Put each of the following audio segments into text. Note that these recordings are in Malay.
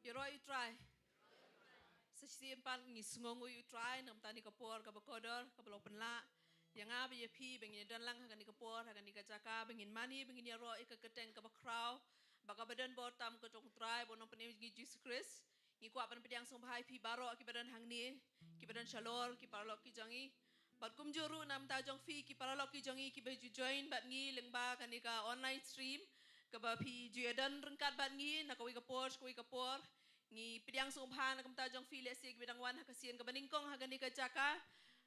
Yoro you try. Sesimpan ni sungongu you try nam tani kapor kabakodor kabalopen la. Yang abi ye pi bengin dan lang hagan ni kapor hagan ni Jaka bengin mani bengin yoro ikaketeng kabakrau. Baka badan botam ke tong try bonom penim Jesus Christ. Ni kuat pan pediang song bahai pi baro ki badan hangne ki badan shalor ki paralok ki jangi. Bat kum juru nam ta jong fi ki paralok ki jangi ki baju join bat ngi lengba kanika online stream. Kaba pi juadan rengkat bat ngi nakawi kapor ngi pediang sumpan nakam ta jong fi lesi ki bidang wan hakasian ka baningkong hagani ka Jaka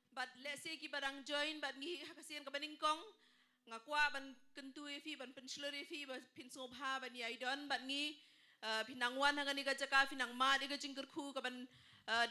bat lesi ki badang join bat ngi hakasian ka baningkong ngakwa ban kentui fi ban pensluri fi ban pin sumpa ban yaidon bat ngi pinang wan hagani ka Jaka pinang ma de ka jingkerku ka ban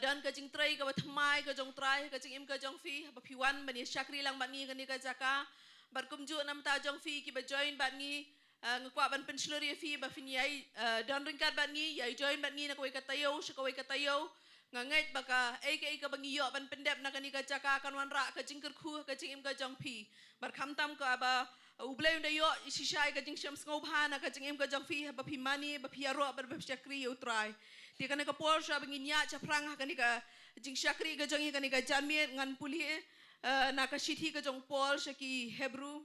dan ka jing trai ka batmai ka jong trai ka jing im ka jong fi ba piwan ban ya syakri lang bat ngi hagani ka Jaka bat kumju nam ta jong fi ki ba join bat ngi ngakwa ban pensluri fi ba fin yai dan ringkat bat ngi yai join bat ngi nakawai katayo syakawai katayo ngangait baka ka bangiyo ban pendep nakani ka Jaka kan wan ra ka jingkerku ka jing im ka jong pi bar khamtam ka ba ublay unda yo isishai ka jing syam ngobha na ka jing im ka jong fi ba pimani ba piaro ba syakri yo try ti kana ka por sha bangin ya cha prang ha kani ka jing syakri ka jong kani ka janmi ngan puli na ka shithi ka jong pol shaki hebrew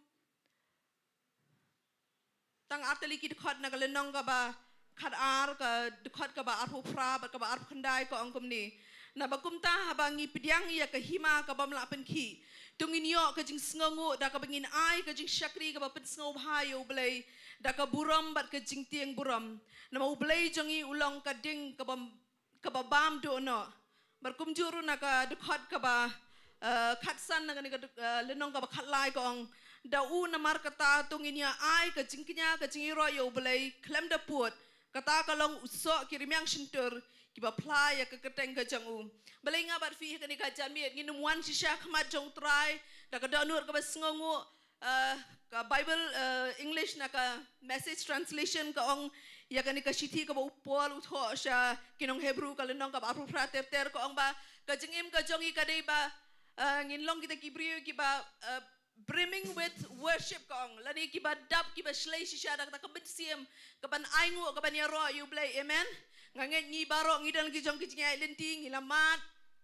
tang atali ki dekhot na kalenong ka ba khat ar ka dekhot ka ba ar phra ba ka ba ar khandai ko angkum ni na ba kumta habangi pidyang ya ka hima ka bamla pen ki tungin yo ka jing sngongu da ka bangin ai ka jing syakri ka ba pen sngob hayo blai da ka buram bat ka jing tieng buram na ma blai jongi ulong ka ding ka bam do no bar kum juru na ka dekhot ka ba khatsan na ka lenong ka ba khatlai ko ang dau na mar kata tungin ya ai ka jingkinya ka jingiro yo blai klem da put kata kalong usok kirimiang shintur ki ba pla ya ka keteng ka jangu blai nga bar fi ka ni ka jamit nginum wan shisha khmat jong try da ka danur ka ba sngongu ka Bible English na ka message translation ka ong ya ka ni ka shithi ka ba upol utho sha kinong Hebrew ka lenong ka ba apru fra ter ka ong ba ka jingim ka jongi ka dei ba nginlong kita kibriu ki ba brimming with worship kong lani ki ba dap ki ba shlai shisha dak ka bensiam ka ban aingu ka ban yaro you play amen nganget ngi baro ngi dan ki jong ki ngai lenting ilamat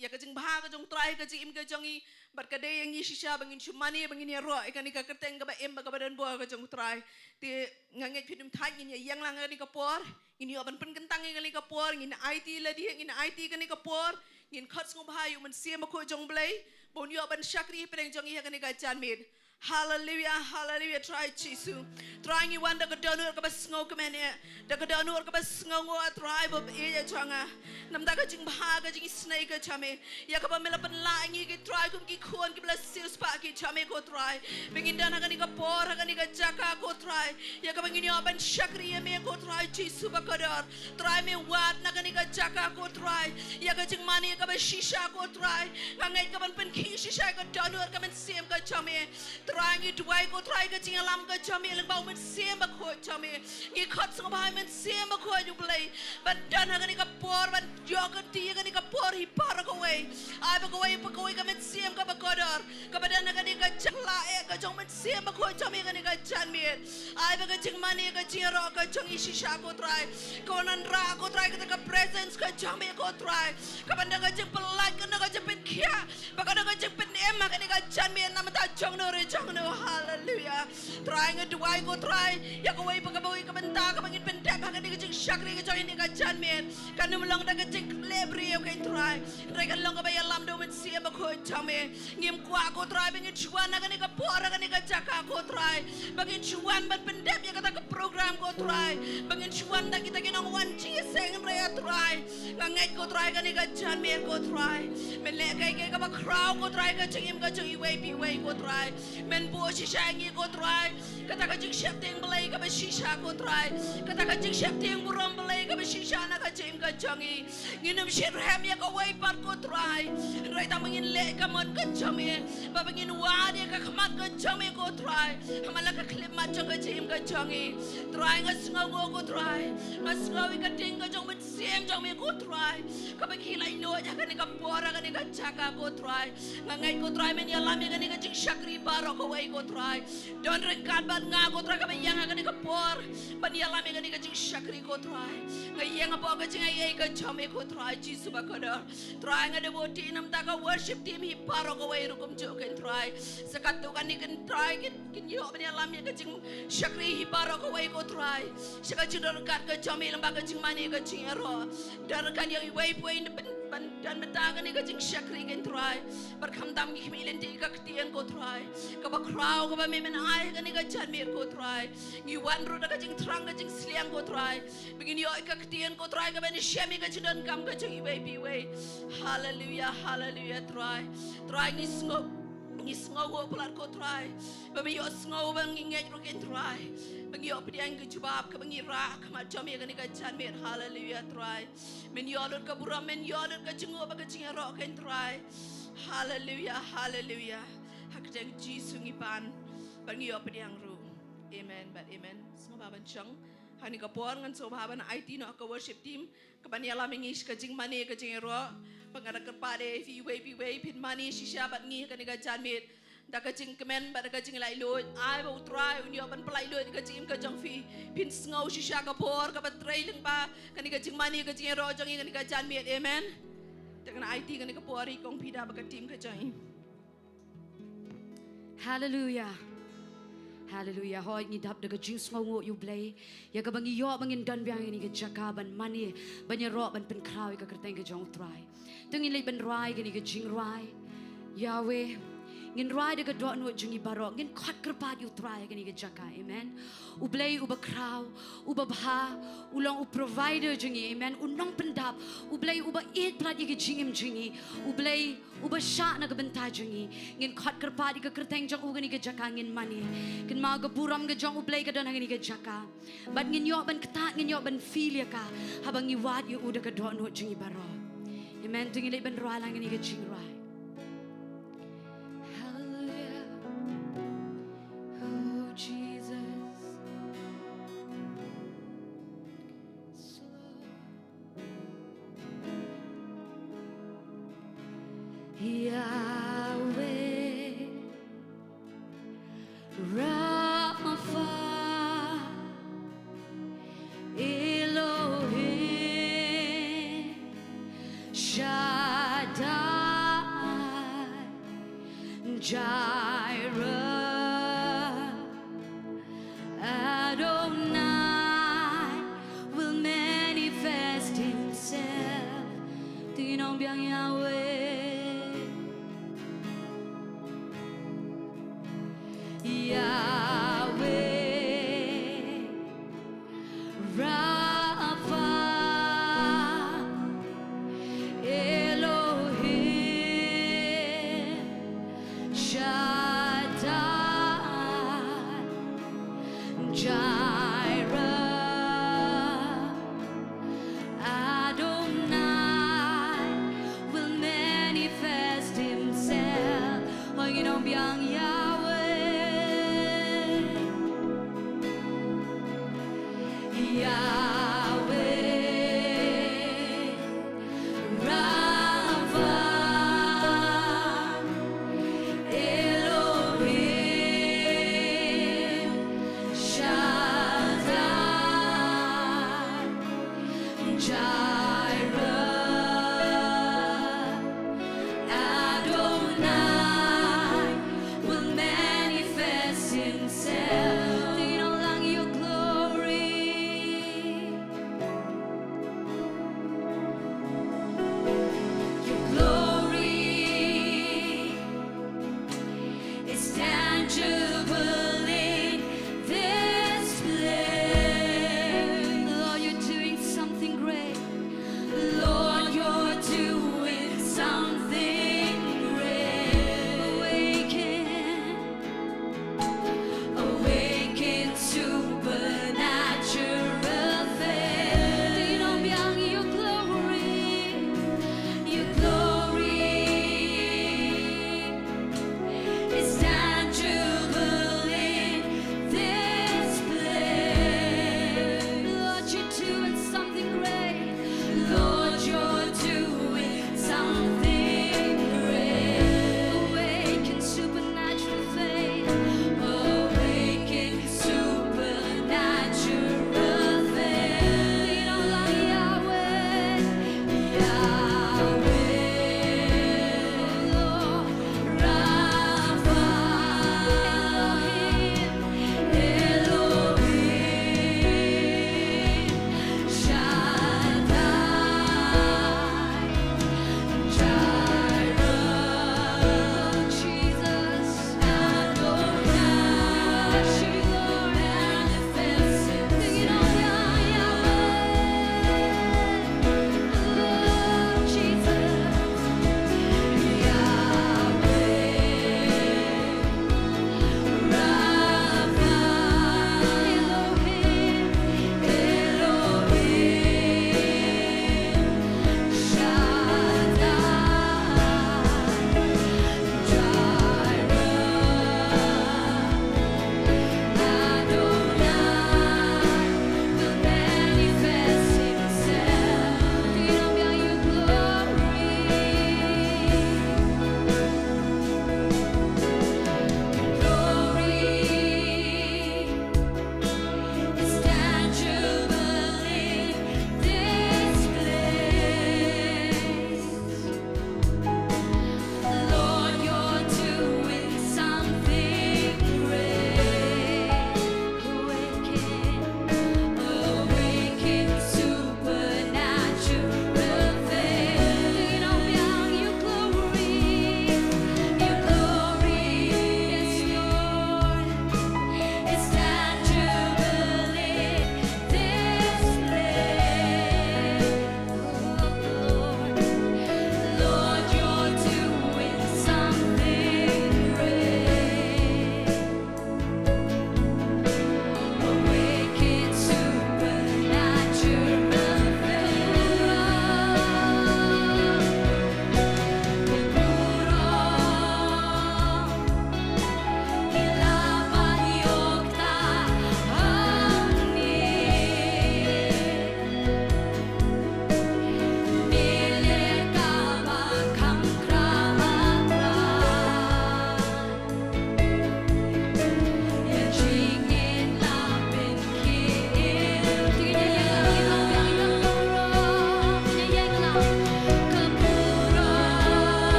ya ka jing bha ka jong try ka jing im ka jongi bar ka de ngi shisha bangin chumani bangin yaro ikani ka keteng ka ba em ka badan bo ka jong try ti nganget pidum thai ngi yang lang ni ka por ini oban pen kentang ngi ka por ngi IT la di ngi IT ka ni ka por ngin khot ngom ha yu man siam ko jong blai bon yo ban syakri pedeng jong hi ka ni ka janmit hallelujah hallelujah try chisu try ngi wanda ka donor ka bas ngo ka mene da ka donor ka bas ngo try bob e ya changa nam da ka jing bha ka jing snai ka chame ya ka ba mela pan la ngi ki try kum ki khon ki bless sis pa ki chame ko try bengin dan ka ni ka por ka ni ka Jaka ko try ya ka bengin yo ban syakri ya me ko try chisu ba ka dor try me wat na ka ni ka Jaka ko try ya ka jing mani ka ba shisha ko try ngai ka ban pen ki shisha ka donor ka ban sim ka chame try ngi duai ko try ka jing alam ka chame lang ba man sim ba ko chame ngi khot song ba man sim ba ko ju play ban dan ka ni ka por ban yo ka ti ka ni ka por hi par ko we ai ba ko we ka man sim ka ba ko dor ka ba dan ka ni ka chla e ka jong man sim ba ko chame ka ni ka chan mi ai ba ka jing mani ka jing ro ka jong shisha ko try ko nan ra ko try ka presence ka chame ko try ka ban ka jing pelat ka na ka jing pen kia ba ka jing pen em ka ni ka chan mi nam ta jong no re jong no hallelujah try ngi duai ko try ya ko wei pa ka Bynta ka bangin pendek ka ni ka jing syakri ka jong ni ka chan mi ka ni long da ka jing lebri okay try ka long ka ba ya lam do men si ba ko chame ngim kwa ko try bangin chuan ka ni ka por ka ni ka Jaka ko try bangin chuan ban pendek ya ka program ko try bangin chuan da kita kinong wan chi seng re try ngai ko try ka ni ka chan mi ko try men le kai ka ba crowd ko try ka jing im ka jong wei pi wei ko try men bo shisha ngi ko try kata ka jing syap teng belai ka ba shisha ko try kata ka jing syap teng buram belai ka ba shisha na ka jing ka jongi nginum shit ham ya ka wei pat ko try rai ta mangin le ka mon ka chame ba bangin wa dia ka khamat ka chame ko try hamala ka klip ma jong ka jing ka jongi try nga sngo ko try nga sngo ka ting ka jong met siem jong me ko try ka ba khilai no ja ka ni ka pora ka ni ka Jaka ko try nga ngai ko try men ya lam ya ka ni ka jing shak syakri barok away ko try. Don rengkat ban nga ko try kabayang agani kapor. Banialam agani ka jing syakri ko try. Ngayang apa ka jing ay ka jame ko try. Jesus bakada. Try nga devotee nam ta ka worship team hi barok away rukum joken try. Sakatu kan ikan try kin yo banialam ka jing syakri hi barok away ko try. Saka jing rengkat ka jame lembaga jing mani ka jing ero. Dan kan yang iway poin dan betagan ni kajing syakri kan try berkamdam ni kimilen ti kaktian ko try kabak crowd kabak memen ay kan ni kajan mir ko try ni wan ro da kajing trang kajing sliang ko try begini yo kaktian ko try kabak ni syami kajing dan kam kajing baby way hallelujah hallelujah try ni sngo pelat ko try bami yo sngo bang ngej ro kan try bagi apa dia yang kejubab, kebangi rak, macam yang kini kacan mir, hallelujah, try. Menyolot ke buram, menyolot ke jengu, bagi jengu rok kan try. Hallelujah, hallelujah. Hak jeng Jesus ngipan, bagi apa dia yang ru. Amen, but amen. Semua baban cang, hani kapor ngan so baban IT no ke worship team, kebani alam ingis ke jeng mani ke jeng rok, pengarak kerpade, piway, pin mani shisha bat ngi kini kacan mir. Da kajing kemen pada kajing lai loy ai bau try unyo ban pelai loy kajing kajang fi pin ngau shisha kapor ka batrai leng pa kani kajing mani kajing ro jang kani kajan miet amen dengan IT kani kapori kong pida ba tim kajang hallelujah hallelujah hoi ni dap de kajing ngau you play ya ka bangi yo bangin dan biang ni ka jaka ban mani ban ro ban pen kraw ka kerteng kajong try tungin lai ban rai kani kajing rai Yahweh ngin rai de gadot no jungi barok ngin khat kerpat you try gani ke jaka amen ublay uba kraw uba bha ulong u provider jungi amen unong pendap ublay uba eat prat ye jingim jungi ublay uba sha na Bynta jungi ngin khat kerpat ke kerteng jong u gani ke jaka ngin mani kin ma ga buram ga jong ublay ga don gani ke jaka bat ngin yo ban kata ngin yo ban feel ya ka habang i wat you u de gadot no jungi barok amen tungi le ban rai lang gani ke jing rai Yahweh, Rapha, Elohim, Shaddai, Jireh, Adonai will manifest Himself. Do you know Yahweh? Yahweh, Rapha, Elohim, Shaddai, Jireh, Adonai will manifest Himself. Hanging on beyond Yahweh. Yahweh, Rapha, Elohim, Shaddai, Jireh, Adonai will manifest Himself. Lean along your glory. Your glory is tangible in this place. Lord, you're doing something great.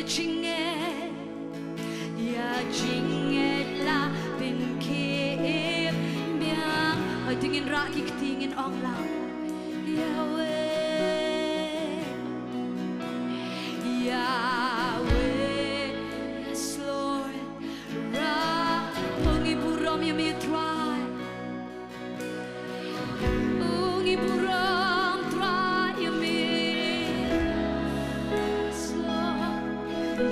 Jinget, ya jinget la bin kip miang. Hoi tingin raki ketingin ong lang. Yahweh, Yahweh, yes Lord, Ra, Ungi buram ya mi try. ungi buram try ya mi, yes Lord,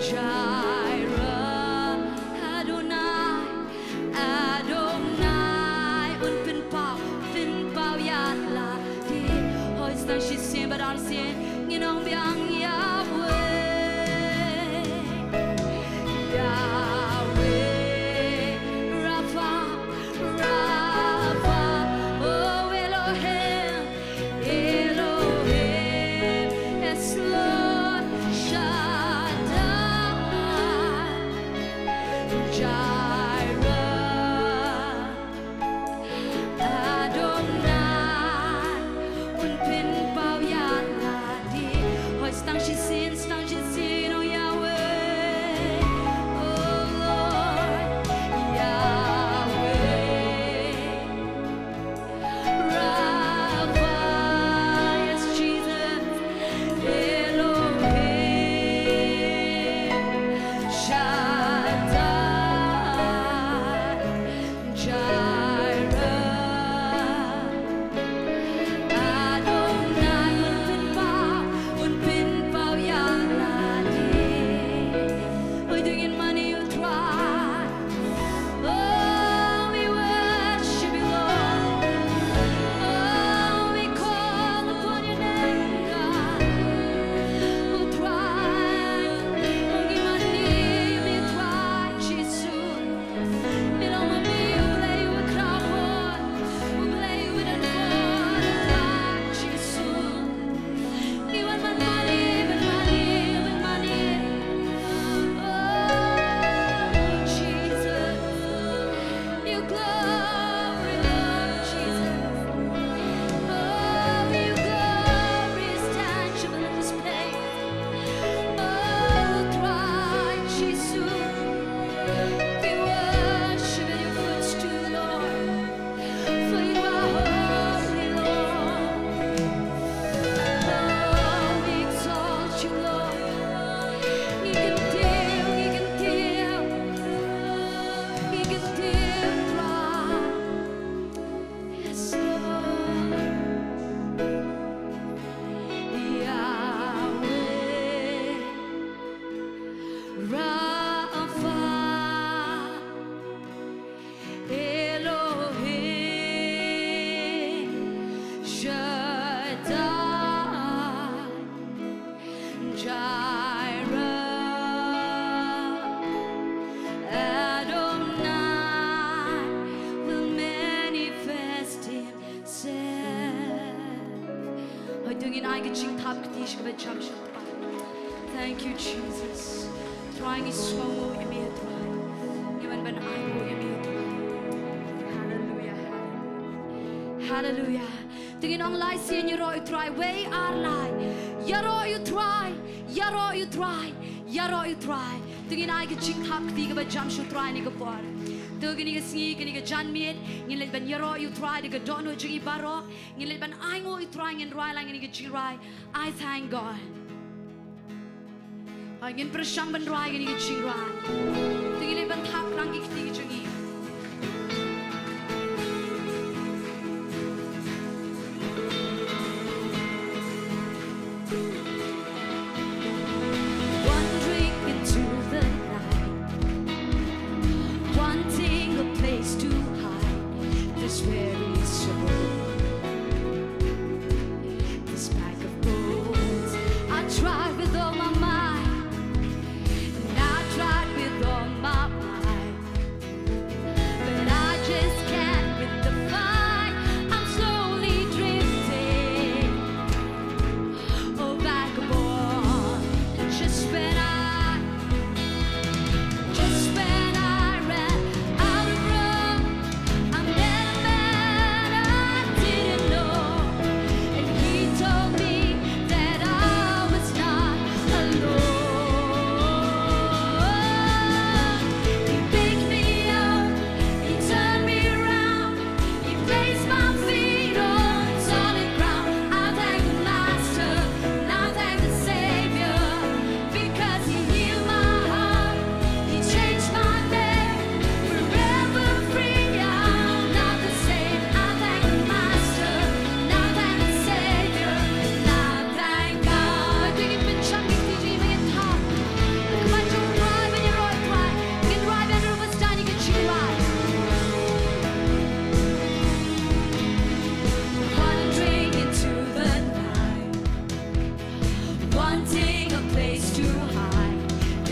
Jireh, Adonai, Adonai, Un pin pao yat la. Di hoi stang shi sien but al sien. Nginong biang Yahweh, Yahweh, Rapha, Rapha, oh Elohim, Elohim, yes Lord, Shaddai, Jireh, Adonai, un pin pao ya la di, hoi stang shi sin, oh Yahweh, oh Lord, Yahweh, Rapha, yes Jesus, Elohim, Shaddai, Jireh, Adonai, un pin pao ya la di. We're doing money you try. Oh, we worship you, Lord. Oh, we call upon your name, God. We try. Oh, give money, we try, Jesus. You know, when we play with crowd, we play with a God, Jesus. We want money, with money, with money. Oh, Jesus, your glory, Lord Jesus. Oh, your glory is tangible in this place. Oh, try, Jesus. We worship at your footstool, Lord, for you are holy, Lord. Oh, we exalt you, Lord. You can deal, you can deal, you can deal right. Yes, Lord. Yahweh, Rapha, Elohim, Shaddai, Jireh, Adonai will manifest himself. Hoi tingin ai ke jing tap ketish ke bacham shi. Thank you Jesus. Trying is so you me try. Even when I go you me try. Hallelujah. Hallelujah. Tingin ang lai sien you ro you try way our lai. Yaro you try. Yaro you try. Yaro you try. Tingin ai ke jing tap keti ke bacham shi try ni ke por. Tingin ni ke sngi ke ni ke jan miet. Ngin ban yaro you try de ke dono jingi baro. Ngin ban ai ngo you try ngin rai lang ni ke jirai. I thank God. Ngin persang ban rai ke ni ke jirai. Tingin ban thak rang ke keti ke jingi. Wandering into the night, wanting a place to hide this very soul, this bag of bones. I tried with all my might, and I tried with all my might.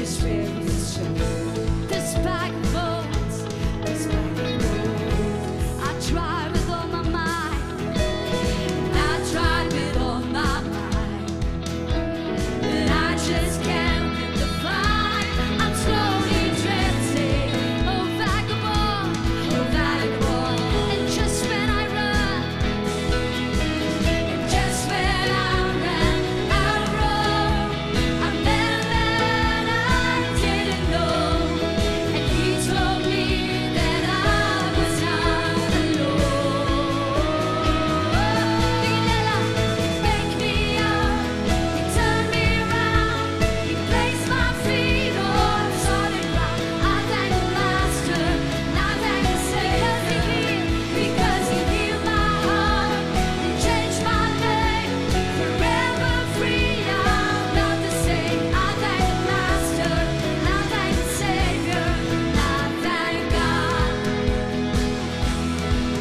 this river show, this backbones, this backbone. I tried with all my mind, and I tried with all my might, but I just can't define. I'm slowly drifting, oh vagabond, and just when I run, and just when I ran out of road, I met a man I didn't know, and he told me that I was not alone. Picked me up, he turned me around, he placed my feet on solid ground. I thank the Master, and I thank the Savior, because he healed my heart and changed my name. Forever free, I'm not the same. I thank the Master, and I thank the Savior, and I thank God.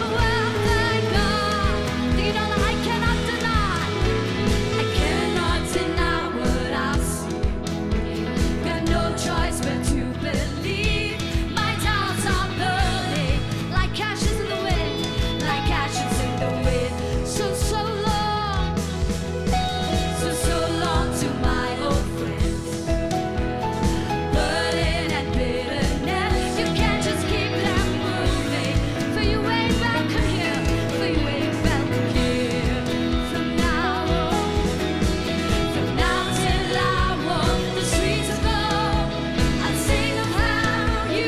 Oh, I thank God. Do you know that I cannot deny what I see? Got no choice but to believe. My doubts are burning like ashes in the wind, like ashes in the wind. So long, so long to my old friends. Burden and bitterness, you can't just keep them moving. For you ain't welcome here, for you ain't welcome here. From now till I walk the streets of gold, I'll sing of how you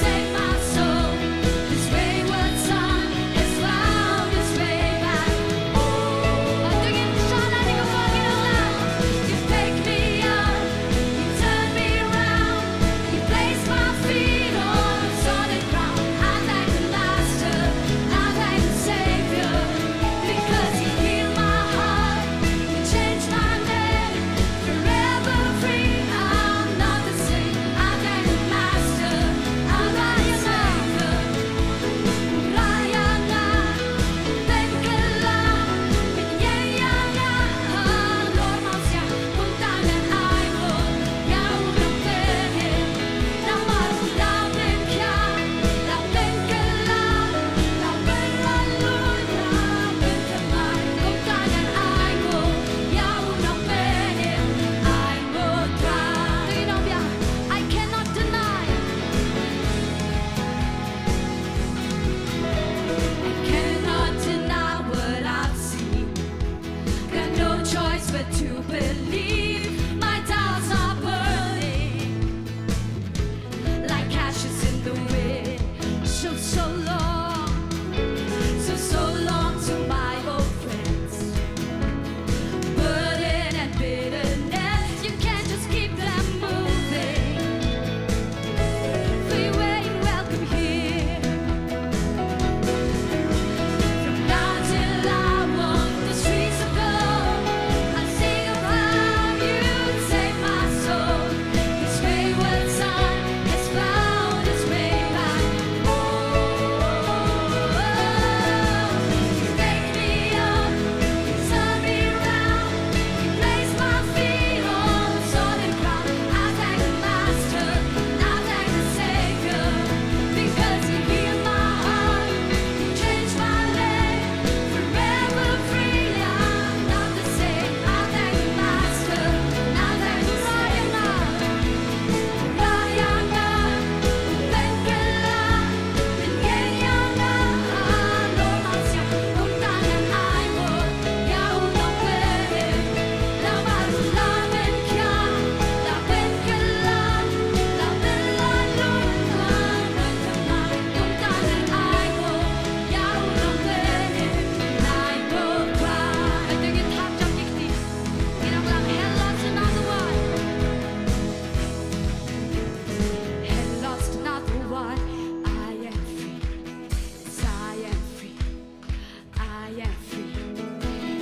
saved my soul. This wayward son has found his way back home. I'm doing it, Sean, I think I'm walking out loud. You picked me up, you turned me around, you placed my feet on solid ground. I thank the Master, I thank the Savior, because he healed my heart, he changed my name. Forever free, I'm not the same. I thank the Master, I thank the Savior. Rayana, Bengala, Jingiasyllok, Lord Masya, kung tangan ay mo, yaw ng pere, na marulamin kya, lapin ka lang, lapin lalun, lapin kamay, kung tangan ay mo, yaw ng pere, ay mo try. Do you know, Bia, I cannot deny, what I've seen. Got no choice but to believe. My doubts are burning like ashes in the wind. So long to my old friends. Burden and bitterness, you can't just keep them moving. For you ain't welcome here. From now till I walk the streets of gold, I sing of how you saved my soul. This wayward son has found his way back home. You picked me up, you turned me around, you placed my feet on solid ground. I thank the Master, and I thank the Savior, because he healed my heart, he changed my name. Forever free, I'm not the same. I thank the Master, and I thank the Rayana, Bengala, Jingiasyllok, Lord Masya, kung tangan ay mo, yaw ng pere, na marulamin kya, lapin ka lang, lapin lalun, lapin kamay, kung tangan ay mo, yaw ng pere, ay mo cry. I think it's half jump dikti. Ginang lang, hell lost another one. Had lost another one. I am free. Yes, I am free. I am free.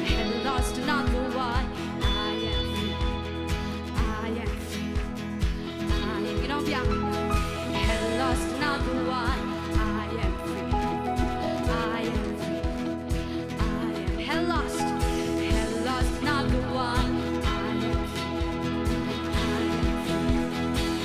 Had lost another one. I am free. I am free. I am, you know, Bia. Had lost another one. I am free. I am free. I am. Had lost another one. I am free. I am free.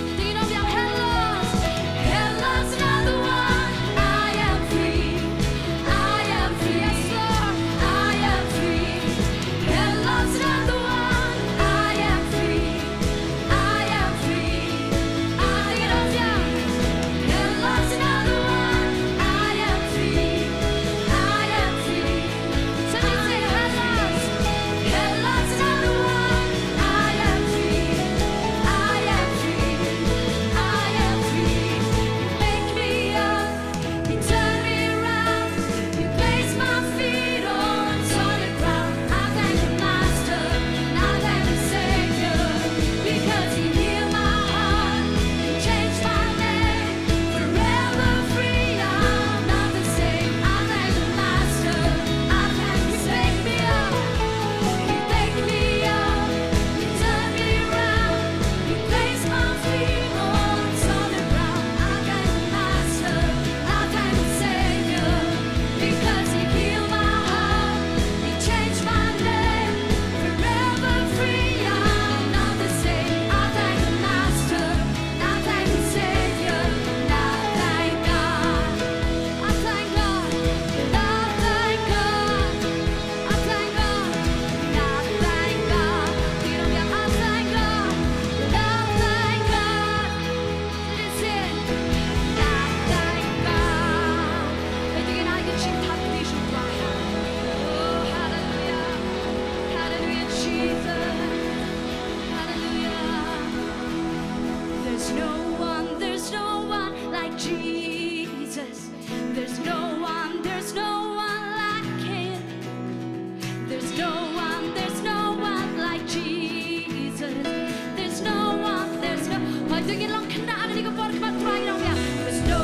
Dengan long kena agak ni kepor kemat try now ya. There's no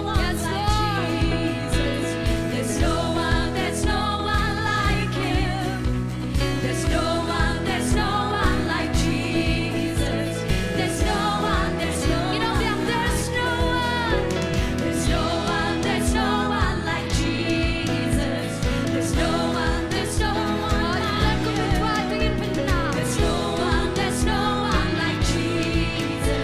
one Yes, like Lord. Jesus. There's no one like Him. There's no one like Jesus. There's no one You know bilang there's no one. There's no one like Jesus. There's no one Oh, like dalam Him. kemat try dengan benar. There's no one like Jesus.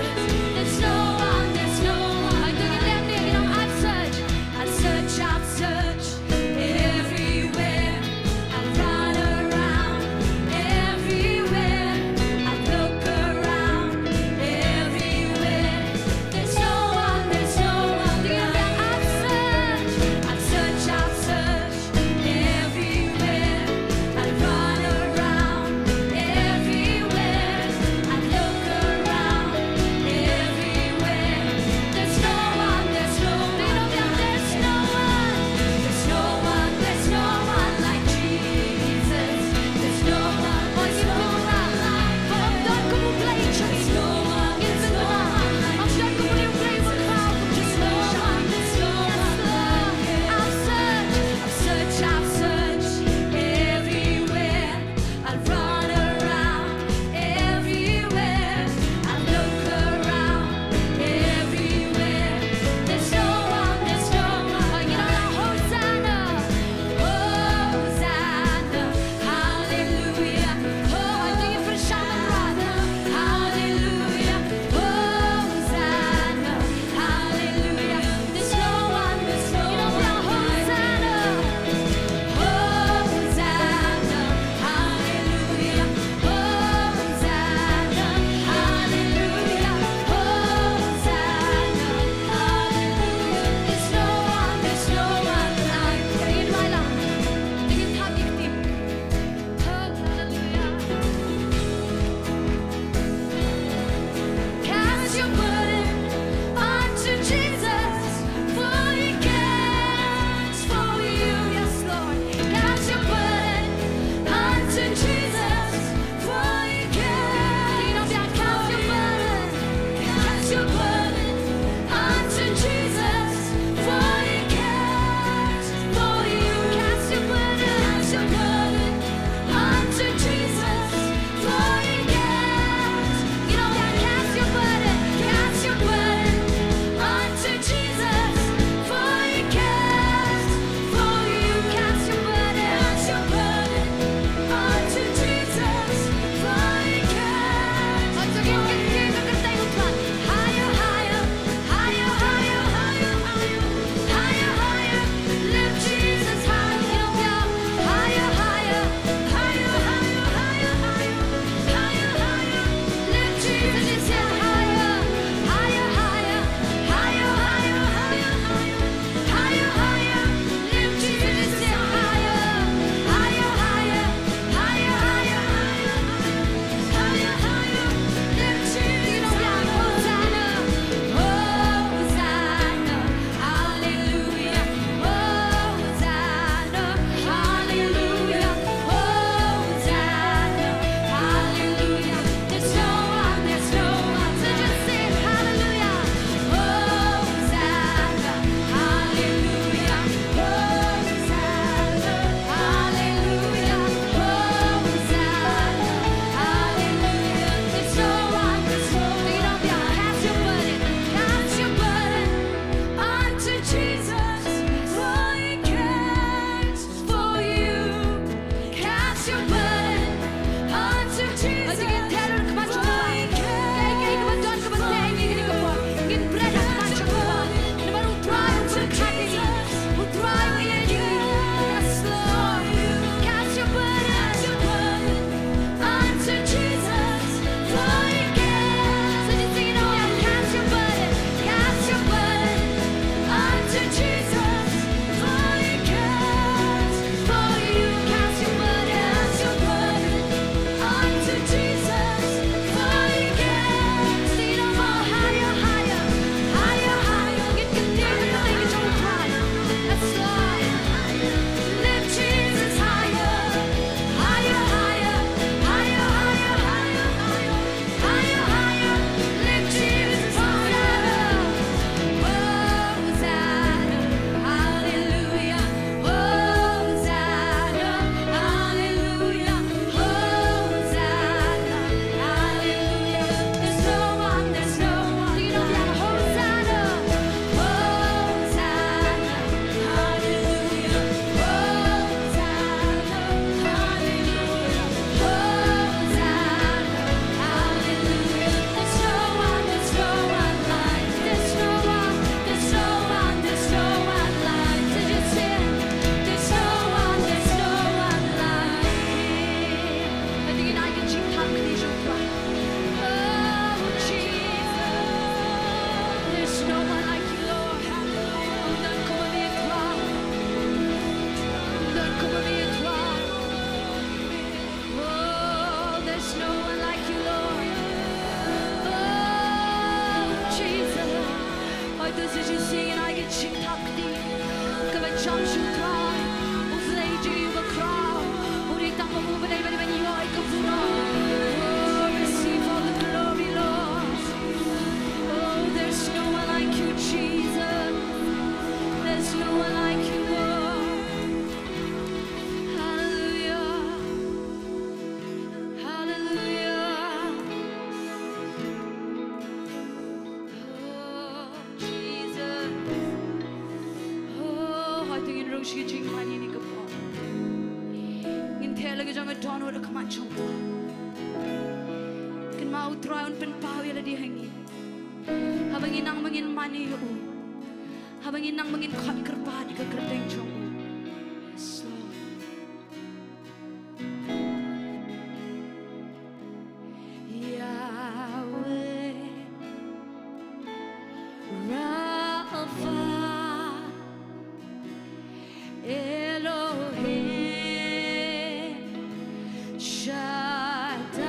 shi jing mani ni kapo ngin thela ke jang don ora kama chong kin mau try un pen pau ya di hangi habang inang mangin mani yo habang inang mangin khat kerpa di ka kerteng chong yes Lord Yahweh Rapha Elohim Shaddai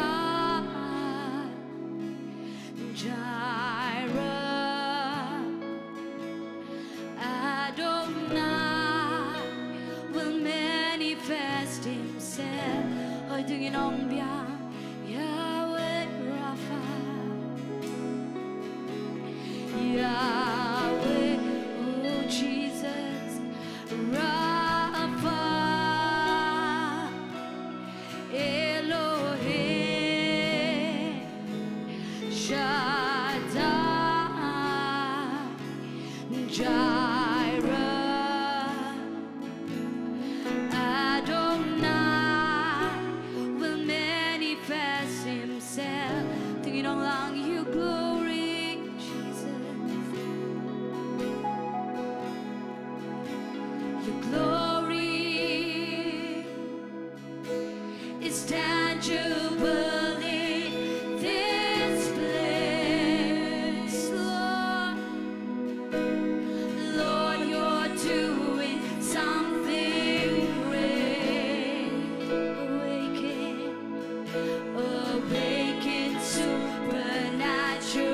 Jireh Adonai will manifest himself. Ôi đừng yên ông bia Yahweh Rapha Yahweh oh Jesus Rapha Elohim Shaddai Jireh Adonai will manifest himself. Tingin ang lang your glory, Jesus. Your glory is tangible in this place, Lord. Lord, you're doing something great. Awaken supernatural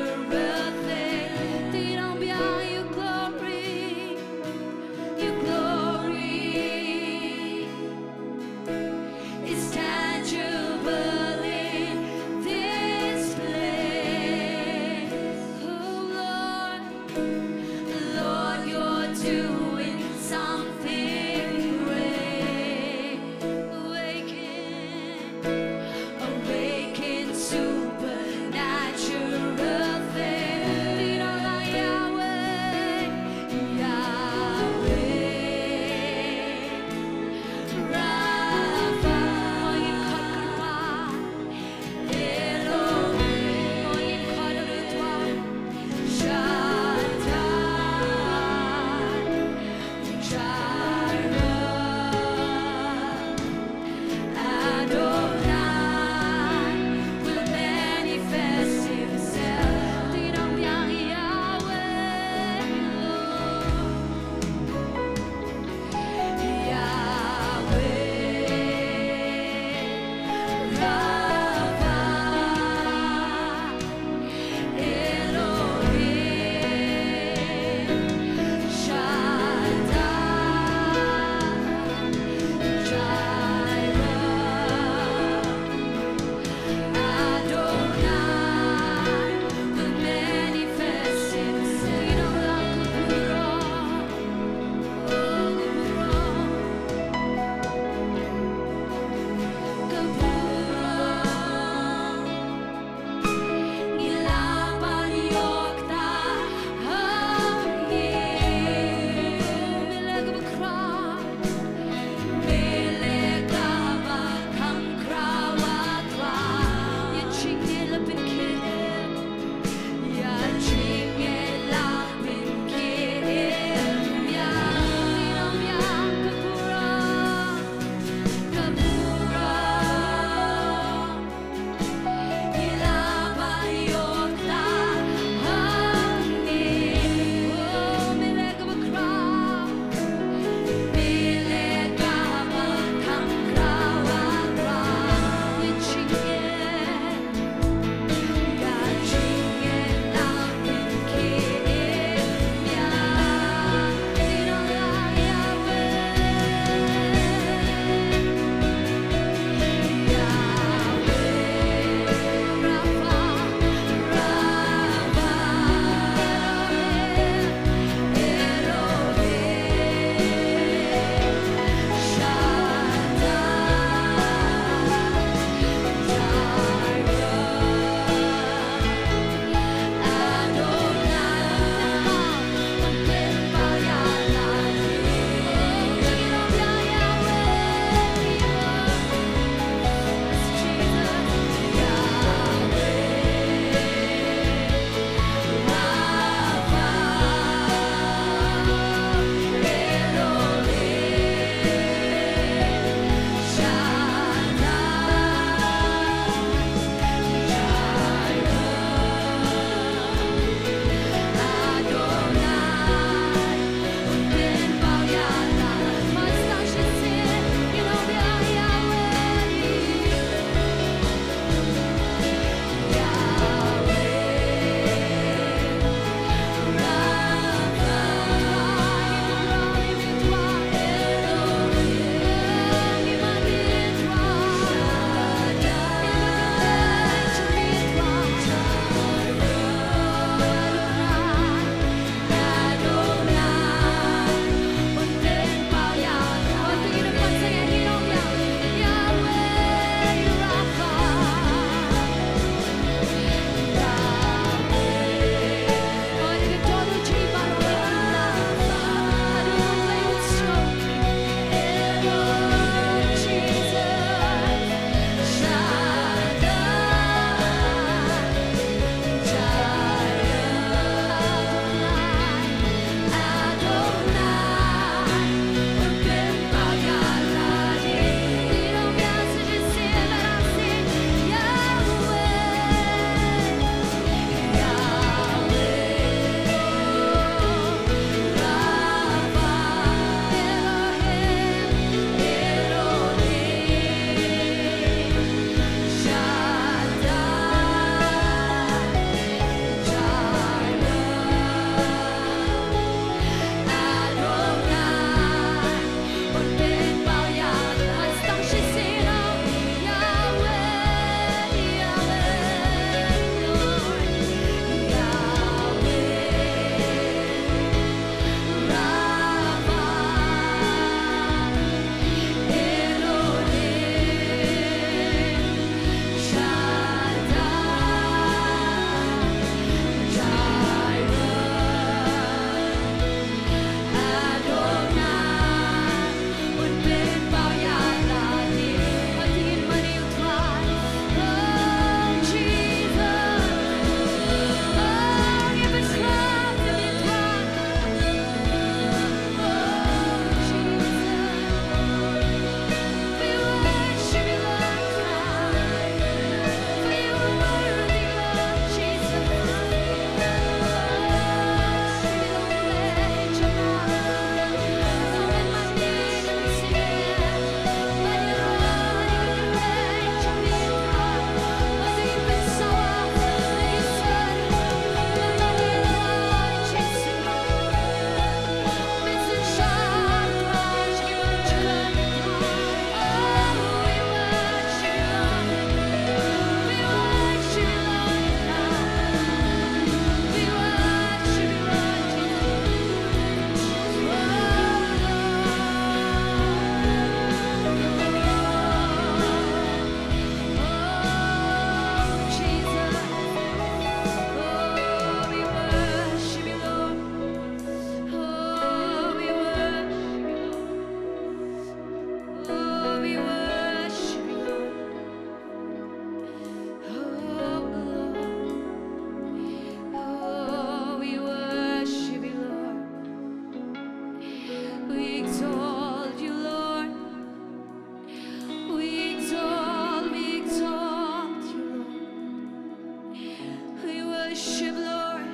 worship, Lord.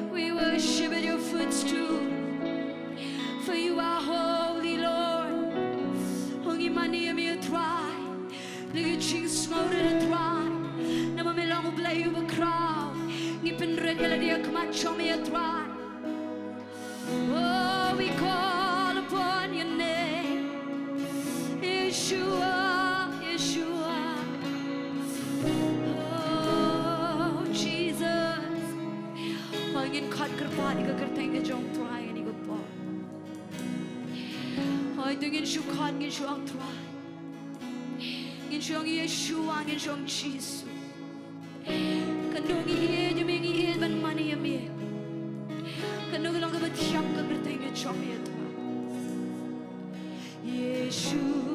We worship at your footstool. For you are holy, Lord. Hongi mani mi try. Nigi ching smote at try. Nama me long play you a crowd. Nipen regular dia kamacho me a try. Oh, we call upon your name. Yeshua, Yeshua. Oh, Jesus. Hangin khat kerpa ni kerteng ke jong tuai ni kerpa. Hai dengan shu khat ngin shu ang tuai. Ngin shu ang Yeshua ngin shu ang Jesus. Kandung iye jumengi iye ban mani yami. Kandung lang kabat siyam ka kerteng ke jong ya tuai. Yeshua.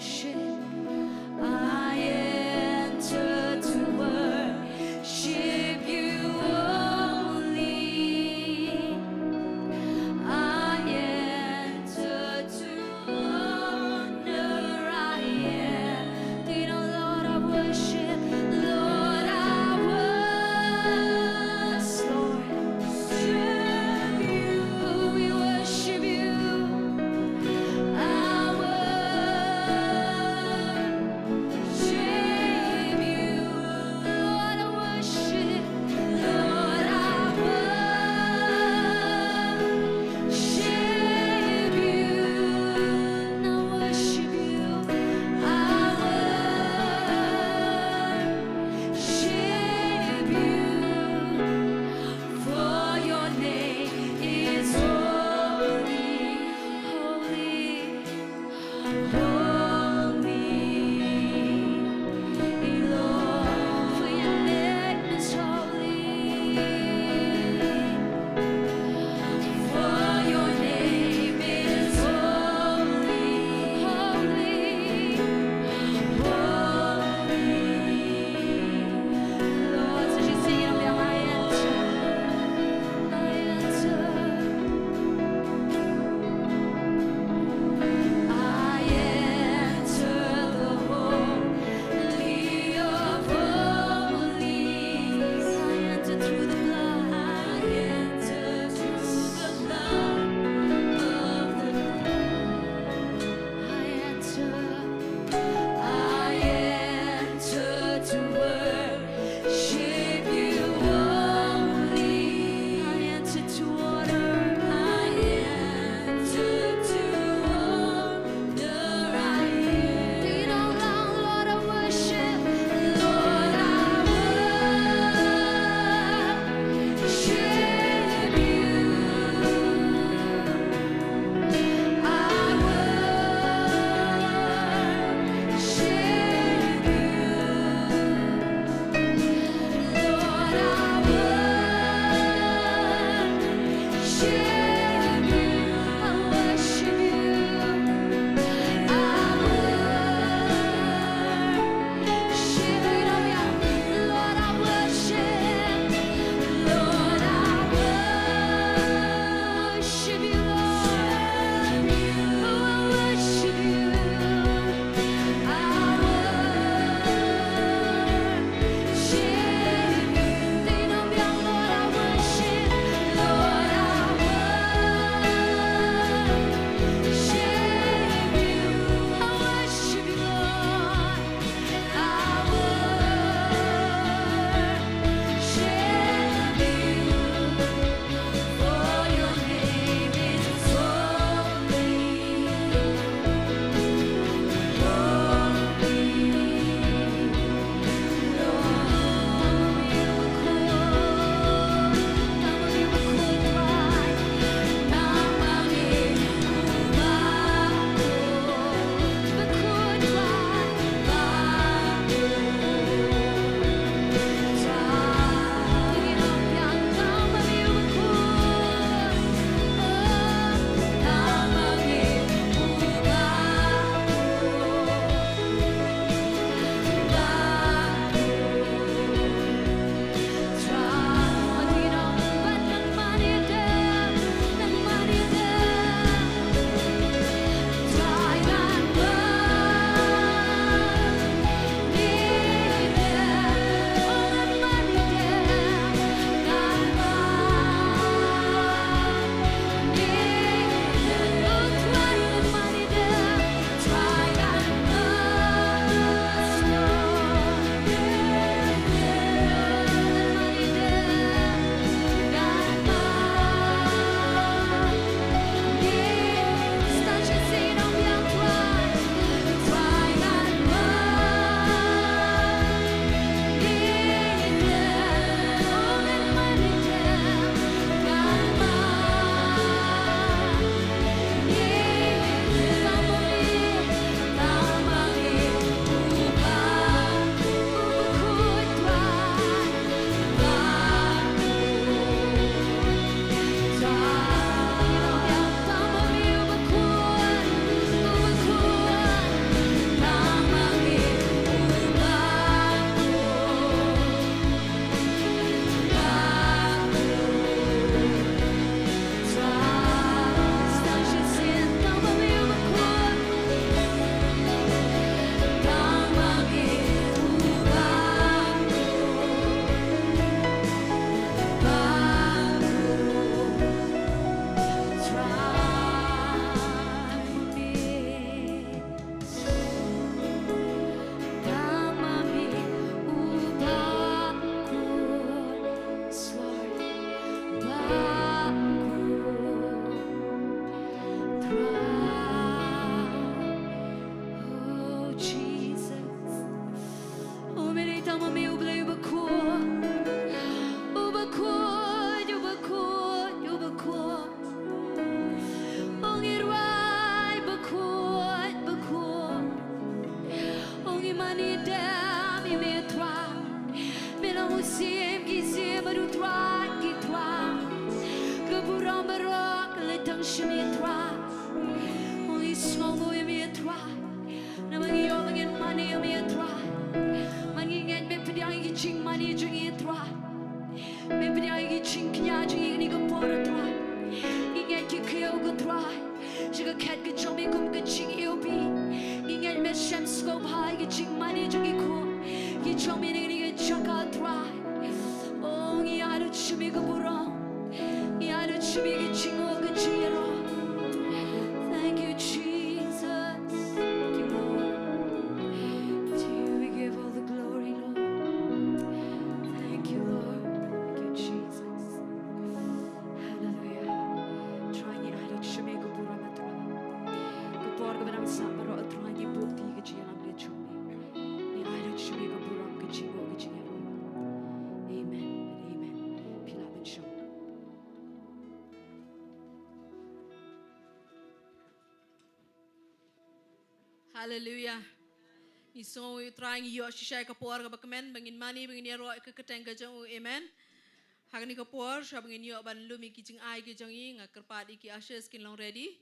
worship. I enter to worship you only. I enter to honor. I am. You know, Lord, I worship. Lord, I worship. Lord, worship you. We worship you. I worship. you try. Mangingan me pediang igi ching mani jungi try. Me pediang igi ching knya jungi ni go pora try. Ingan ki kyo go try. Shiga cat go chong me kum go ching iobi. Ingan me shem scope high igi ching mani jungi ko. Ki chong me ni go Jaka try. Oh ngi aru chumi go burong. Ngi aru chumi igi ching o go chiro. Thank you, Jesus. Thank you, Lord. To you we give all the glory, Lord. Thank you, Lord. Thank you, Jesus. Hallelujah. Try ni ayat sheme ko pura matra. Ko por ko benang sabaro try ni bukti ke jiang le chumi. Ni ayat sheme ko pura ke jingo ke jingero. Amen. Amen. Pila ben show. Hallelujah. So we trying yo shisha kapor ka bakmen bangin mani bangin yaro ka kateng ka jong amen. Hagni kapor sha bangin yo ban lumi ki jing ai ki jong yi nga kerpat iki ashes kin long ready.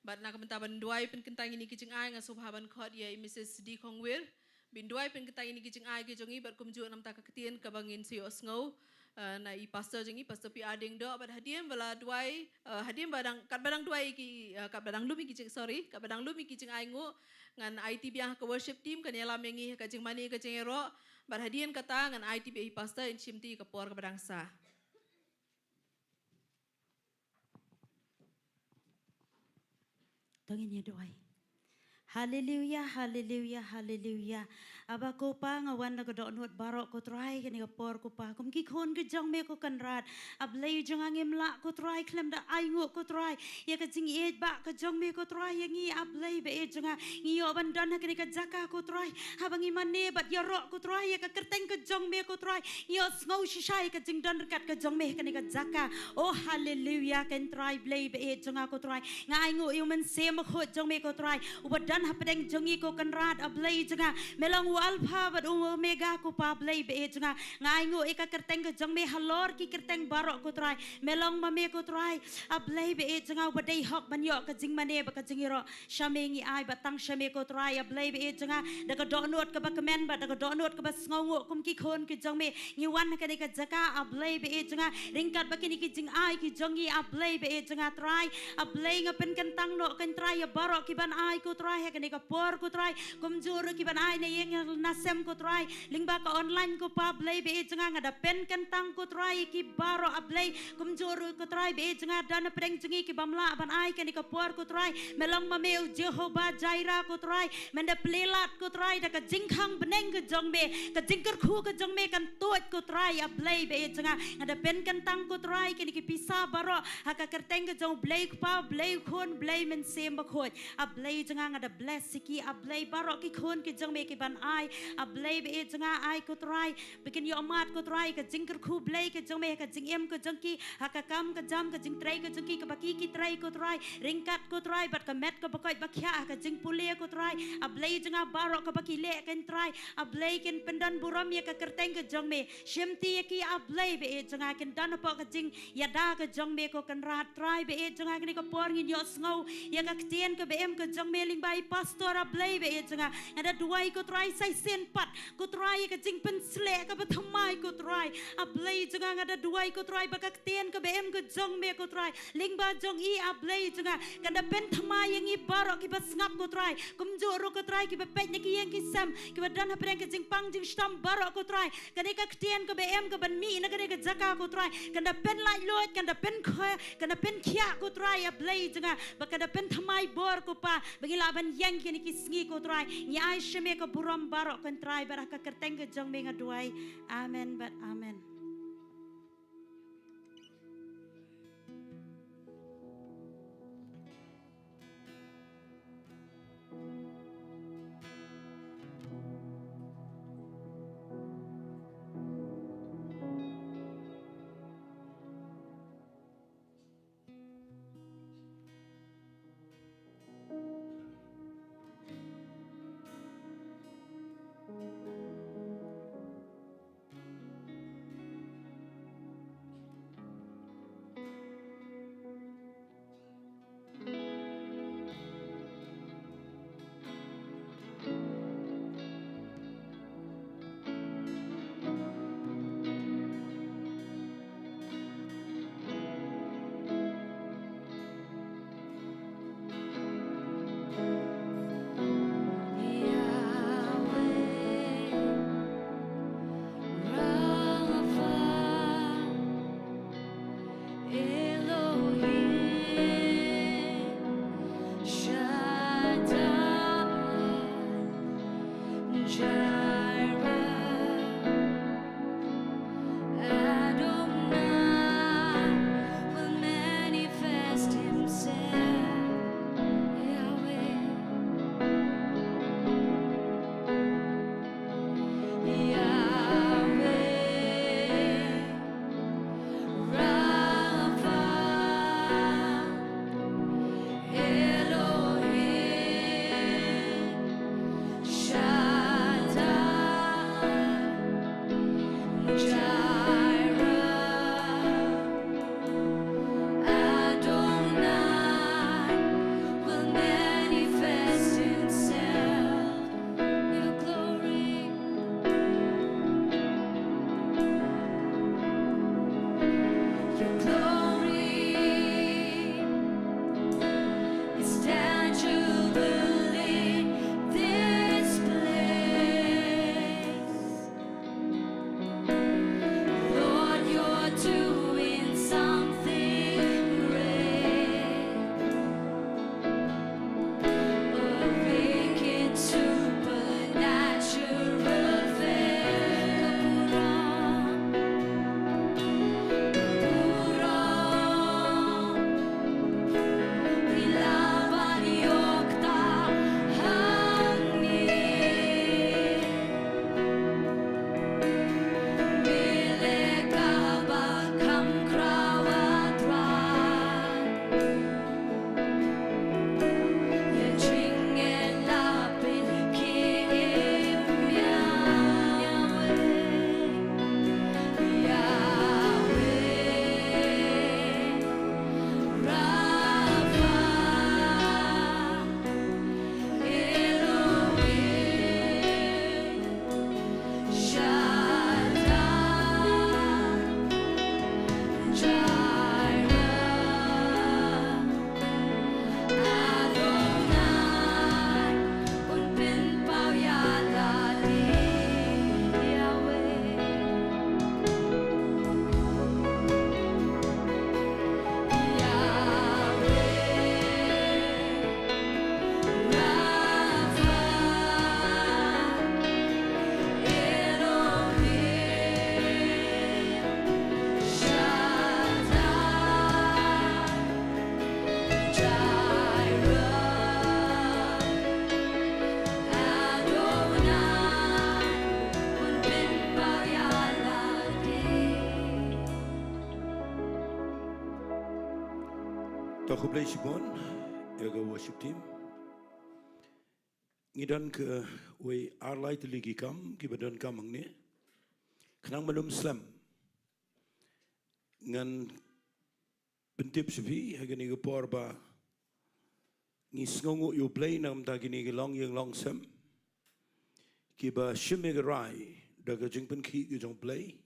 But nak menta ban duai pen kentang ini ki jing ai nga subhaban khot ye Mrs. D Kongwir. Bin duai pen kentang ini ki jing ai ki jong yi bat kumju nam ta ka ketien ka bangin si osngau. Na I pastor jong yi pastor pi Diengdoh bat hadiem bala duai hadiem badang kat badang duai ki kat badang lumi ki jing sorry kat badang lumi ki jing ai ngo ngan IT biang ke worship team kan yalam mengi ka jing mani ka jing ero bar hadien kata ngan IT bi pastor in chimti ka por ka badang sa. Tangin niya doay. Hallelujah, hallelujah, hallelujah. Aba ko pa nga wan na kadonot barok ko try kani ka por ko pa. Kum ki khon ke jong me ko kanrat. Ablay jong angem la ko try klem da ai ngo ko try. Ya ka jing e ba ka jong me ko try yang ngi ablay be e jong ngi yo ban don kani ka Jaka ko try. Habang i mane bat ya ro ko try ya ka kerteng ka jong me ko try. Yo ngau shishai ka jing don kat ka jong me kani ka Jaka. Oh hallelujah kan try blay be e jong ko try. Nga ai ngo yo man se ma khot jong me ko try. Ubadan hapedeng jongi ko kanrat ablay jong melang alpha bat omega ko pa blay be jong ngai ngo eka kerteng ka jong me halor ki kerteng barok ko try melong mame ko try ablay be jong badai hok ban yo ka jing mane ba ka jingiro shamengi ai batang shame ko try ablay be jong da ka donot ka ba kemen ba da ka donot ka ba sngongo kum ki khon ki jong me ngi wan ka ka Jaka ablay be jong ringkat ba kini ki jing ai ki jongi ablay be jong try ablay ngapen kentang no kan try barok ki ban ai ko try kani ka por ko try kum juru ki ban ai na yeng nasem ko try lingba ka online ko pa blay be janga ngada pen kentang ko try ki baro ablay kum juru ko try be janga dan preng jengi ki bamla ban ai kani ka por ko try melong mameu Jehovah Jaira ko try menda plelat ko try da ka jingkhang beneng ka jongme ka jingker khu ka jongme kan toit ko try ablay be janga ngada pen kentang ko try kani ki pisa baro haka kerteng ka jong blay pa blay khon blay men sem ba khot ablay janga ngada bless siki ablay barok ki khon ki jong me ki ban ai ablay be janga ai ko try bikin yo amat ko try ka jingker khu blay ka jong me ka jing em ko jong ki haka kam ka jam ka jing tray ka jong ki ka baki ki tray ko try ringkat ko try bat ka met ka bakoi bakya ka jing pule ko try ablay janga barok ka baki le kan try ablay kin pendan buram ya ka kerteng ka jong me shimti ki ablay be janga kin dan pa ka jing yada ka jong me ko kan rat try be janga ni ka por ngin yo sngo ya ka tien ka be em ka jong me ling bai pastor ablay be janga ada duai ko try sai sen pat ko try ka jing pen sle ka bathamai ko try ablay janga ada duai ko try baka tien ka be em ka jong me ko try ling ba jong I ablay janga kada pen thamai yang I barok ki bas ngap ko try kum joro ko try ki be pet ki yang ki sam ki badan ha preng ka jing pang jing stam barok ko try kada ka tien ka be em ka ban mi na kada ka Jaka ko try kada pen lai lot kada pen kha kada pen khia ko try ablay janga baka da pen thamai bor ko pa bagila ban yang ki ki Sngi ko try ni ai sheme ka buram barok kan try baraka kerteng ka jong me ngaduai amen but amen. Aku play shibon, yaga worship team. Ngidan ke we arlai teligi kam, kibadan kam hangne. Kenang malum slam. Ngan bentip sepi, hagani ke porba. Ngi sngongu you play nam tagini ke long yang long sam. Kiba shimig rai, daga jingpen ki ke jong play.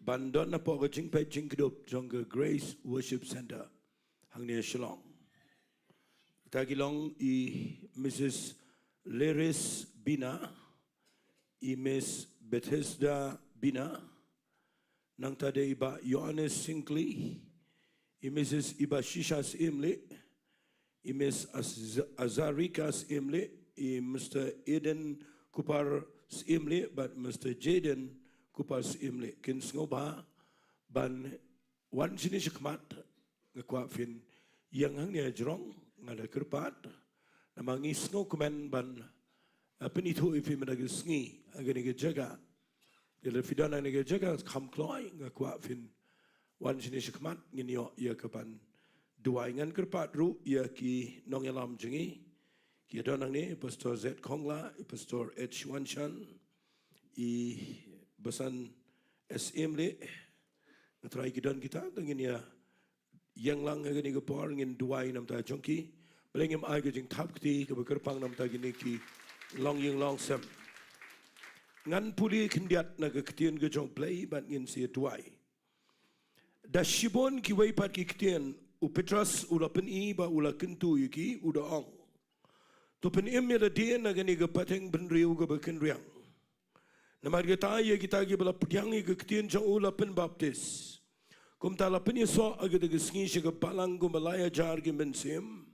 Bandon na po ke jingpe Jingduwai jong ke Grace Worship Center. Hangne Shillong. Tagilong I Mrs. Leris Bina, I Miss Bethesda Bina, nang tade iba Yohanes Sinkli, I Mrs. Iba Shishas Imli, I Miss Azarikas Imli, I Mr. Eden Kupar Imli, but Mr. Jaden Kupar Imli. Kin sngoba ban wan sini shikmat ngakwa fin yang hangne jrong ngada kerpat namangi sngo kumen ban penithu ifi menagi Sngi agani ke Jaka dele fidana ne ke Jaka kham kloi ngakwa fin wan sini shikmat nginyo ya kapan dua ngan kerpat ru ya ki nongyalam jengi ki donang ne pastor Z Khongla pastor H Wanchan I basan SM le ngatrai kidan kita tengin ya yang lang agani ke por ngin duai nam ta jongki belengem ai ke jing thap ti ke bekerpang nam ta gini ki long yang long sam ngan puli khindiat na ke ktien ke jong play ban ngin si duai da shibon ki wei pat ki ktien u Petras ula pen I ba ula kynduh ki uda ong to pen im ya da dien agani ke pateng ben riu ke beken riang namar ke ta ye kita ki bala pdyang ke ktien jong ula pen baptis kum tala penye so agad agad Sngi shiga Balang Mawlai jar ki mensim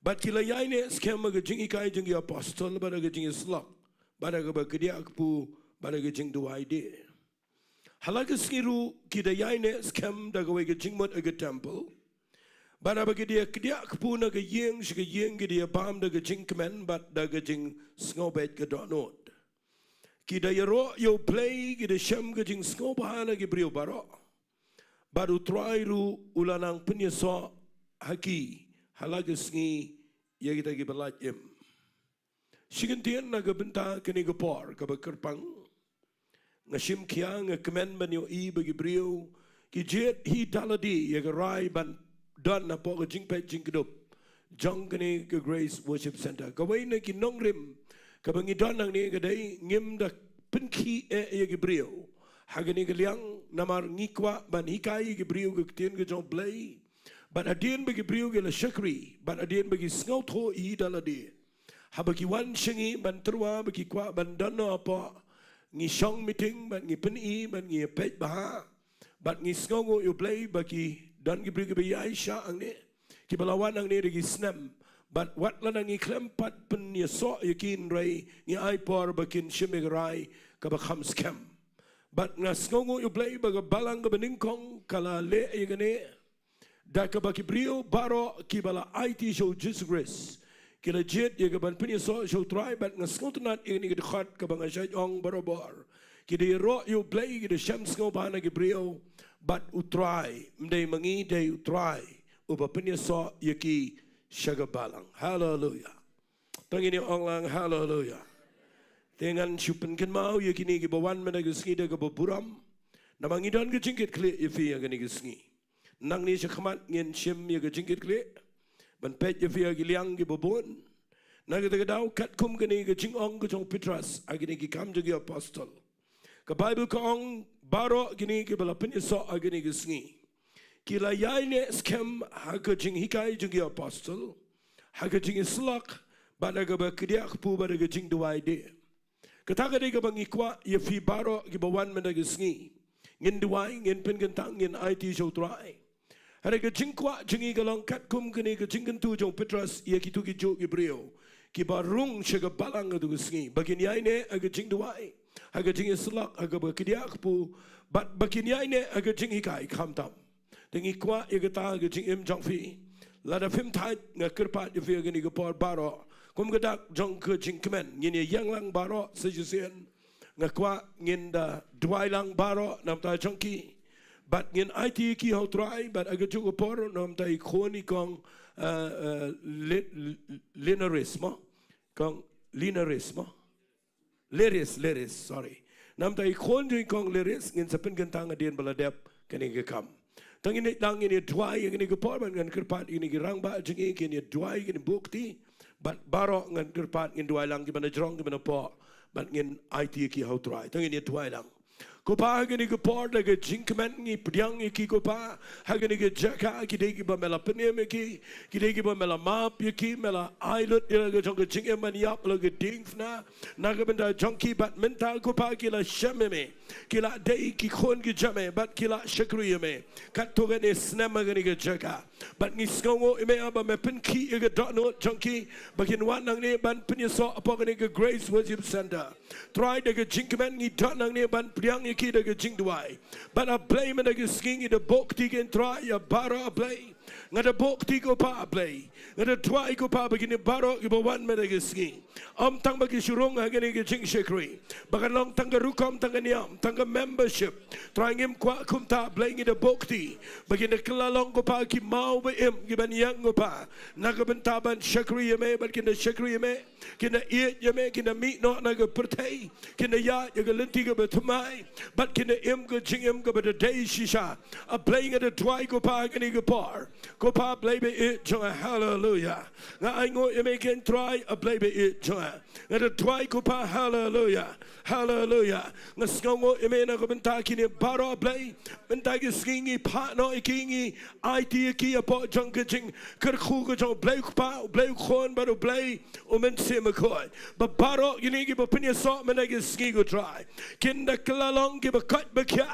bat kila yaine skem agad Jingikai jingi apostol bat agad Jingiasyllok bat agad bagdia akpu bat agad Jingduwai de halaga Sngi ru kida yaine skem daga wega Jingmot agad temple bat agad dia kdia akpu naga yeng shiga yeng kida Paham daga Jingkemen bat daga Jing snobet gadonot kida yaro yo play kida shem ga Jing snobahana ki brio baro baru try ru ulanang penyeso haki halaga Sngi ya kita ki balaj im sigentian naga Bynta kini gapor ka bekerpang ngashim kia ngakemen banyo I bagi brio ki jet hi taladi ya rai ban don na po jingpe Jingduwai jong kini ke Grace Worship Center kawai na ki Nonglim ka bangi don nang ni kadai ngim da penki ya ki brio hagani kaliang namar ngikwa ban hikai ke brio ke ktien ke jong play ban adien bagi brio ke la shakri ban adien bagi Sohthri I dalade habaki wan Sngi ban terwa bagi kwa ban dano apa ngi shong meeting ban ngi pen I ban ngi pej baha ban ngi sngongo you play bagi dan ke brio ke Aisha angne ki balawan angne regi snam ban wat lan ngi klempat pen ya so yakin rai ngi ai por bakin shimig rai ka bakham scam but ngas ngongo you play baga Balang ka beningkong kala le yagane da ka baki brio baro ki bala IT show Jesus Grace kila jet yaga ban penye so show try but ngas ngotunat ini ke dekat ka banga ong barobor ki de ro you play ki de shams ngo bana ki brio but utry mdei mangi de utry uba penye so yaki shaga Balang hallelujah tangini onglang hallelujah dengan syupen kan mau ya kini ke bawan mana ke Sngi daga baburam namangi don ke jingkit kle ifi ya gani ke Sngi nang ni shakmat ngin shim ya ke jingkit kle ban pet ya fi ya liang ke babon naga daga dau kat kum gani ke jingong ke jong Petras agini ke kam jagi apostol ke Bible ke ong baro gini ke bala penyeso agini ke Sngi kila yaine skem haga jing hikai jagi apostol haga Jingiasyllok badaga bakdiak pu badaga Jingduwai de kataga de bang ikwa ye fi baro ki bawan menagi Sngi ngin duai ngin pen gentang ngin IT Sohthri harga jingkwa jingi galong kat kum kini ke Jingduwai jong Petras ye kitu ki jo ki brio ki barung shaga Balang adu Sngi bagin yaine aga Jingduwai aga Jingiasyllok aga bakdiak pu bat bagin yaine aga Jingikai khamtam tengi kwa ye gata aga Jingim jong fi lada fim thai ngakerpat ye fi aga ni ke por baro kum gadak jong ke Jingkemen ngin yang lang baro sejusien ngakwa ngin da duai lang baro nam ta jongki but ngin IT ki how try but aga chuko por nom tai khoni kong linearismo kong linearismo leris sorry nam tai khoni kong leris ngin sapen gentang adien baladep kani ke kam tang ini dang ini dwai ini ke por ban ngan kerpat ini ke rang ba jingi ini dwai ini bukti but baro ngan kerpat ngin dwai lang ki bana jrong ki bana po but ngin IT ki how try tang ini dwai lang Kopa hagani ke por daga jinkman ngi pdiang ki kopa hagani ke jaka ki degi ba mela penem ki degi ba mela map ki mela islet daga jong jing man yap laga dingfna naga benda jonki bat mental kopa ki la shameme ki la dei ki khon ki jame bat ki la shakriye me kat to gane snama gani ke jaka bat ngi skongo ime aba me pen ki ga dot no jonki bakin wan nang ne ban pen so apa gani ke grace worship center try daga jinkman ngi dot nang ne ban pdiang ki daga Jingduwai but a blame daga Sngi the bok tigen try ya bara blame ngada bok tigo pa blame ngada try ko pa begini baro ibo wan me daga Sngi tang bagi surung hagani ke jing shekri bagan long tanga rukom tanga niam tanga membership try ngim kwa kumta blame the bok ti begini kelalong ko pa ki mau be im giban yang ko pa naga bentaban shekri me begini shekri me kina eat yame kina meat not naga pertai kina ya yaga lenti ga betumai but kina im go jing im go the day shisha a playing at the twy go pa gani go par go pa play be it joy hallelujah na I go you make it try a play be it joy at the twy go pa hallelujah hallelujah na skongo imena go benta kini baro play benta gi skingi pa no ikingi IT ki a po jong jing ker khu go jong play pa play khon baro play men sim ko but baro yini gi pinya so men gi ski go try kinda klalong gi ba kat ba kya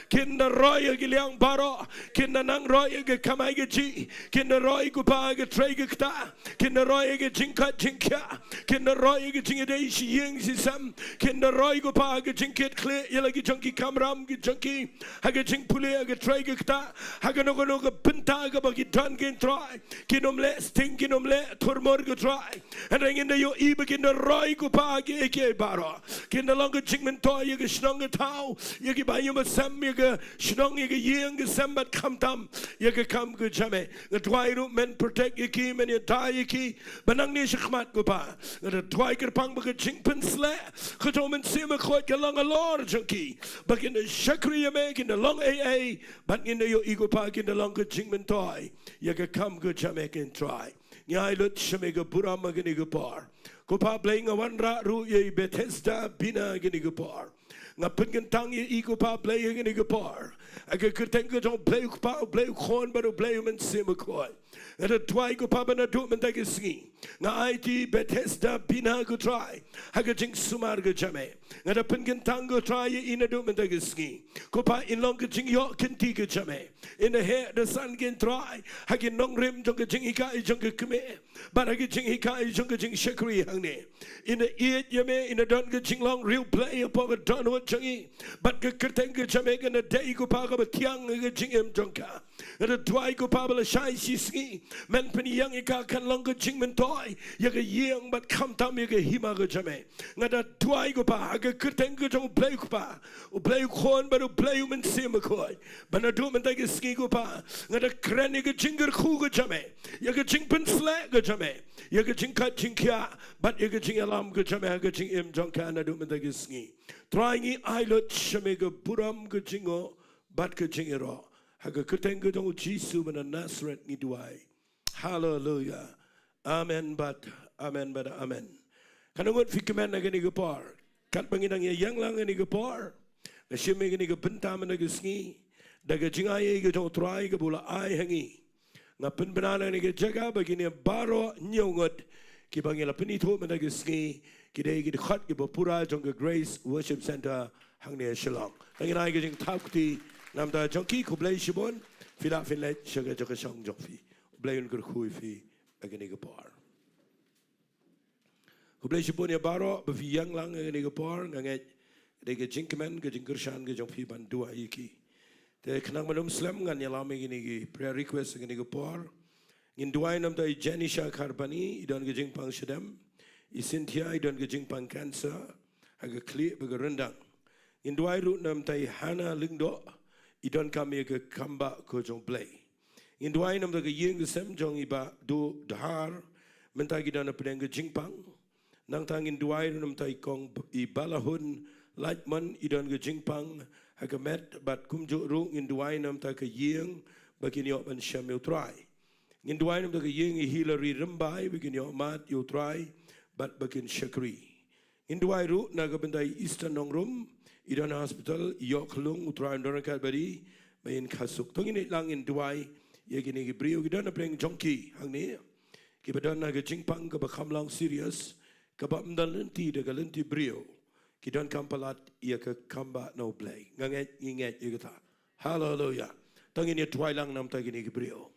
kinda roy gi liang baro kinda nang roy gi kamai gi ji kinda roy go pa gi tray gi ta kinda roy gi jing kat jing kya kinda roy gi jing de shi ying si sam kinda roy go pa gi jing kit clear yela gi junkie kamram gi junkie ha gi jing pule gi tray gi ta ha gi no go Bynta gi ba gi dan gi try kinom le sting kinom le turmor gi try and in the yo e begin the roy go pa ge ke baro kin the longer jingmen to ye ge snong ge tau ye ge ba yum sam ye ge snong ye ge yeng ge sam bat kam tam ye ge kam ge jame the twai ru men protect ye ki men ye dai ye ki banang ni shkhmat go pa the twai ker pang be ge jing pen sle ge men sim khot ge long a lord junkie begin the shakri ye make in the long aa but in the yo e go pa kin the longer jingmen to ye ge kam ge jame ken try Nyai lut shemega buram gini gupar. Kupa playing a one ra ru ye Bethesda bina gini gupar. Nga pengen tang ye I kupa play gini gupar. Aga kerteng ke jong play kupa play khon baru play men simakoi. Ada twai kupa bana du men tagi Sngi. Nga IT Bethesda bina go try. Haga jing sumar go jame. Ada pengen tang go try ye ina du men tagi Sngi. Kupa in long ke jing yo kenti go jame. In the hair the sun can try. Hagi nong rim jong ke jing ika I jong ke kume. But hagi jing ika I jong ke jing shakri hangne. In the eat yame in the don ke jing long real play upon a don what jongi. But ke kerteng ke jame in the day kupa ka tiang ke jing em jongka. Ada twai kupa bala shai si Sngi. Men pen yang ika kan long ke jing men toy. Yaga yang but kam tam yaga hima ke jame. Ngada twai kupa hagi kerteng ke jong play kupa. U play khon but u play men simakoi. Bana du men tagi Sngi kupa ngada krani ke jinger khu ke jame yaga jing pen sle ke jame yaga jing kat jing kya but yaga jing alam ke jame yaga jing em jong ka na du men tagi Sngi trying I lot shame ke buram ke jingo but ke jingero haga kerteng ke jong jisu men Nazareth Jingiasyllok hallelujah amen but amen kanungot fikemen na gani ke par kat panginang yang lang gani ke par na shime gani ke Bynta men ke Sngi daga jingai ke jong try ke bula ai hangi ngapen banana ni ke Jaka begini baro nyongot ki bangela penito men ke Sngi ki dei ki khat ki pura jong ke grace worship center hangne Shillong ngin ai ke jing thakti nam da jong ki kublai shibon fila finle shaga jok shong jong fi blai un ker khui fi agani ke par kublai shibon ya baro be fi yang lang agani ke par ngai dei ke jing kemen ke jing kershan ke jong fi ban dua iki te kenang manum slam ngan yalame gini gi prayer request gini go por Jingiasyllok nam tai Janisha Karbani idon ge jing pang shedam isinthia idon ge jing pang cancer aga kli be rendang Jingiasyllok ru nam tai Hana Lingdo idon kami ke kamba ko jong play in duai nam ke yeng sem jong iba do dahar mentagi dana pedang ke jingpang nang tangin duai nam tai kong I balahun lightman idon ke jingpang hakamet bat kumjo rung in duai nam ta ke yeng bakin yo ban shamil try in duai nam ke yeng Hillary rembai bakin yo mat yo try bat bakin shakri in duai ru na ke bentai Eastern Nongrum Idan hospital yok lung utran doran kat bari main kasuk tong ini lang in duai ye gini ki brio ki dana preng jongki hangne ki badana ke jingpang ke bakam lang serious ke ba mdan lenti de ke lenti brio ki dan kampalat ye ke kamba no play nganget ye kata hallelujah tong ini duai lang nam ta gini ki brio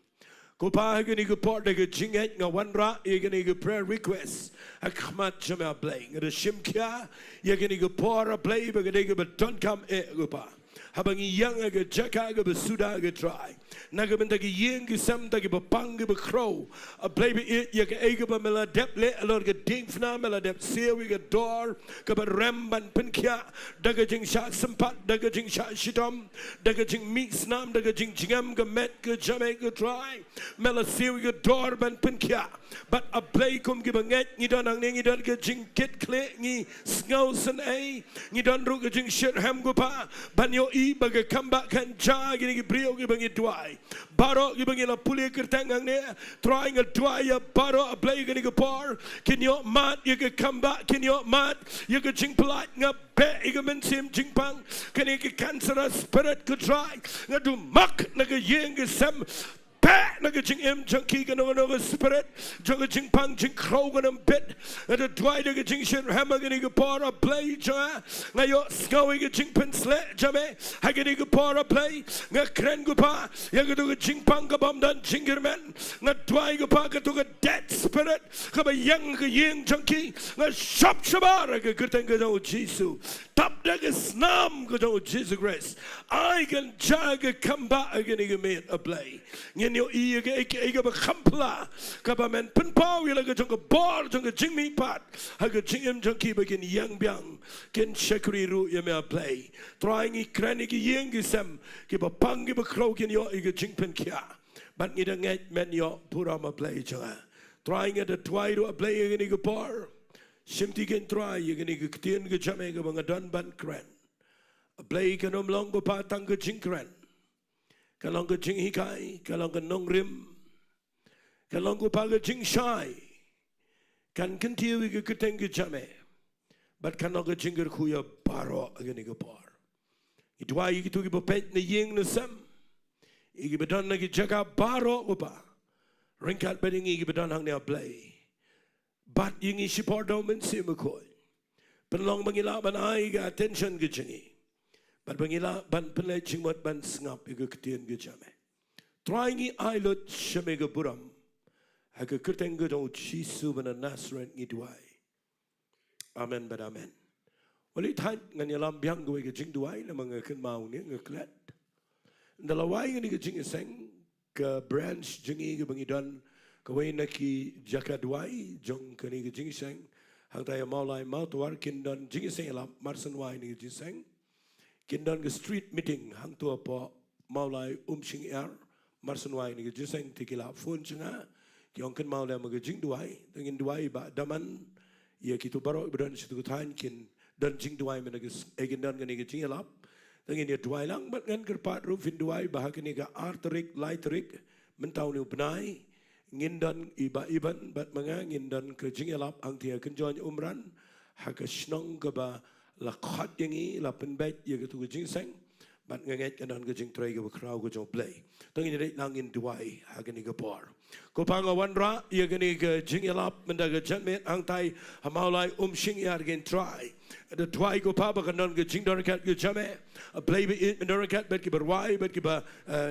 ko pa gini ke pot de ke jinget ngawan ra ye gini ke prayer request akmat jama play ngada shimkia ye gini ke por play ba gini ke beton kam ko pa habang yang ke Jaka ke besuda ke try naga benda ke yeng ke sam ta ke bapang ke bekrow a play be it ye ke ege ba mela dep le alor ke ding fna mela dep see we ke door ke ba remban penkia daga jing sha sempat daga jing sha shitom daga jing mix nam daga jing jingam ke met ke jame ke try mela see we ke door ban penkia but a play kum ke banget ni don ang ni don ke jing kit kle ni sngosen a ni don ru ke jing shit ham go pa ban yo I baga kamba kan ja gini ki brio ki bangi duai baro ki bangi la puli kertangang ne trying a duai ya baro a play gini ki por kin yo mat ye ki kamba kin yo mat ye ki jing plat nga be ye men sim jing pang kin ye ki cancerous spirit ki try nga du mak na ki yeng ki sem Pat naga jing em jang ki ka no spirit jang jing pang jing crow ka nam bit at a dry naga jing shin hammer ga ni para play ja nga yo skawi ga jing pen slet jame ha ga ni para play nga kren gu pa ya ga do jing pang ka bam dan jinger man nga dry ga pa ka to ga dead spirit ka ba yang ga yeng jang ki nga shop shabara ga kurtang ga do jisu tap da ga snam ga do Jesus Christ I can jaga kamba ga ni ga me a play yo I ga ba khampla ka ba men pen pau ya ga jong bor jong jing mi pat ha ga jing em jong ki ba kin yang byang kin shakri ru ya me play trying I krani ki yeng gi sam ki ba pang gi ba kro kin yo I ga jing pen kya but ni da ngai men yo pura ma play ja trying at the twai ru play ga ni ga por shimti kin try ya ga ni ga tien ga jame ga ba ngadan ban kran play kan om long go pa tang ga jing kran kalong ke jing hikai, kalong ke nongrim, kalong ke paga jing shai, kan kentiu ke keteng ke jame, but kalong ke jingger kuya baro agani ke par. Itu ai itu ke bepet ne yeng ne sam, igi bedan na ke Jaka baro upa, ringkat beding igi bedan hang ne play, but yeng isi par dom men simukoi, penlong mengilak ban ai ke attention ke jingi. But bangila ban penlai chingmat ban sngap iga ketien ge jame trying I lot shamega buram haga kerteng ge do jisu ban nasren ngidwai amen but amen wali than ngan yalam byang ge ge jingduwai na mga ken mau ni ngeklet ndalawai ngi ge jingiseng ke branch jingi ge bangidon ke we na ki Jaka duai jong ke ni ge jingiseng hang ta Mawlai mau tuar kindon jingiseng lam marsan wai ni ge jingiseng Kindan ke street meeting hang tua po Mawlai sing marsan wai ni ke jiseng tikila phone chenga kiong ken Mawlai ma ke Jingduwai tengin duai ba daman ya kitu baro bedan situ than kin dan Jingduwai men ke egendan ke ni ke jingelap tengin ya duai lang bat ngan kerpat rufin duai bah ke ni ke arterik lighterik mentau ni benai ngindan iba iban bat manga ngindan ke jingelap ang tia kenjon umran ha ke Snong ke ba la khat yangi la penbet ye ke tu jing sang bat nganget kanan ke jing trai ke crowd ke jong play tengin dei langin duai ha ke ni ke por ko pangawan ra ye ke ni ke jing elap menda ke janmet ang tai Mawlai sing yar gen try the try ko pa ba kanan ke jing dor kat ke jame a play be it dor kat bet ke berwai bet ke ba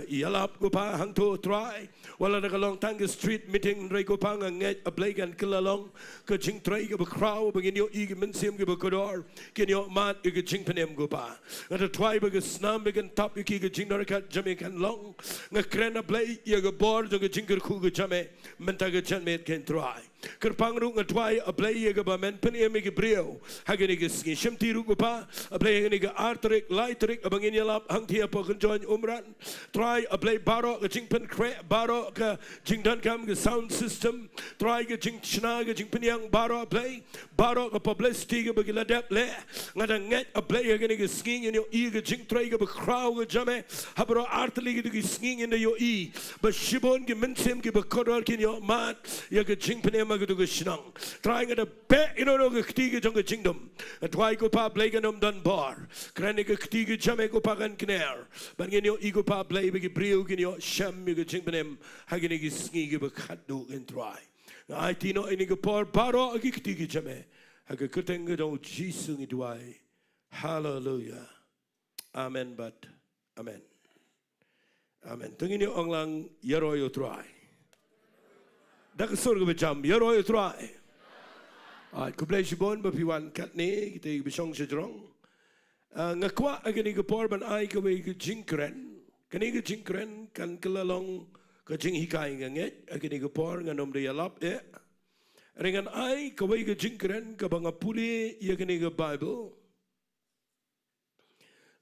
yalap ko pa hang to try wala na kalong tang ke street meeting rei ko pa nganget a play kan kilalong ke jing trai ke crowd begin yo I ke mensim ke kodor ken yo mat ke jing penem ko pa the try be ke snam be kan top ke jing dor kat jame kan long nga krena play ye ke bor ke jing ke ku ke jame menta ke janmet ken try Kerpang ru ngatwai ablay ga ba men pen eme ge brio hagene ge sngi shimti ru pa ablay hagene ge artrik lightrik abangin yalap hang thia po konjoin umran try ablay baro ge jing pen kre baro ge jing dan kam ge sound system try ge jing chna ge jing pen yang baro ablay baro ge publicity ge bagila dep le ngada nget ablay hagene ge sngi in yo e ge jing try ge ba crowd ge jame habro artli ge sngi in yo e ba shibon ge mensem ge ba kodor kin yo mat ya ge jing pen magudu shnang trying at a bet you know the ktige jong jingdom at why go pa bleganum dun bar kranig ktige jame go pa gan kner ban gen yo ego pa blay big brio gen yo sham ge jingbenem hagen ge sngi ge khadu in try I tino in ge por baro ge ktige jame hage kuteng ge do jisu ni duai hallelujah amen but amen amen tungin yo onglang yaro yo try dak surga bejam yaro yo try ku blai shibon ba piwan katne kita bisong sejrong ngakwa agani ge por ban ai ke we ge jingkren kani ge jingkren kan kelalong ke jing hikai nget agani ge por nganom de yalap e ringan ai ke we ge jingkren ke banga puli ye kani ge bible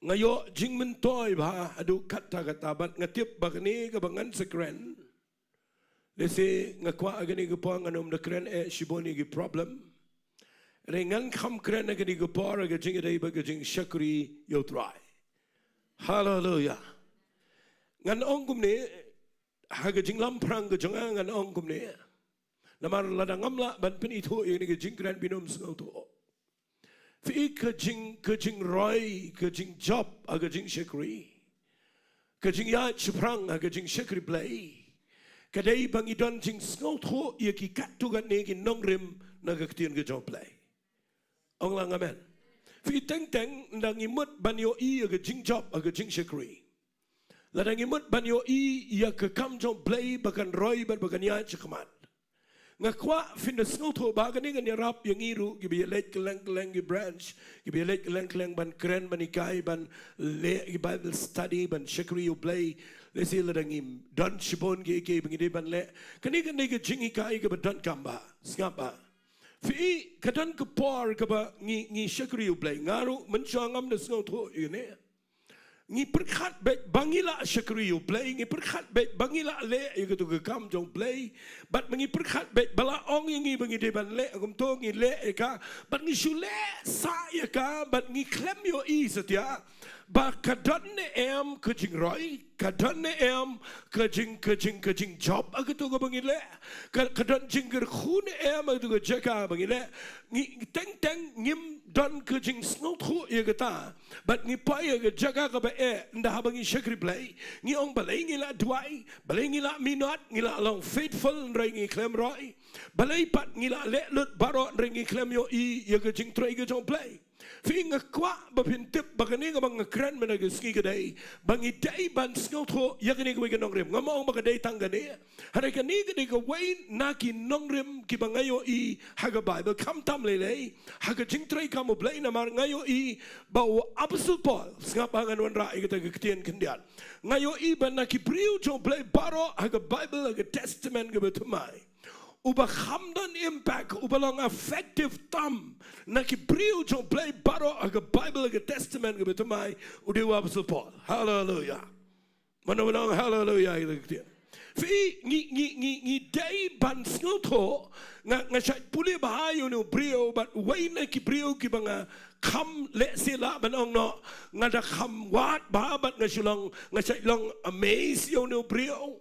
ngayo jingmen toy ba adu kata kata bat ngatip bagni ke bangan sekren lese ngakwa agani ge por nganom de kren e shiboni ge problem Rengan kam kren agani ge por ge jing dei ba ge jing shakri yo try hallelujah ngan ongum ne ha ge jing lam prang ge jong ngan ongum ne namar ladang amla ban pen itho ye ge jing kren binom sngau to fi ke jing roi ke jing job ge jing shakri ke jing ya chiprang ge jing shakri play ke dei bang idon jing sngau to ye ki kat tu gan ne ki nongrim na ge tien ge job play Ông lang amen. Vì teng teng đang imut banyo I aga jing job aga jing shakri. La đang imut banyo I ya ke kam jong play bakan roy bakan ya chikmat. Ngakwa fin the snow to bagan ni gan rap yang iru gibi lek keleng gi branch gibi lek keleng ban kren ban ikai ban le Bible study ban shakri you play. Let's say la đang im don shibon gi ke bangi ban le. Kani gan ni ge jing ikai ge ban kamba skapa. Fi kadan ke por ke ba ngi shakri u play ngaru menchangam de snow to ini ngi perkhat bet bangila shakri u play ngi perkhat bet bangila le you to ke kam jong play but ngi perkhat bet bala ong ngi bangi de ban le agum to ngi le ka but ngi shule sa ya ka but ngi klem yo I setia ba kadan ne em ke jing roi kadan ne em ke jing job agatu ko bangi le kadan jing ger khun em agatu ko Jaka bangi le ngi teng ngim don ke jing snow thu ye gata but ngi pa ye Jaka ka ba e nda bangi shakri play ngi ong balai ngi la duai balai ngi la minot ngi la long faithful ring ngi klem roi balai pat ngi la le lut baro ring ngi klem yo I ye ke jing trai ke jong play Fi ngakwa bapintip bagani nga mga kran managiski kaday bangi day ban snow to yakini ka wigan nongrim ngamong bagaday tanggani haray kani kaday ka wain naki nongrim ki bangayo I haga Bible kam tam lele haga jingtray kamu blay na mar ngayo I bawa Apostle Paul ngapangan wan rai kita kektian kendian ngayo I ban naki priu jo blay baro haga Bible haga testament ka betumay uba hamdan impact uba long effective tam na ki brio jong play baro aga Bible aga testament ga betumai udi Apostle Paul hallelujah manong hallelujah fi ngi day ban snoto nga shay puli bahayo no brio but way na ki brio ki banga kam le sila banong no nga da kam wat ba bat nga Shillong nga shay long amaze yo no brio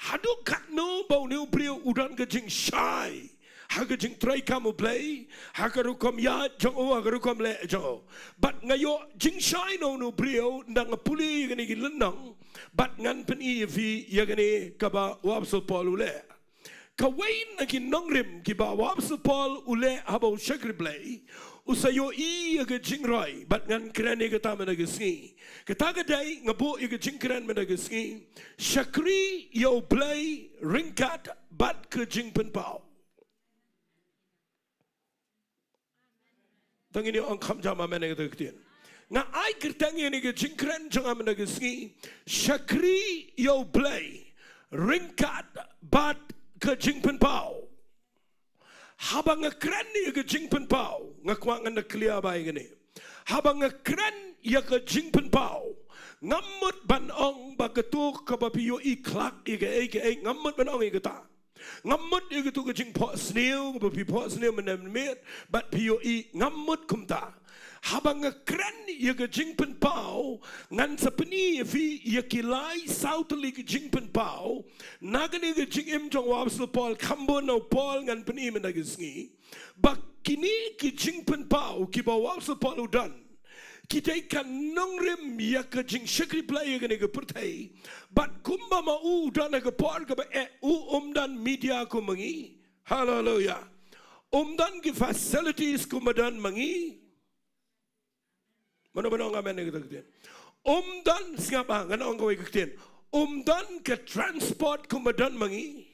Hadu kat no bau no brio udan ke jing shy haga jing try kamu play hagaru kom ya jong o hagaru kom le jong but ngayo jing shy no brio ndang puli gani gilenang but ngan pen I vi ya gani kaba Apostle Paul ule kawain nagi nongrim ki ba Apostle Paul ule habo shakri play usayo I aga jing roi but ngan krane kata managisngi kata gadai ngabo aga jing kran managisngi shakri yo play ringkat but ke jing pen pau tangini ong kam jama managisngi nga ai kertangi ni ke jing kran jang managisngi shakri yo play ringkat but ke jing pen pau habang keren ya ke jing pen pau ngakwa ngana clear bai gani habang keren ya ke jing pen pau ngamut ban ong ba ketuk ka ba piyo I klak I ke ngamut ban ong I ke ta ngamut I ke tu ke jing po snil ba pi po snil men met bat piyo I ngamut kum ta habang keren ya ke jing pen pau ngan sapeni fi ya kilai Sohthri ke jing pen pau nagani ke jing im jong wabsel Paul kambo no Paul ngan peni men ke Sngi bak kini ke jing pen pau ki ba wabsel Paul udan kita ikan nongrim ya ke jing syakri play ya ke pertai bat kumba ma udan ke Paul ke ba umdan media ko mangi hallelujah umdan ke facilities ko madan mangi mana-mana orang aman kita. Dan siapa? Ngana orang kau ikut. Dan ke transport kemudian mangi.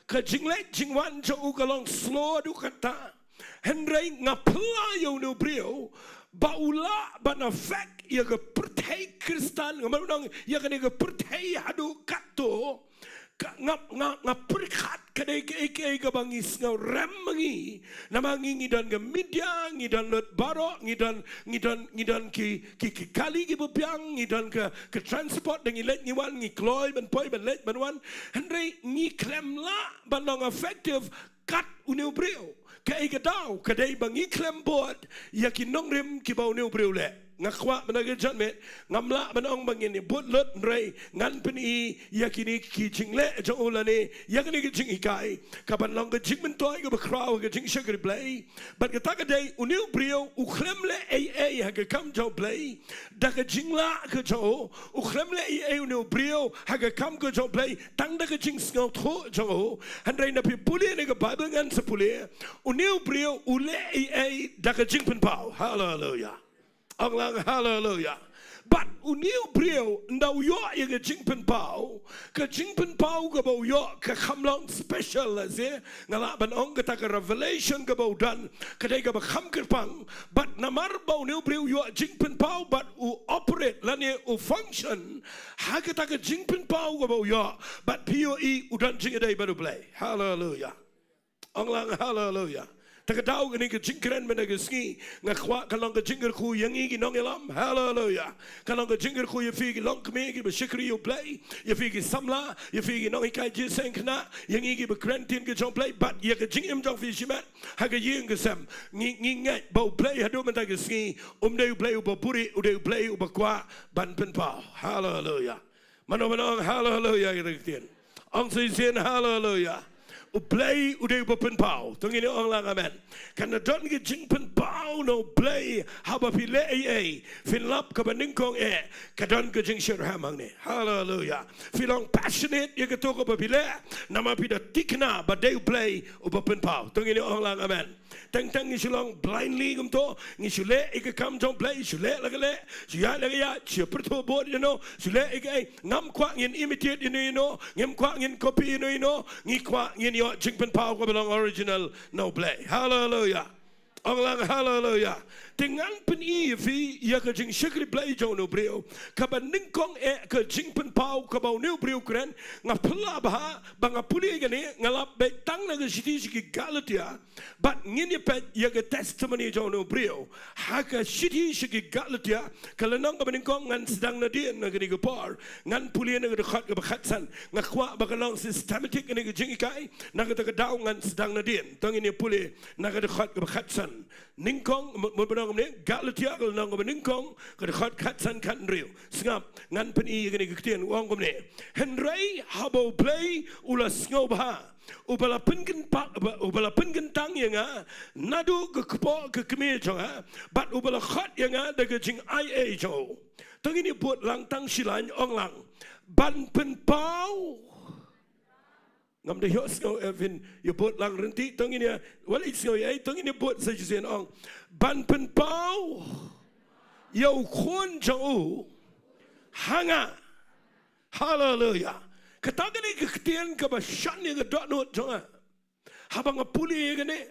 Ke jinglet jingwan jauh kalong slow adu kata. Henry ngapla yo no brio. Baula bana fak ya ke pertai Kristen. Ngana ya ke pertai adu kato. Ngap perkat kadai ke bangis ngau rem mangi namangi ngidan ke media ngidan lot barok ngidan ki kali ki bupiang ngidan ke transport dengan let ngiwan ngikloy ben poi ben let ben wan henry ngiklem la banong effective kat uneu breu kai gadau kadai bangi klem board yakin nongrem ki bau neu breu le ngakwa menaga jatmet ngamla banong bangin ni but lot rei ngan peni yakini ki jingle jong ulane yakini ki jing ikai kapan long ke jing mentoi ke crowd ke jing sugar play but ketaka dei unil brio u klemle ai ha ke kam jo play da ke jingla ke jo u klemle ai unil brio ha ke kam ke jo play tang da ke jing sngo tho jo handai na pi puli ne ke bible ngan se puli unil brio ule ai da ke jing pen pau hallelujah Allah hallelujah. But uniu brio ndau yo ye ke jing pen pau ke bau yo ke khamlong special ze ngala ban ong ke tak revelation ke bau dan ke dai ke kham kerpang but namar bau uniu brio yo jing pen pau but u operate lane u function ha ke tak jing pen pau ke bau yo but poe udan jing dai baru play hallelujah Allah hallelujah. Takadaw gani ke jingkren men ke Sngi ngakwa kalong ke jingger khu yangi ki nongelam hallelujah kalong ke jingger khu ye fi ki long kme ki be shikri you play ye fi ki samla ye fi ki nongi kai ji senkna yangi ki be krentin ke jong play but ye ke jingim jong fi shimat ha ke ying ke sam ngi ngai bo play hadu men ke Sngi de play u puri u de play u kwa ban pen pa hallelujah mano hallelujah ke ang sin hallelujah u play u de pen pau tungini ong lang amen kana don ge jing pen pau no play haba pi le ai fin lap ka baning kong ka don ge jing shir hamang ne hallelujah filong passionate ye ke to ko pi le nama pi da tikna ba de play u pen pau tungini ong lang amen tang ni Shillong blindly gum to ni shule ik kam jong play shule la le ya la ya chi perto board you know shule ik ngam kwa ngin imitate you know ngam kwa ngin copy you know ngi kwa ngin yo jing pen pau ko belong original no play hallelujah Allah hallelujah dengan pen fi ya ke jing shikri play jong no brio ka ban ning kong ke jing pen pau ka bau no brio kren ngapla ba banga puli gani ngalap be tang na ke siti ki galatia but ngin pet ya ke testimony jong no brio ha ka siti ki galatia kala nang ka ban ning kong ngan sedang na dia na ke par ngan puli na ke khat ke khatsan ngakwa ba kalong systematic ni ke jing kai na ke daw ngan sedang na dia tong ini puli na ke khat ke khatsan ningkong mo benang ne galatia kal nang ningkong ke khat khatsan kan riu ngap ngan peni gani ketian wang kom ne henry habo play ula sngoba ubala pengen tang yang nadu ke kepo ke keme jonga but ubala khat yang de ke jing ia jo tang ini buat lang tang silan ong lang ban pen pau ngam de yo snow evin you put lang renti tong ini well it's no ai tong ini put sa jisen ong ban pen pau yo khon jo hanga hallelujah katagani ketian ka ba shan ni ga dot no jonga habang puli gane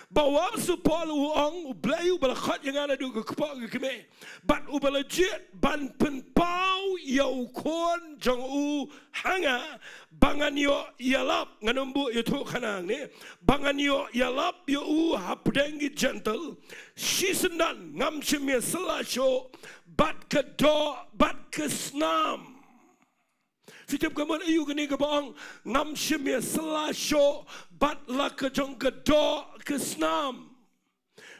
Bawa supol uong ublayu bala khat yang ada du ke kepak ke keme. Bat ubala jet ban pen pau yau kon jong u hanga bangan yo yalap nganombu yo tu kanang ni. Bangan yo yalap yo u hapdengi gentle. Shisendan ngam shimye selasho bat ke do bat ke snam. Fitip kaman ayu kini ke bang ngam shimye selasho bat la ke jong ke do ke snam.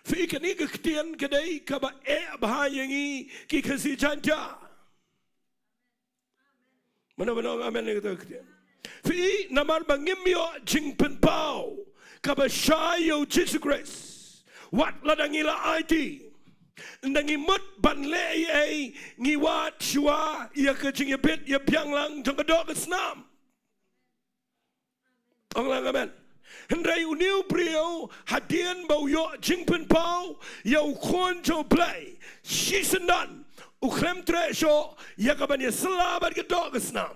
Fi kini ke ketian kedai kaba bahayangi ki kasi janja. Mana amen ni kata ketian. Fi namar bangimyo jing pen pau kaba shayo Jesus Christ. Wat ladangila IT. Ndangi mut ban le ai ngi wat shua ya ke jing bit ya piang lang jong do ke snam. Ong lang amen. Hendrai uniu brio hadian bau yo jing pen pau yau kon jo play shisendan ukrem tresho ya ka ban ya selabat ke do ke snam.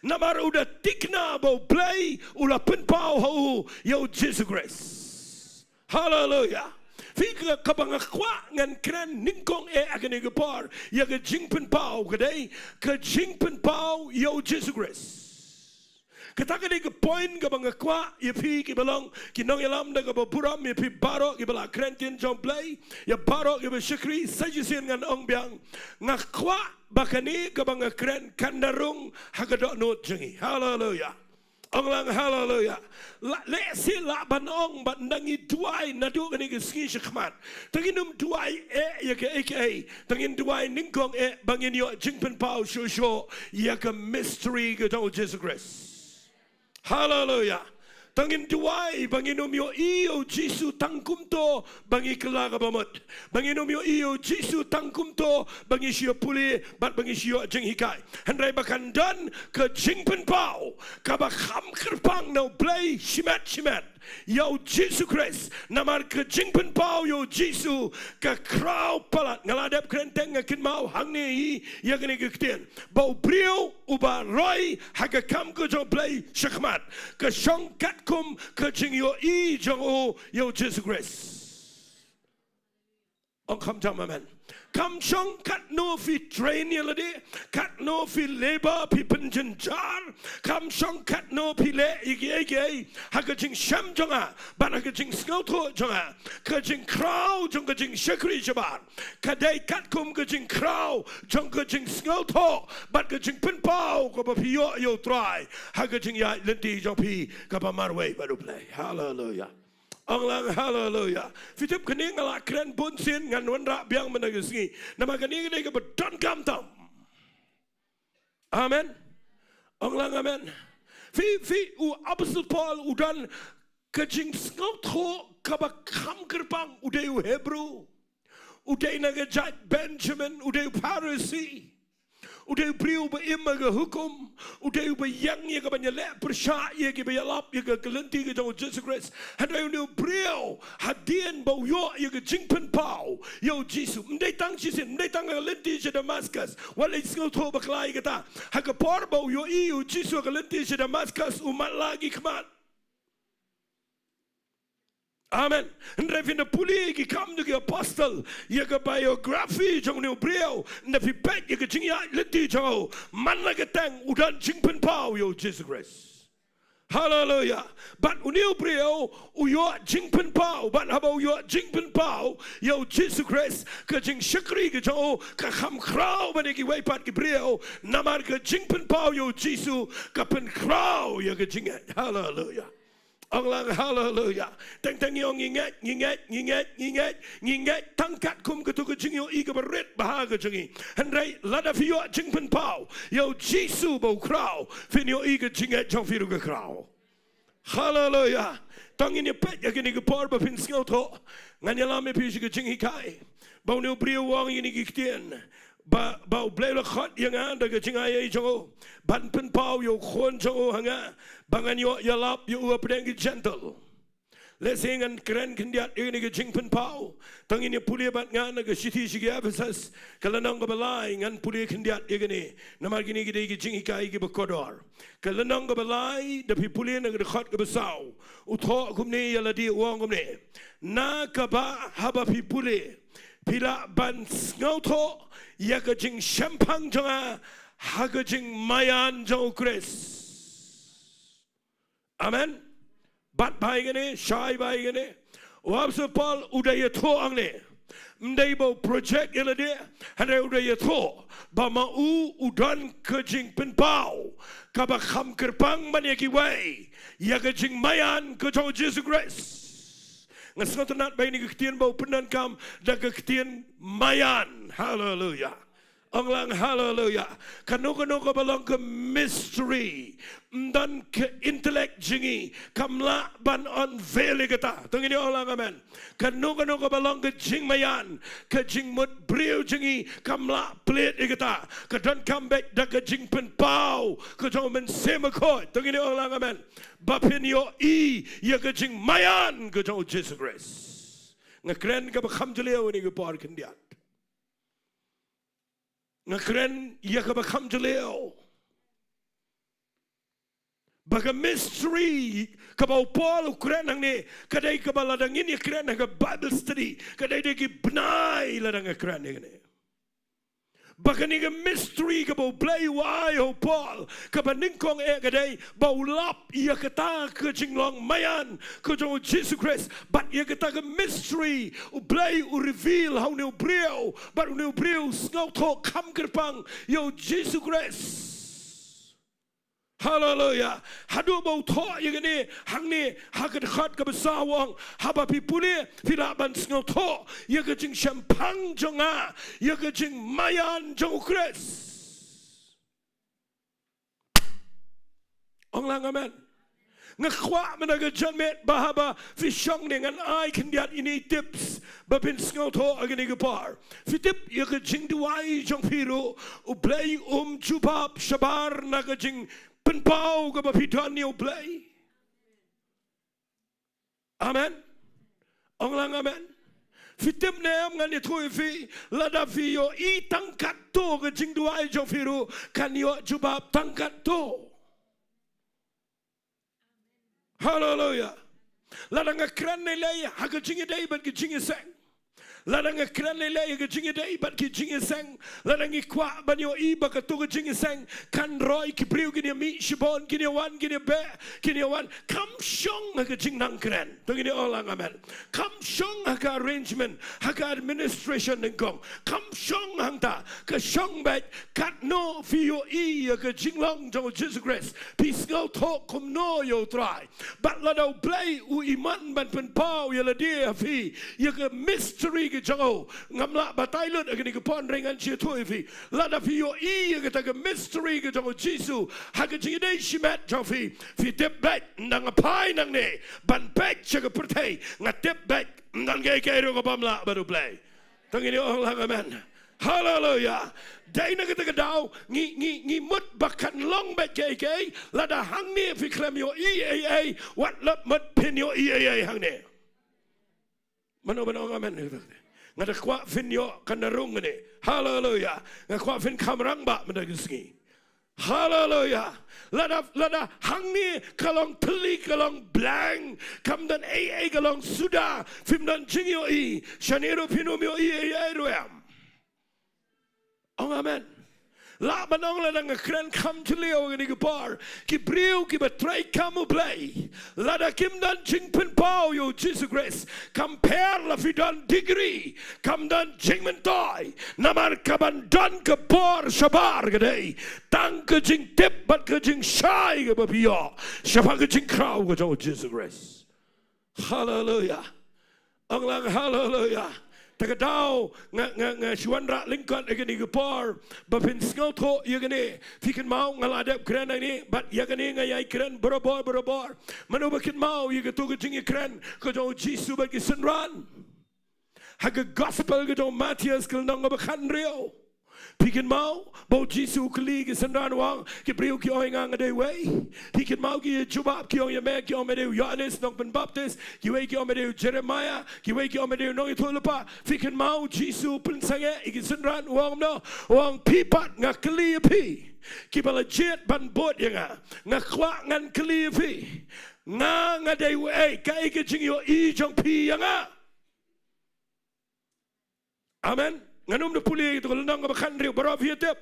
Namar udah tikna bau play ula pen pau ho yau Jesus Christ. Hallelujah. Fika kabang akwa ngan kren ningkong akan igapar ya ke jing pen pau kadai ke jing pen pau yo Jesus Christ. Katakan ke point kabang akwa ya pi ki Balang ki nong yalam da ka buram ya pi barok ki bala krentin jom play ya barok ya syukri sajisin ngan ong biang ngakwa bakani kabang kren kandarung hagadok not jengi. Hallelujah. Ong lang hallelujah. Le si la banong bat ndangi duai nadu kani ke Sngi shikmat. Tanginum duai ya ke aka. Tangin duai ningkong bangin yo jingpen pau shosho ya ke mystery ke tau Jesus Christ. Hallelujah. Tangin duai banginum yo iyo Jisu tangkum to bangi kelaga bamut. Banginum yo iyo Jisu tangkum to bangi sio puli bat bangi sio jenghikai. Hendrai bakan dan ke jingpen pau kabak kham kerpang no play shimet. Yo Jesus Christ namar ke jingpen pau yo Jisu ke krau palat ngaladap krenteng ngakin mau hangne hi ya kene kekten. Bau brio uba roy haga kam ke jong play shakmat ke shongkat kum ke jing yo I jong o yo Jesus Christ. Ong kam jam amen. Kam shong kat no fi train yalade kat no fi labor pi penjen jar kam shong kat no pi le igi haga jing sham jonga ban haga jing sngoto jonga ka jing crow jong ka jing shakri jabar kadai kat kum ka jing crow jong ka jing sngoto bat ka jing pen pau ko ba pi yo try haga jing ya lenti jong pi ka ba marway baru play. Hallelujah. Anglang hallelujah. Fitip kini ngalak keren bunsin ngan wandra biang menagisngi. Nama kini kini kebetulan kamtam. Amen. Anglang amen. Fi u Apostle Paul udan kejing skotho kabak kam gerbang udai u Hebrew. Udai nagajat Benjamin udai Pharisee. Udah beriu berimah ke hukum, udah bayang ya ke banyak lek persyak ya ke bayalap ya ke kelenti ke jauh Jesus Christ. Hadai udah beriu hadian bau yo ya ke jingpen pau yo Jesus. Mendai tang jisin, mendai tang kelenti ke Damascus. Walai sengau tu berkelai kata, hak por bau yo iyo Jesus kelenti ke Damascus umat lagi kemat. Amen. Hendrai finna puli ki kam du ki apostle ya ke biografi jong ni brio na fi pet ya ke jingya leti jong man la ke tang udan jingpen pau yo Jesus Christ. Hallelujah. But uniu brio uyo jingpen pau but haba uyo jingpen pau yo Jesus Christ ke jing shakri ke jong ke kham krau bani ki weipat ki brio namar ke jingpen pau yo Jesus ke pen krau ya ke jingat. Hallelujah. Anglang hallelujah. Teng yong nginget tangkat kum ketu ke jing yo I ke berit bahaga jingi. Hendrai lada fi yo jingpen pau yo Jisu bau krau fin yo I ke jinget jong firu ke krau. Hallelujah. Tang ini pet ya kini ke por ba fin sngau to ngan yalame pi ke jingi kai. Bau ne brio wang ini ke tien. Bau blai la khat yang ada ke jingaya jong ban pen pau yo khon jong hanga bangan yo yalap yo updeng gentle Lesengan keren kendiat ini ke jingpen pau. Tang ini pulia bat ngan ke siti sigi Ephesus. Kelenong ke Balai ngan pulia kendiat ini. Nama gini kita ke jingikai ke bekodor. Kelenong ke Balai tapi pulia nak dekat ke besau. Uthok kumni yala di uang kumni. Na kaba haba pi pulia. Pila ban ngau tho ya ke jing champang jonga ha ke jing mayan jong Chris. Amen. Bat baik ini, syai baik ini. Wabsa Paul udah ya tho angne. Mdai bau project yang ada, hendak udah ya tho. Bama udan kejing penpau. Kaba kham kerpang banyak kiwai. Ya kejing mayan kejong Jesus Christ. Ngasih tenat baik ni kektian bau pendan kam dan kektian mayan. Hallelujah. Anglang hallelujah. Kanu balang ke mystery dan ke intelek jingi kamla ban unveil kita. Tunggu ni orang amen. Kanu balang ke jing mayan ke jing mut brio jingi kamla plate kita. Kedan comeback dak ke jing penpau ke jong men semakoi. Tunggu ni orang amen. Bapin yo ya ke jing mayan ke jong Jesus Christ. Ngakren ke bakam jeleu ni ke par kendiat. Ngakren ya ke bakam jeleu. Baga mystery ke bau Paul ukren hang ni kadai ke baladang ini kren hang Bible study kadai dia ki benai ladang kren ni. Baga ni ke mystery ke bau play why oh Paul ke bandingkong kadai bau lap ia kata ke jinglong mayan ke jong Jesus Christ but ia kata ke mystery u play u reveal how ni brio but u brio ngau tho kam kerpang yo Jesus Christ. Hallelujah. Hadu bau tho yang ni hang ni hakat khat ke besawang haba pi puli tidak ban ngau tho ya ke jing champang jonga ya ke jing mayan jong Chris. Onglang amen. Ngakwa menaga janmet bahaba fi syong dengan ai kendiat ini tips babin ngau tho agani ke par. Fi tip ya ke Jingduwai jong piru u play jubab shabar na ke jing penpau ke bapidan ni play. Amen. Onglang amen. Fitim neam ngan itu fi lada fi yo I tangkat to ke Jingduwai jong firu kan yo jubab tangkat to. Hallelujah. Lada ngakran nilai haga jingi dai ban ke jingi sang. Lada ngakran nilai ke jingi dai ban ke jingi sang. Lada ngikwa ban yo I ba ke to ke jingi sang kan roi ki priu gini mi shibon gini wan gini be gini wan kam shong haga jing nang kran. Tunggu ni orang amen. Kam shong haga arrangement haga administration nengkong. Kam shong hang ta ke shong baik kat no fi yo I ke jinglong jong Jesus Christ. Peace ngau talk kum no yo try. But lada play u iman ban penpau ya la dia fi ya ke mystery ke jango ngamla batailut agni ke pon ringan chi tu fi lada fi yo I ke ta ke mystery ke jango Jesus ha ke jingi dai shimat jong fi tip back nang apai nang ne ban back che ke pertai ngatip back nang ge ke ro ko bamla baru play tangini orang amen. Hallelujah. Dai na kita kedau ngi mut bakan long bet ke lada hang ni fi klem yo EAA wat lap mut pin yo EAA hang ni. Mano amen. Ngada kwa fin yo kanarung ni. Hallelujah. Ngakwa fin kamrang ba mendagisngi. Hallelujah. Lada hang ni kalong teli kalong blang kam dan AA kalong sudah film dan jingyo I shanero pinomio EAA royam. Oh amen. La manong la nang kren kam chleo ni ke par ki briu ki betray kamu play la da kim dan jing pen pau yo Jesus Christ compare la fidan degree kam dan jing mentai namar kaban dan ke par shabar gede tang ke jing tip bat ke jing shai ke babio shapa ke jing krau ke Jesus Christ. Hallelujah. Anglang hallelujah. Takadau nga shwanra lingkot agani gapar bapin ngau tho yagani fikan mau ngaladap kran ini but yagani ngayai kran borobor manu bakin mau yagatu gajing kran ko jo Jesus bagi senran haga gospel ko jo Matthias kal nang bakan rio Pikin mau bau Jisu kli ki sandran wang ki priu ki oi ngang ade way. Pikin mau ki jubab ki oi me ki oi me Yohanes nong pen baptis ki way ki oi me Jeremiah ki way ki oi me nong itulapa. Pikin mau Jisu pen sange ki sandran wang no wang pipat ngak kli pi. Ki bala jet ban bot yang ngak kwa ngan kli pi. Nga ade way ka ke jingyo I jong pi yang Amen. Nganum na puli ito kalunang nga bakandri baraw hiyatip.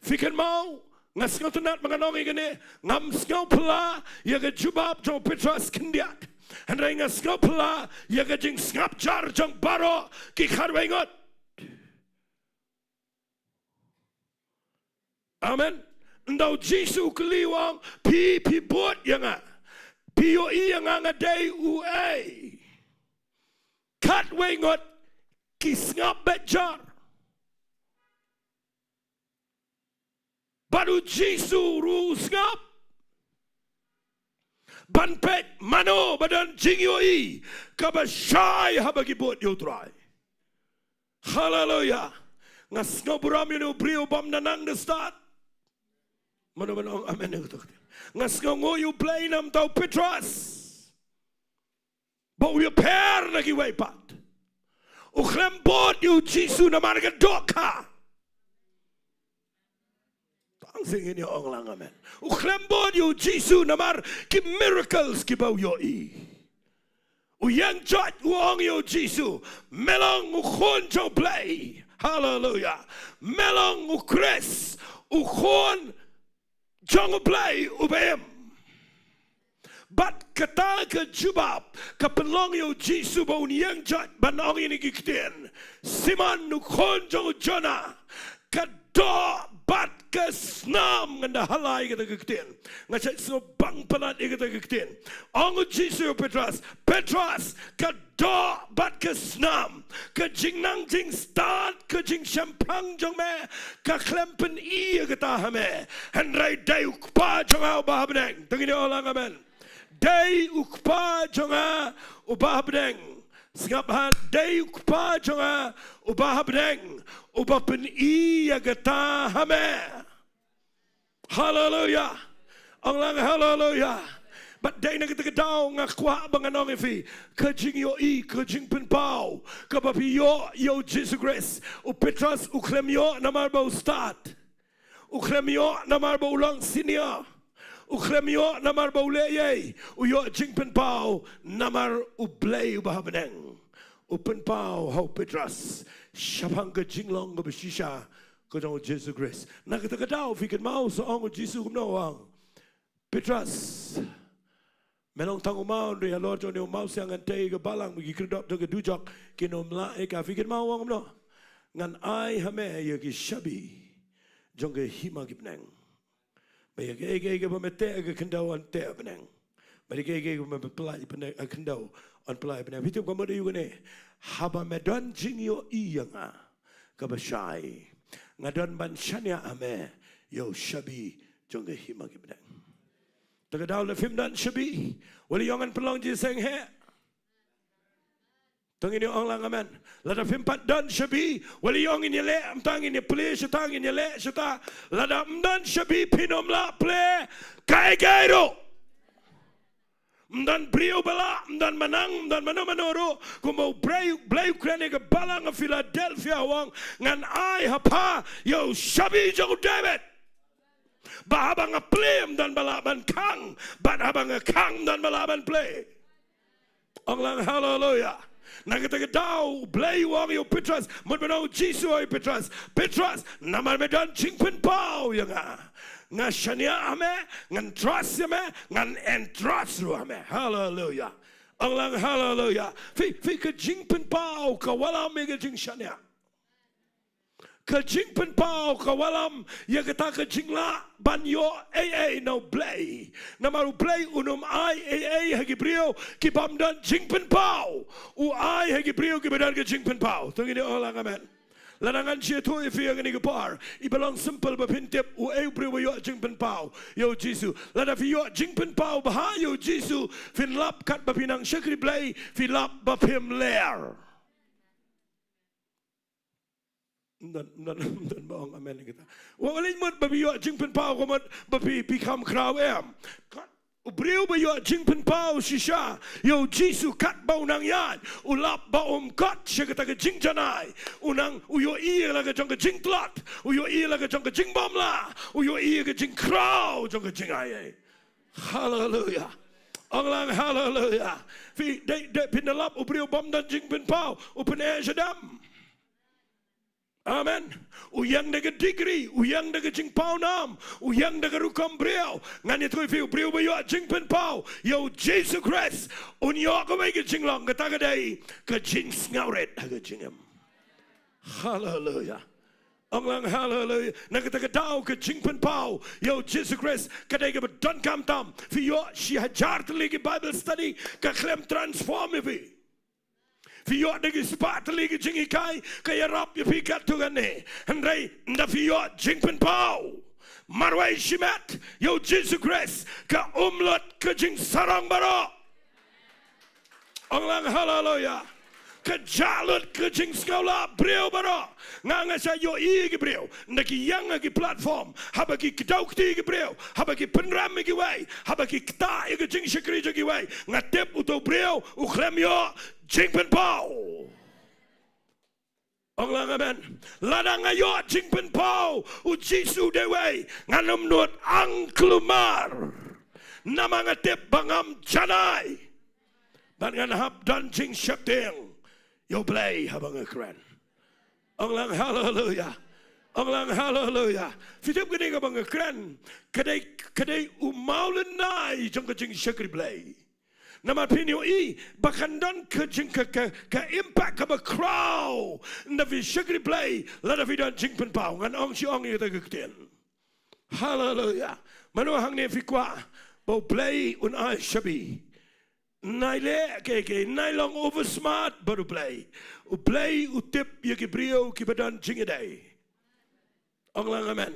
Fikan mau ngasngaw tunat mga nongi gani ngamsngaw pala yaga jubab jong Petros kindiak. Handray ngasngaw pala yaga jing ngap jar jong baro ki kharwengot. Amen. Ndaw Jisu kaliwang pi bot yang piyo iya nga day uay. Kat wengot kisngap bejar. Baru Jisu rusngap. Banpet mano badan Jingiasyllok kabasyay habagi bot yutray. Hallelujah. Ngasngaw buram yun brio bam nanang the start. Mano ang amen ito. Ngasngaw ngoyo play nam tau Petros. Bau yu per nagiway pat. Ukhlem bot yu Jisu na marga doka. Tang singin yu ong lang amen. Ukhlem bot yu Jisu na mar ki miracles ki bau yu I. Uyang jat uong yu Jisu. Melong ukhon jo play. Hallelujah. Melong ukres. Ukhon jong play ubem. But kata ke jubab kapelong yo Jisu bau yang jat banong ini kikten. Siman nukhon jong jona kado bat ke snam nganda halai kita kikten. Ngacak so bang pelat kita kikten. Ong Jisu Petros kado bat ke snam ke jingnang jing start ke jing champang jong me ke klempen I kita hame. Hendrai day ukpa jong au bahabneng. Tengini orang amen. Day ukpa jonga ubah bedeng. Singap hal day ukpa jonga ubah bedeng. Ubah pen I agata hame. Hallelujah. Orang hallelujah. But day na kita kedaw ngakwa banganong ifi. Kajing yo I kajing pen pau. Kapapi yo Jesus Christ. U Petros uklem yo namar bau start. Uklem yo namar bau ulang senior. Ukhremyo namar bauleye uyo jingpen pau namar ublay ubahabneng upen pau hau Petros syapang ke jinglong ke besisha ke jong Jesus Christ nak kita kedau fikir mau seong Jesus kumnawang Petros melong tangu mau dia Lord jong mau siang antei ke Balang bagi kedop ke dujok kinom la eka fikir mau wang kumno ngan ai hame ye ki shabi jong ke hima kipneng Baya ke pemete ke kendau ante benang. Baya ke pempelai benang kendau on pelai benang. Hidup kamu ada juga ni. Haba medan jingyo yang kabashai. Ngadon ban shania ame yo shabi jonge himagi benang. Tagadau le film dan shabi. Wali yongan pelong jiseng he. Tangini orang amen. Lada pimpat dan shabi. Wali yong ini le. Amtang ini play. Syutang ini le. Syuta. Lada mdan shabi pinom la play. Kai gairo. Mdan brio bala. Mdan manang. Mdan mano. Kumau blay Ukraine ke Balang of Philadelphia wang. Ngan ai hapa. Yo shabi jong David. Bahabang a play. Mdan balaban kang. Bat habang a kang. Mdan balaban play. Orang hallelujah. Nagatagadaw, blay wang yo Petros, mudmanaw Jisu ay Petros, naman medan jingpen pao yung nga shania ame, ngan trust ame, ngan entrust ru ame, hallelujah. Ang lang hallelujah. Fi ka jingpen pao ka wala mega jing shania. Ka jingpen pao ka walam ya kata ka jingla banyo no blay namaru blay unum ai hagi brio ki bamdan jingpen pao u ai hagi brio ki badan ka jingpen pao tungini orang amen larangan sia tu ifi yang ni par ibalang simple bapintip u brio yo jingpen pao yo Jisu lada fi yo jingpen pao bah yo Jisu fin lap kat bapinang syakri blay fi lap bapim ler dan baong amen kita. Walin mut babi yo jing pen pau ko mut babi become crow em. Ubriu ba yo jing pen pau shisha yo jisu kat bau nang yan ulap ba kat shikata ke jing janai unang uyo i la ke jong ke jing tlot uyo i la ke jong ke jing bom la uyo i ke jing crow jong ke jing ai. Hallelujah. Anglang hallelujah. Fi de pinalap ubriu bom dan jing pen pau upen shadam. Amen. Uyang daga degree, uyang daga jing pau nam, uyang daga rukam briau. Ngan itu fiu briau bayu jing pen pau. Yo Jesus Christ, unyo ko mai ke jing long kata kadai ke jing ngauret daga jingam. Hallelujah. Anglang hallelujah. Nak kata kadau ke jing pen pau. Yo Jesus Christ kadai ke don kam tam. Fiu she hajar tali ke Bible study ke klem transform fi. Fiyo dagi spat lagi jingi kai kaya rap ya pikat tu kan ne hendai nda fiyo jing pen pau marwai shimat yo Jesus Christ ka umlot ke jing sarang baro anglang hallelujah ke jalut ke jing sekolah brio baro nganga sa yo i ke brio ndaki yang ke platform habaki kedauk ti ke brio habaki penram ke wai habaki kta ke jing shikri ke wai ngatep uto brio u khlem yo jing pen pau anglang amen ladang ayo jing pen pau u jisu dewe nganum not angklumar nama ngatep bangam janai ban ngan hab dan jing syapteng yo play habang keren. Anglang hallelujah. Anglang hallelujah. Fitip gini ka bang keren. Kadai umaulan nai jong ka jing syakri play. Nama pinyo i bakandan ka jing ka impact ka ba crow. Na vi syakri play lada vi dan jing pen pau ngan ong si ong ita kekten. Hallelujah. Manu hangne fi kwa bo play un ai shabi. Naile ke nailong over smart baru play utip ya kibrio kibadan jingidai anglang amen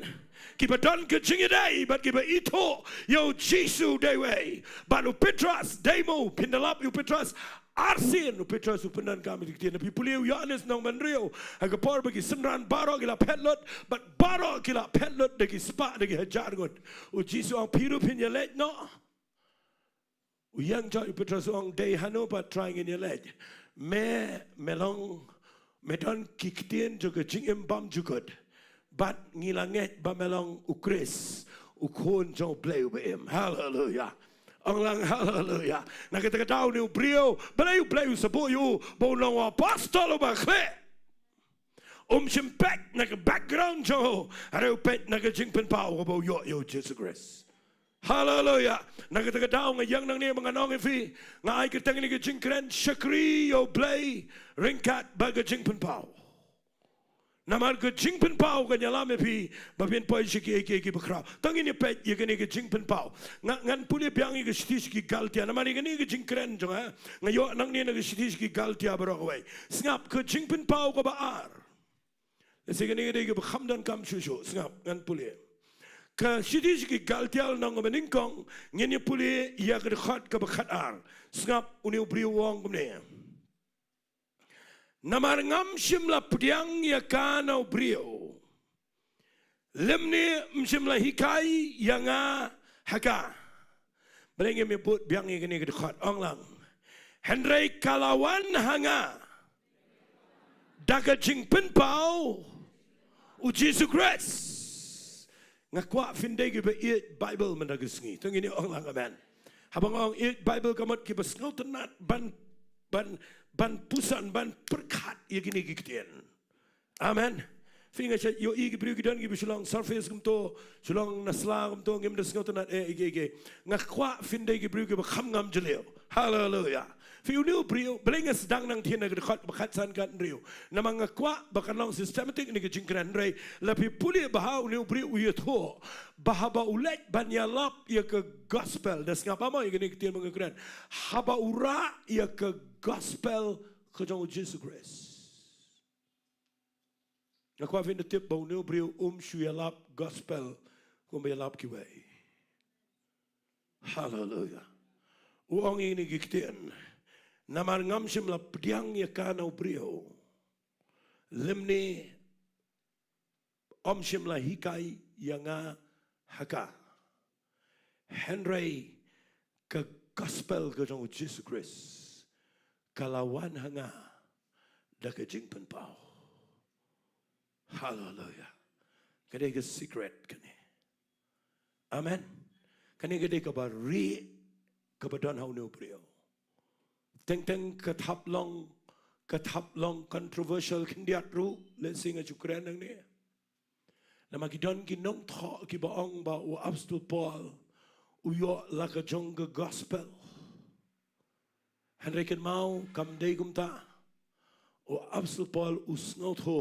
kibadan ke jingidai bat kiba ito yo jisu dewe baru petras demo pindalap yo petras arsin petras upenan kami diktian nabi puliu yanes nong manrio agapor bagi senran baro kila petlot bat baro kila petlot dagi spa dagi hajar god u jisu ang piru pinyalet no Uyang jauh Petrol suang day hanu pat trying in your leg. Melong medon kiktian juga jingim bam juga. Bat ngilanget ba melong ukris ukon jauh play ubem. Hallelujah. Anglang hallelujah. Nak kita tahu ni brio, balai play sebut you bolong apostol ba kle. Simpek nak background jauh. Ada upet nak jing pen pau ba yo Jesus Christ. Hallelujah. Nakita daw nga yang nang niya mga nong ifi nga ay kitang ni jing kren shakri yo play ringkat baga jing pen pau. Naman ka jing pen pau kanya lam ifi babin po shiki eki bakra. Tangi ni pet ye kani ka jing pen pau. Ngan puli biang ka shtis ki galtia naman kani ka jing kren jong ha. Ngayo nang niya ka shtis ki galtia baro away. Sngap ka jing pen pau ka baar. Kasi kani ka bakhamdan kam shusho sngap ngan puli. Ka sidis ki galtial nang meningkong ngene puli ya ke khat ka bakhatar sngap uni ubri wong kumne namar ngam shimla pdiang ya kana ubrio lemne mshimla hikai yanga haka berenge me put biang ngene ke khat onglang henry kalawan hanga daga jing pen pau u Jesus Christ ngakwa finde gibe it Bible managisngi tungini onglang amen habang ong it Bible kamot kiba snautenat ban pusan ban perkat yagini gikten amen finga cha yo igi briu gidan gibe Shillong surface kumto Shillong nasla kumto ngim das snautenat ige ngakwa finde gibe gibe khamngam jeleo hallelujah Fiu niu brio belenga sedang nang tian negeri khat bakat san kan rio nama ngakwa bakan long systematic ni kejing kran rei lebih puli bahau niu brio uyat ho bahaba ulet banyalap ya ke gospel das ngapa mau yang ni tian mengekran haba ura ya ke gospel kejong Jesus Christ ngakwa fin de tip bau niu brio shuyalap gospel kumbayalap kiwai hallelujah uang ini giktian namar ngam shim la pdiang ya kana ubrio lemne om shimla hikai yanga haka Henry ke gospel ke jong Jesus Christ kalawan hanga da ke jing pen pau hallelujah kade ke secret kane amen kane kade ke ba ri ke ba don hau no prio teng ke thap long controversial kindiat ru let's sing a chukran nang ne nama ki don ki nong tho ki ba ong ba u apostol Paul uyo la ka jong ke gospel Henry ken mau kam dei gumta o apostol Paul usngot ho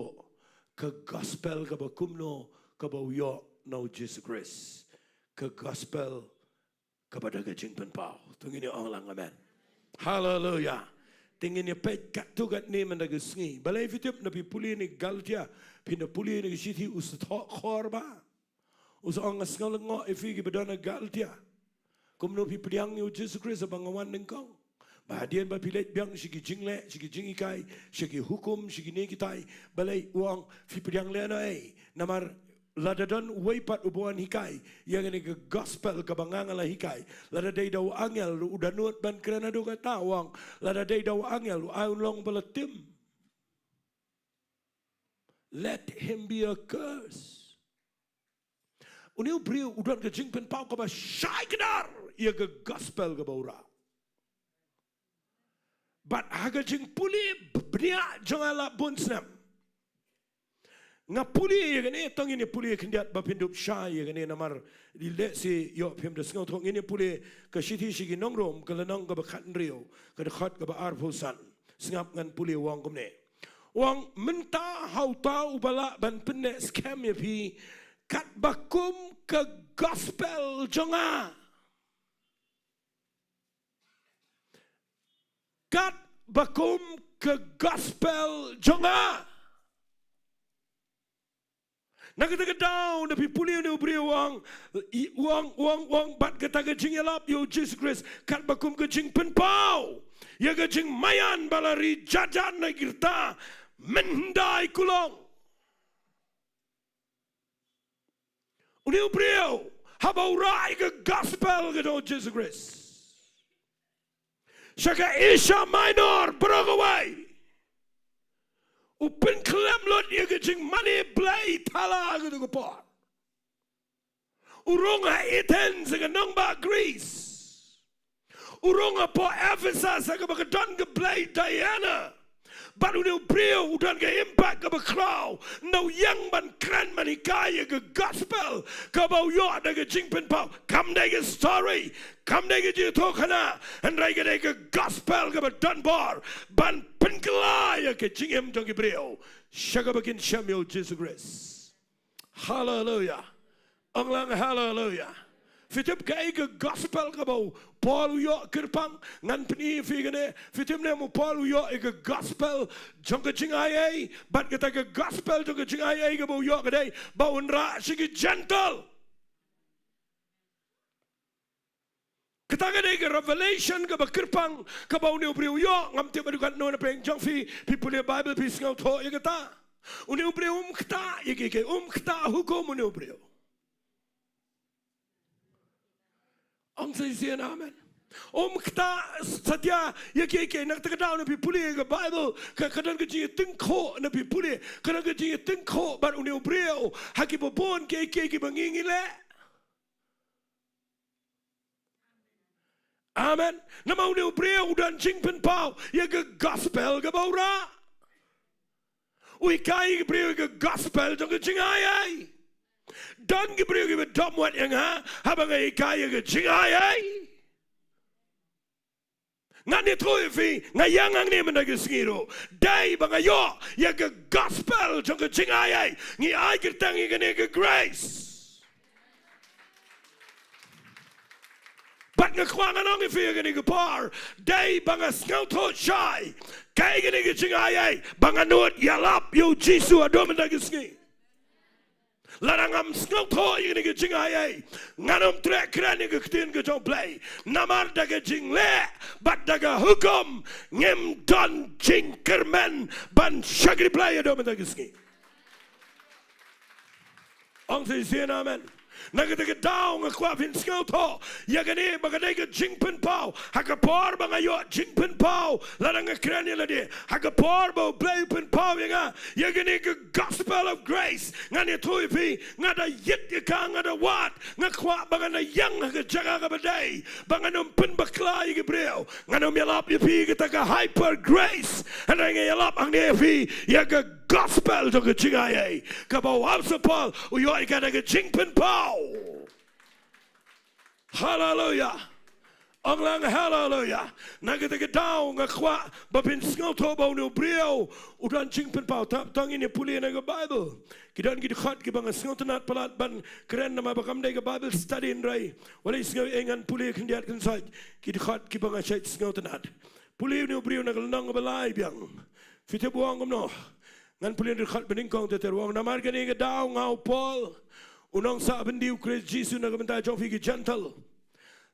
ke gospel ke ba kumno ke ba uyo no Jesus Christ ke gospel ke ba daga jing pen pau tungini ong lang amen hallelujah tingin ni pet kat tu kat ni mendaga Sngi balai fitip na pi puli ni galtia pina puli ni sithi us tho khorba us ong asngal ngo ifi ki bedana galtia kumno pi priang ni Jesus Christ bangawan nengkong bahadian ba pilet biang sigi jingle sigi jingikai sigi hukum sigi ni kitai balai uang fi priang le na namar ladadon weipat ubuan hikai yang ini ke gospel ke bangangala hikai ladadai daw angel udanut ban kerana do kata wang ladadai daw angel aun long balatim let him be a curse uniu brio udan ke jingpen pau ke ba syai kedar ia ke gospel ke baura but haga jing puli bnia jangala bunsnam ngapuli ya gani tong ini puli kendiat bapindup syai ya gani namar dile si yo pim de sngot tong ini puli ke sithi sigi nongrom ke lenong ke bakat rio ke dekat ke ba arfusan singap ngan puli wang komne wang menta hau tau bala ban penne scam ya pi kat bakum ke gospel jonga kat bakum ke gospel jonga nak kata down tapi puli ni beri wang bat kata ke Jingiasyllok yo Jesus Christ kat bakum ke jing penpau ya ke jing mayan balari jajan na girta mendai kulong uni beri habau rai ke gospel ke Jesus Christ syaka isha minor beragawai Open klem lot ye gejing money play tala gitu ke pot. Urunga iten sega nongba Greece. Urunga po Ephesus sega bagadon ke play Diana. Baru ni brio udan ke impact ke bakrau. No yang ban kran manikaya ke gospel ke bau yo ada ke jing pen pau. Kam dai ke story. Kam dai ke jitokana. And rai ke gospel ke badan bar. Ban penkelaya ke jing em jong ke brio. Syaga bakin Samuel Jesus Christ. Hallelujah. Anglang hallelujah. Fitip kai ke gospel ke bau Paul yo kirpang ngan pni figane fitim ne mo Paul yo ke gospel jong ke jingai bat kata ke gospel jong ke jingai ke bau yo ke dai bau nra sigi gentle kata ke dai ke revelation ke kirpang ke bau ne brio yo ngam te badukan no na peng jong fi people the Bible pi ngau tho ye kata uni brio kata ye ke kata hukum uni brio Ang saisian amen. Kita satia ya ke nak terkadang nabi puli ke Bible kadang kecil tengko nabi puli kadang kecil tengko bar uni brio haki popon ke bangingi le. Amen. Nama uni brio dan jing pen pau ya ke gospel ke baura. Ui kai ke brio ke gospel jong ke jing ai. Dan ke brio ke domwat yang habang ai kai ke jing ai. Ngani troi fi ngayang ang ni menagi sngiro dai bangayo ya ke gospel jong ke jing ai ngi ai kirtang ngi ke grace bat ngakwang anong fi ngi ke par dai banga skau tho shai kai ngi ke jing ai banganut yalap yo jisu adom menagi sngi Larangam skau tho ngi ke jing ai nganom trek kran ngi ke tin ke jong play namar daga jing le bat daga hukum ngem don jing kermen ban shagri play adom menagi sngi Ông thầy xin amen. Nagita ka daw nga kwa pin skaw to. Yagani bagay ka jingpin pao. Hakapor ba ngayo jingpin pao. Lala nga kranya ladi. Hakapor ba play pin pao nga. Yagani ka gospel of grace. Nga ni tuy pi nga da yit ka nga da wat. Nga kwa ba na yang ka jaga ka baday. Ba nga nung pin bakla yi breo. Nga nung yalap yi pi kita ka hyper grace. Nga nga yalap ang ni pi yaga gospel to ka jingay. Ka ba wapsa Paul uyo ka na ka jingpin pao. Hallelujah. Ang lang hallelujah. Nagitaga daw nga kwa babin ngaw to ba no brio udan jingpen pao tang ini puli na Bible. Kidan gid khat ki bang ngaw tanat palat ban keren na mabakam dai Bible study in rai. Wala ngaw engan puli kandiat kan saj gid khat ki bang shay ngaw tanat. Puli no brio naglanang balay biang. Fite buang no. Ngan puli khat bening kong teterwang namar gani ga daw ngaw Paul. Unang sa bendiu Christ Jesus na kamenta jong figi gentle.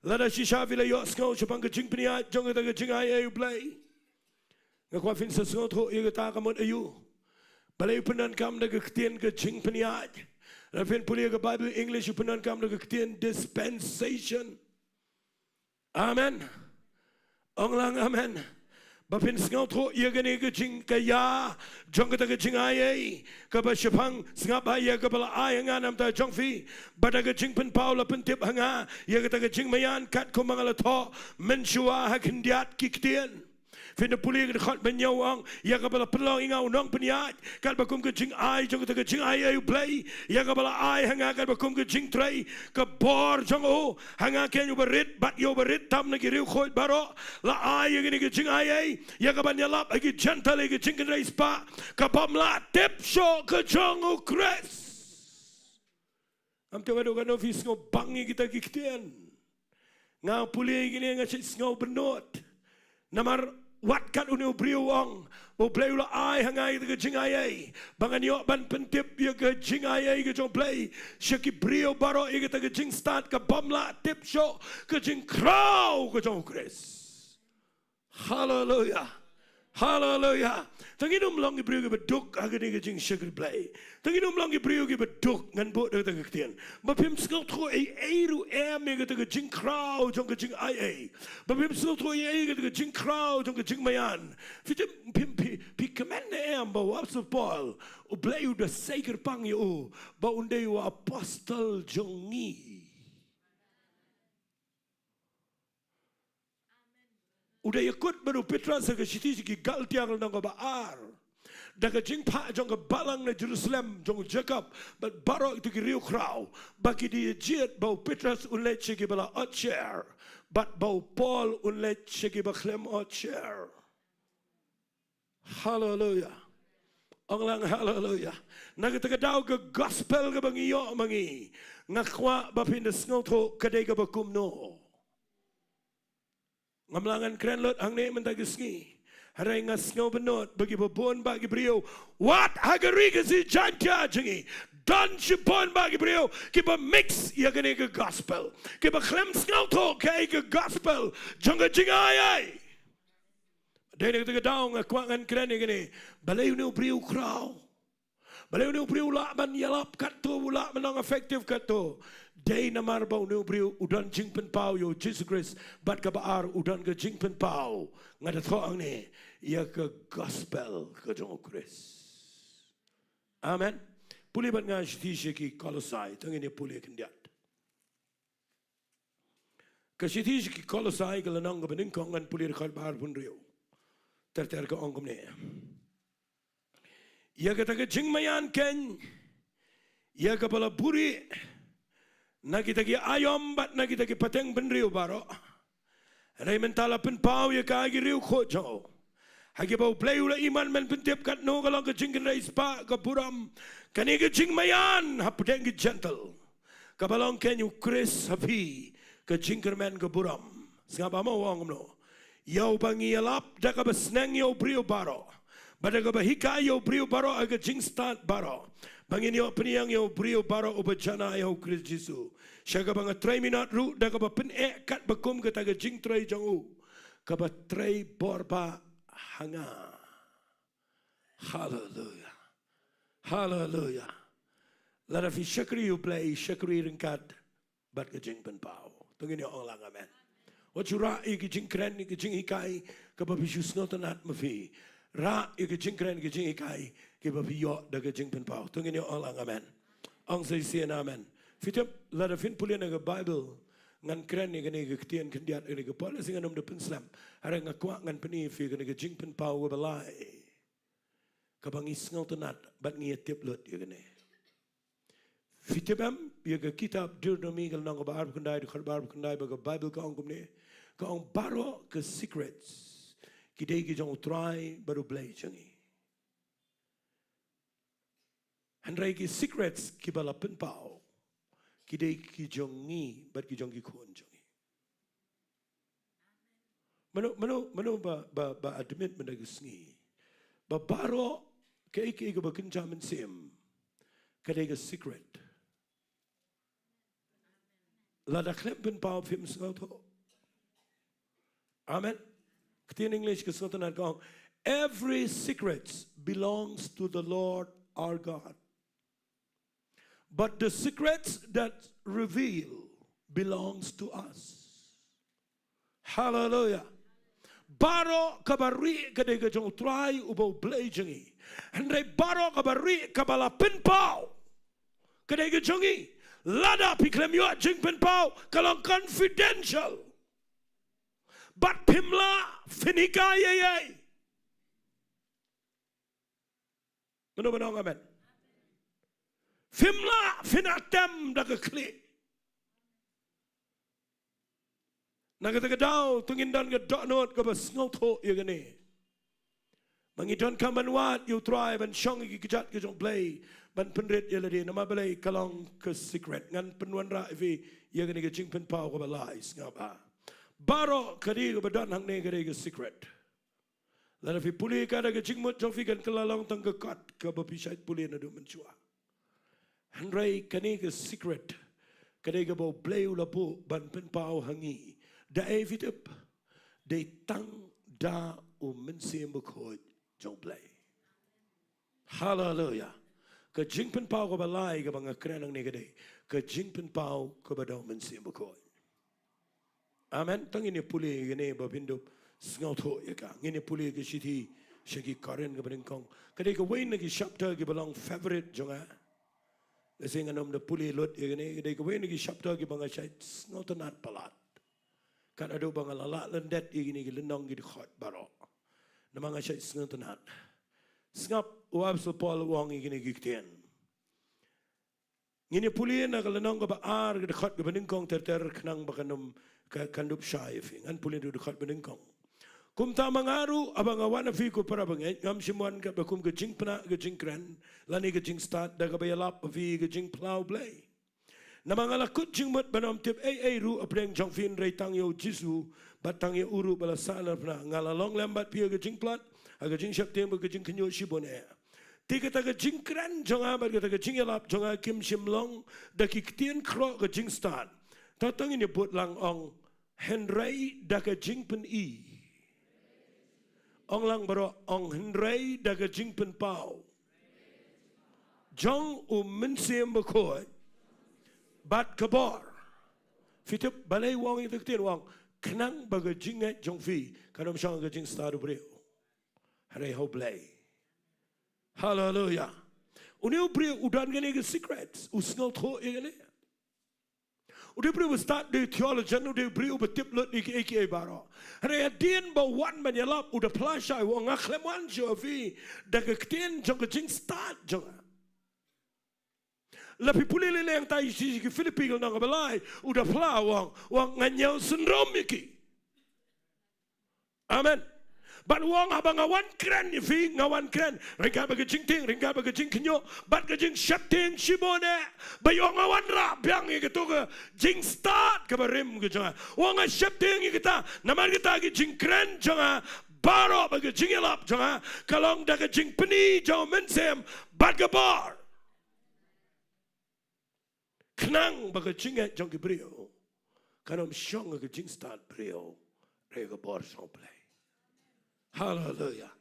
Lada shisha vila yo skaw chapang jing pnia jong ta jing ai ai play. Nga kwa fin sa skaw tho i ta kamot ayu. Balay penan kam na gktien ka jing pnia. La fin puli ka Bible English penan kam na gktien dispensation. Amen. Ong lang amen. Bapin ngaw tho yagani ka jing kaya jong ta ka jing ai ka ba shapang ngap ay ka bala ay nga nam ta jong fi bada ka jing pen paula pen tip hanga yaga ta ka jing mayan kat ko mga lato mensua ha kindiat kiktien fin puli ka khat benyawang yaga bala pelong ingaw nong peniat kat bakum ka jing ai jong ta ka jing ai ay play yaga bala ay hanga kat bakum ka jing tray ka bor jong o hanga ken yo berit bat yo berit tam na giriu khoi baro la ay yagani ka jing ai yaga ban yalap agi gentle agi jing kan rais pa ka pamla tip show ka jong o kres am te wado ka no fis ngo bangi kita kiktien nga puli gini nga sis ngo benot namar wat kat unu briwang bo play ula ai hangai the jing ai bangan yo ban pentip yo ke jing ai ke jong play shaki brio baro e ke jing start ka bamla tip show ke jing crow ke jong kres hallelujah hallelujah tanginum long i brio ke beduk agani ke jing shaki play tanginum long i brio ke beduk ngan bo de ke tien ba pim skol tro e ru me ke jing crow jong ke jing ai ba pim skol tro e ke jing crow jong ke jing mayan fit pim pi command ba waps of Paul o play u de seker pang yo ba unde yo apostle jongi udah ikut baru Petrol sa kasiti ki galtiang nang baar daga jing pa jong Balang na Jerusalem jong Jaka but baro itu ki riu kraw baki di jet bau Petrol unlet ki bala chair but bau Paul unlet ki ba klem chair hallelujah anglang hallelujah nagataga daw ka gospel ka bangiyo mangi ngakwa ba pindas ngoto kadai ka bakum no ngamlangan keren lot hangne mentagi Sngi harai ngas ngau benot bagi babon bagi brio what hagari kasi janja jingi dan shipon bagi brio kiba mix ya gane ke gospel kiba klem ngau to kai ke gospel jonga jingai dai ne ke daung akwangan keren gani balai no brio kraw balai no brio la ban yalap katto la menang effective katto day namar bau no brio udan jingpen pau yo Jesus Christ bat ka baar udan ka jingpen pau ngada tho ang ne ya ka gospel ka jong Christ amen puli bat nga shti ki kolosai tangene puli kendiat ka shti ki kolosai ka lanang ka bening kong ngan puli khal baar pun rio ter ka ongkom ne ya ka ta ka jingmayan ken ya ka pala buri nakita ki ayom bat nakita ki pateng benriu baro rai mentala pen pau ya ka gi riu kho jo hagi bau play ula iman men pentip kat no kalong ka jingin rai spa ka buram kani ka jing mayan hapdeng ki gentle ka balong ken yu Chris hapi ka jingker men ka buram sngaba mo wong no yo bangi alap da ka besneng yo brio baro bada ka bahika yo brio baro aga jing start baro bangin yo peniang yo brio baro obajana yo Christ Jesus syaga banga 3 minit ru da ka ba pen kat bakum ka taga jing tray jangu ka ba tray borba hanga hallelujah hallelujah Lada fi syakri you play syakri ringkat bat ke jing pen pau. Tungin yo ong lang amen. What you ra ke jing kren ke jing ikai ke ba bisu snotanat mafi. Ra ke jing kren ke jing ikai ke ba bi yo da ke jing pen pau. Tungin yo ong lang amen. Ong say say amen. Fitap lada fin pulian ke Bible ngan kren ni kene ke ketian kendiat ni ke pola singa nom de pen slam. Ara ngakwa ngan peni fi kene ke jing pen pau ke balai. Ke bangi snotanat bat ngi tip lot ye kene. Fitibam ya ke kitab Diengdoh kel nang ba arb kandai de kharbar kandai ba Bible ka ong kumne ka ong baro ke secrets kidai ki jong try baru blai changi handrai ki secrets ki bala pen pau kidai ki jong ngi bat ki jong ki khon changi mano ba admit mendag sngi ba baro ke ba kinjam sim kadai ke secret Lada klempen pau film snauto. Amen. Ktin English ke snauto gong. Every secret belongs to the Lord our God. But the secrets that reveal belongs to us. Hallelujah. Baro kabari kadai jong try ubo blajangi. Andai baro kabari kabala pen pau. Kadai jongi. Lada piklem yo jing pen pau kalong confidential. But pimla finika ye. Menong amen. Fimla finatem daga kli. Nagataga daw tungin dan ga donot ka bas ngotho yegani. Mangidon kamanwat you try ban shong gi kijat ki jong play. Ban penrit ya ladi nama balai kalong ke secret ngan penwan ra vi ya gani ke jing pen pau ko balai ngapa baro kadi ko badan hangne kadi ke secret la fi puli ka da ke jing mot jong fi kan kelalong tang ke kat ke bapisait puli na do menchua handrai kani ke secret kadi ke bo play ula po ban pen pau hangi da evitep de tang da mensim ko jong play hallelujah ke jing pen pau ko balai ke bang krenang ni gede ke jing pen pau ko badau mensim ko amen tangini puli gene babindo snauto yaka ngini puli ke shiti shagi karen ke bringkong kade ke wain ke chapter ke belong favorite jonga lesing anom de puli lot gene kade ke wain ke chapter ke bang shait snauto nat palat kan ado bang lala lendet gini ke lenong ke khot baro namanga shait snauto nat Ngap uab so Paul wong gini giktian. Ngini puli na kalanong ka ba ar ka dekat ka beningkong ter kenang bakanum ka kandup syaifi. Ngan puli du dekat beningkong. Kum ta mangaru abang awan fi ko para bang ngam simuan ka bakum ka jing pena ka jing kran lani ka jing start da ka bayalap fi ka jing plow play. Namangala kut jing mot banam tip ru apreng jong fin rei tang yo jisu batang yo uru bala sana pna ngala long lambat pi ka jing plat aga jing September ke jing kenyo shibone tiga taga jing kran jonga bar taga jing elap jonga kim Shillong da kiktien kro ke jing stan tatang ini put lang ong henrei da ke jing pen i ong lang baro ong henrei da ke jing pen pau jong mensim bakoi bat kabor fitip balai wong itu kiktien wong kenang baga jing jong fi kanom shang ke jing star breu Hare ho play. Hallelujah. Uneu pri udan gane ke secrets. Usngal tho gane. Ude pri start de theology ude pri ubetip lot ni ke baro. Hare adien ba wan man yalap ude plasha wo ngaklemwan jo fi da ke ktien jong jing start jong. La pipuli le yang tai si ke Filipino nang balai ude pla wong nganyau syndrome iki. Amen. But wong abang awan kren fi ngawan kren ringka bagi jing ting ringka bagi jing kenyo bat ke jing shapting shibone bayong awan ra biang ke tu ke jing start ke barim ke janga wong a shapting kita namar kita ke jing kren janga baro bagi jing elap janga kalong da ke jing peni jang mensem bat ke bar kenang bagi jing jang ke brio kanom shong ke jing start brio re ke bar song play Hallelujah.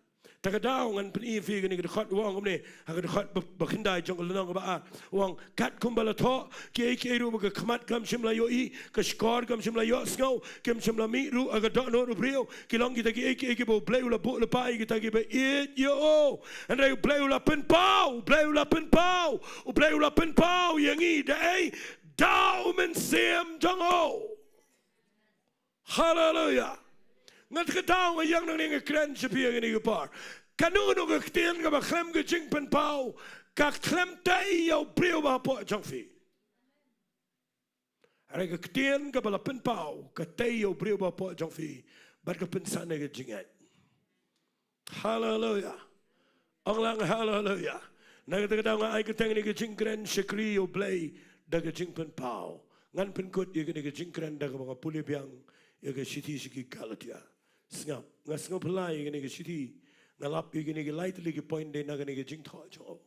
Takadaw ngan pen ifi gani khot wong komne ha khot bakhindai jong lenong ba wong kat kumbala tho ke ru ba khmat kam shimla yo I ka skor kam shimla yo sngo kam shimla mi ru aga do no ru brio kilong kita ke bo bleu la bo la pai kita ke ba it yo and they bleu la pen pau yang I dai dau men sem jong ho hallelujah ngat kadaw nga yang nang nga kren shapia ngani gupar kanu no ga ktien ga ba khlem ga jing pen pau ka khlem tai yo brio ba po jong fi ara ga ktien ga ba la pen pau ka tai yo brio ba po jong fi bat ga pen sa ga jingat hallelujah onglang hallelujah na ga kadaw nga ai ka tang ni ga jing kren shakri yo blay da ga jing pen pau ngan pen kut ye ga jing kren da ga ba puli biang ye ga shiti shiki galatia Snap, ngap pelai gini ke siti, ngalap gini ke light lagi point deh naga gini ke jing thau jo.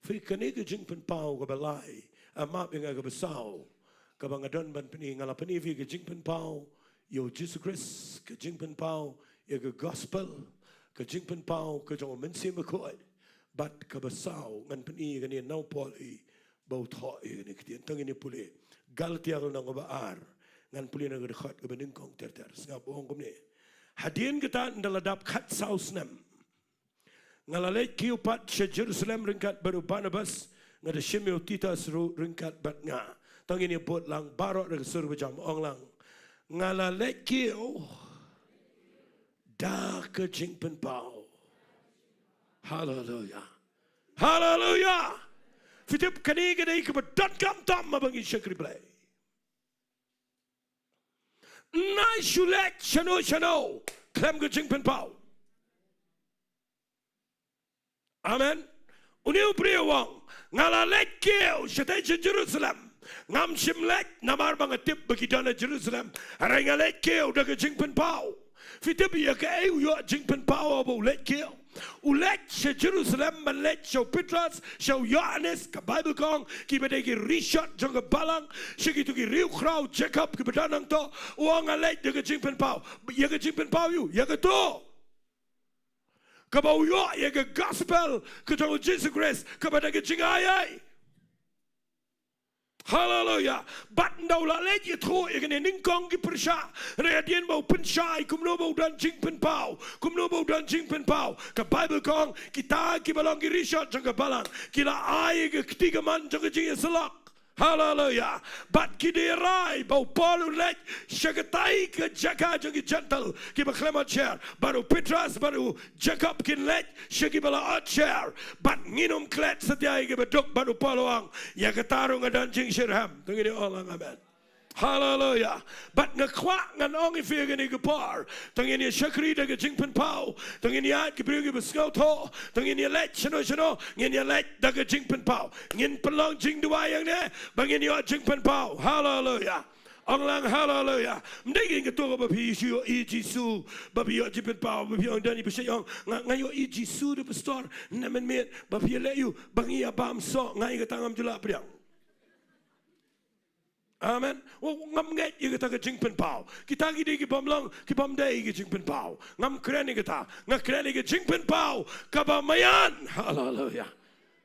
Fik kene ke jing pen pau ke belai, amap yang ke besau, ke bangadon ban peni ngalap peni fi ke jing pen pau, yo Jesus Christ ke jing pen pau, ye ke gospel, ke jing pen pau ke jong mensi mekoi, bat ke besau ngan peni gini Nongpoh bau thau gini ke tang ini pulih, Galatia nang baar, ngan pulih naga dekat ke beningkong ter ngap bohong kumne. Hadian kita ndaladap kat sausnem. Ngalalay kiupat sa Jerusalem ringkat baru Barnabas ngada shimeo titas ringkat bat nga. Tangin niya bot lang barok rag surba jam ong lang. Ngalalay kiu da ka jingpen pao. Hallelujah. Hallelujah. Fitip kaniga day ka ba datkam tam mabangin syakri blay. Nai shulek shano klem ke jing pen pau amen uniu priwang ngala lek keu shate Jerusalem ngam shimlek namar bangatip bagidana Jerusalem arai ngalek keu daga jing pen pau fitip ya ke eu yo jing pen pau abo lek keu ulek she Jerusalem man lek show Petrol show Johannes ka Bible kong ki bede ki rishot jong ka Balang shiki tu ki riu krau Jacob ki bedanang to uang alek de ka jingpen pau ya ka jingpen pau you ya ka to ka bau yo ya ka gospel ka jong Jesus Christ ka bede ki Jingiasyllok hallelujah bat ndau la lek ye tho ye ne ning kong ki persha re dien bau pen shai kum no bau dan jing pen pau ka Bible kong kita ki balong ki rishot jang ka Balang kila ai ke ketiga man jang ka Jingiasyllok hallelujah bat ki de rai bau palu lek shagatai ke Jaka jang ki gentle ki ba klemat chair baru Petrol baru Jacob kin lek shagi bala at chair bat nginum klet setia ke bedok baru paluang ya ketarung adan jing shirham tengini orang amen hallelujah bat ngakwa ngan ong ifi gani gepar tengini shakri daga jingpen pau tengini at ki bringi besngau tho tengini let shano ngini let daga jingpen pau ngin pelong Jingduwai yang ne bangin yo jingpen pau hallelujah Orang hallelujah. Mending ketua babi isu Jisu babi yo jipet pau babi yo dani besyong ngayo Jisu de pastor namen met babi le you bangi abam so ngai ketangam jula priang. Amen. Ngam ngai ye kata ke jingpen pau. Kita gi ki bomlong ki bomdai ki jingpen pau. Ngam kreni kita. Ngakreni ki jingpen pau kabamayan. Hallelujah.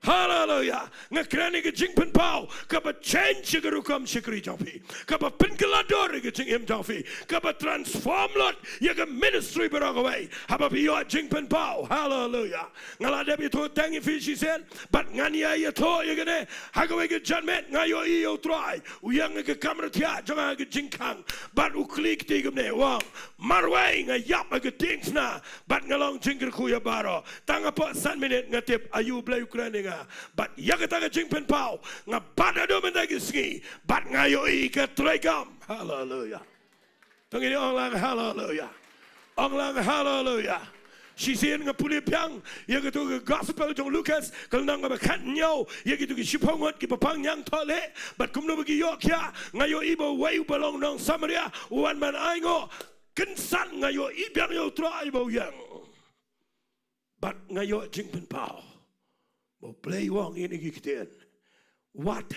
Hallelujah. Ngakrani ke jingpen pau kaba change ke rukam shikri jaufi kaba pinkelador ke jingim jaufi kaba transform lot ye ke ministry beragawai haba biyo jingpen pau hallelujah ngala debi to tangi fishi sen but ngania ye to ye gene hagawe ke janmet ngayo iyo try uyang ke kamera tia jonga ke jingkang but uklik tigumne wang marwai ngayap ke tingsna but ngalong jingker kuya baro tanga po san minute ngatip ayu blay ukraine but yakata ka jingpen pau nga bada do mendagi Sngi but ngayo I ka tregam hallelujah tangini onglang hallelujah she said nga puli piang yakatu ka gospel jong Lucas kalnang ba khat nyaw yakitu ki shipongot ki papang nyang thole but kumno bagi yokya ngayo ibo way balong nong Samaria wan man aingo kensan ngayo ibyang yo try bo yang but ngayo jingpen pau play wong ini gikten what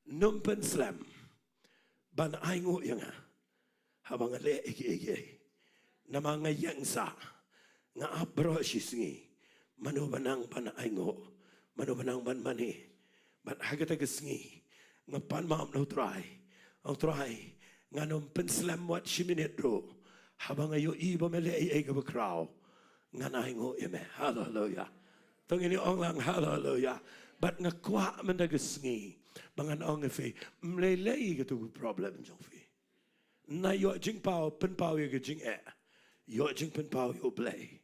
numpen slam ban aingo yang habang le ege nama ngayang sa nga abro si Sngi manu banang ban aingo manu banang ban mani ban hagata ke Sngi nga pan mam no try nga nom penslam wat shiminit ro habang ayo ibo mele ai ga kraw nga aingo eme hallelujah tong ini ong lang hallelujah but nga kwa man da Sngi bangan ong fe mlelei ga tu problem jong fe na yo jing pao pen pao ye ga jing yo jing pen pao yo blay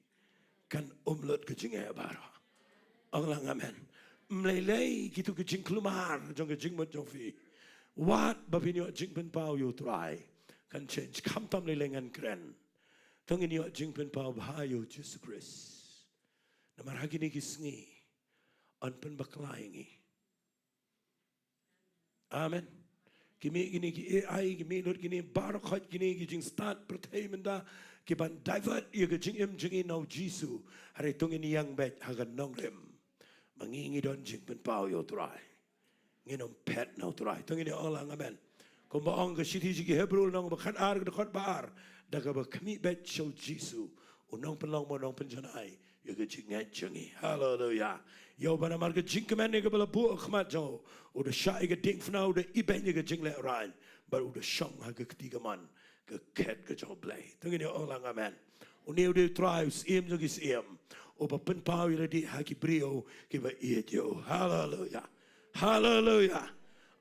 kan umlut ke jing bara ong lang amen mlelei gitu ke jing klumar jong ke jing mot jong fi wat ba fin yo jing pen pao yo try kan change kam tam lelengan kren tong ini yo jing pen pao ba yo Jesus Christ na maragi ni Sngi on pen baklaingi amen kimi gini ki ai kimi lot gini barakhat gini ki jing start pertaimenda ki ban divert ye ke jing im jing no jisu hari tung ini yang bet hagan Nonglum mangingi don jing pen pao yo try nginom pet no try tung ini orang amen ko ba ong ke siti ji Hebrew nong ba khat ar ke khot bar daga ba kami bet show jisu unong pelong mo nong penjanai ye ke jing ngai jingi hallelujah yo bana mar ke jing kemen ke bala bu khmat jo udah syai ke ding fnau udah iben ke jing le ran baru udah syong ha ke ketiga man ke ket ke jo blai tengini orang amen uni udah tribes im jo gis im oba pen pau ile di ha ki brio ke ba iet yo hallelujah hallelujah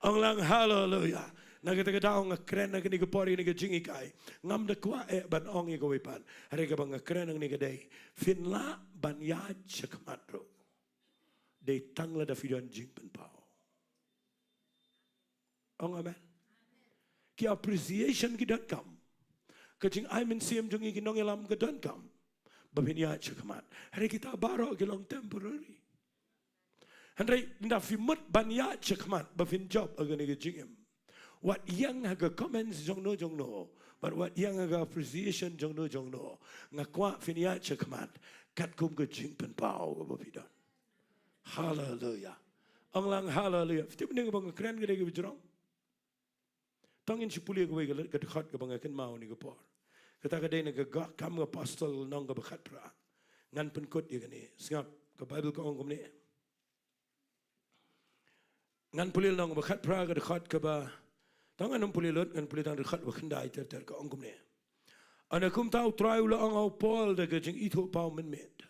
orang hallelujah na kita ke daung keren na kini ke pori ni ke jingi kai ngam de kwa ban ong ye ko wipan hari ke bang keren ni ke dei finla ban ya chakmatro dei tangla da fidan jing pen pau ong amen ki appreciation ki don't come kajing I min siem jungi ki nong elam ke don't come babin ya chakmat hari kita baro ki long temporary handai nda fi mut ban ya chakmat babin job agani ke jingem what yang haga comments jong no but what yang haga appreciation jong no ngakwa fin ya chakmat kat kum ke jing pen pau babidan hallelujah ong lang hallelujah tip ning bang keren gede ke bijrong tangin si puli ko wega ke khat ke bang ken mau ni ke por kata ke dei ke god kam apostle nong ke khat pra ngan pen kot ye ni singap ke bible ko ong ni ngan puli nong ke khat pra ke khat ke ba tangan nong puli lot ngan puli tang khat wa khandai ter ke ong ni ana kum tau try ula ong au pol de ke jing itu pau men met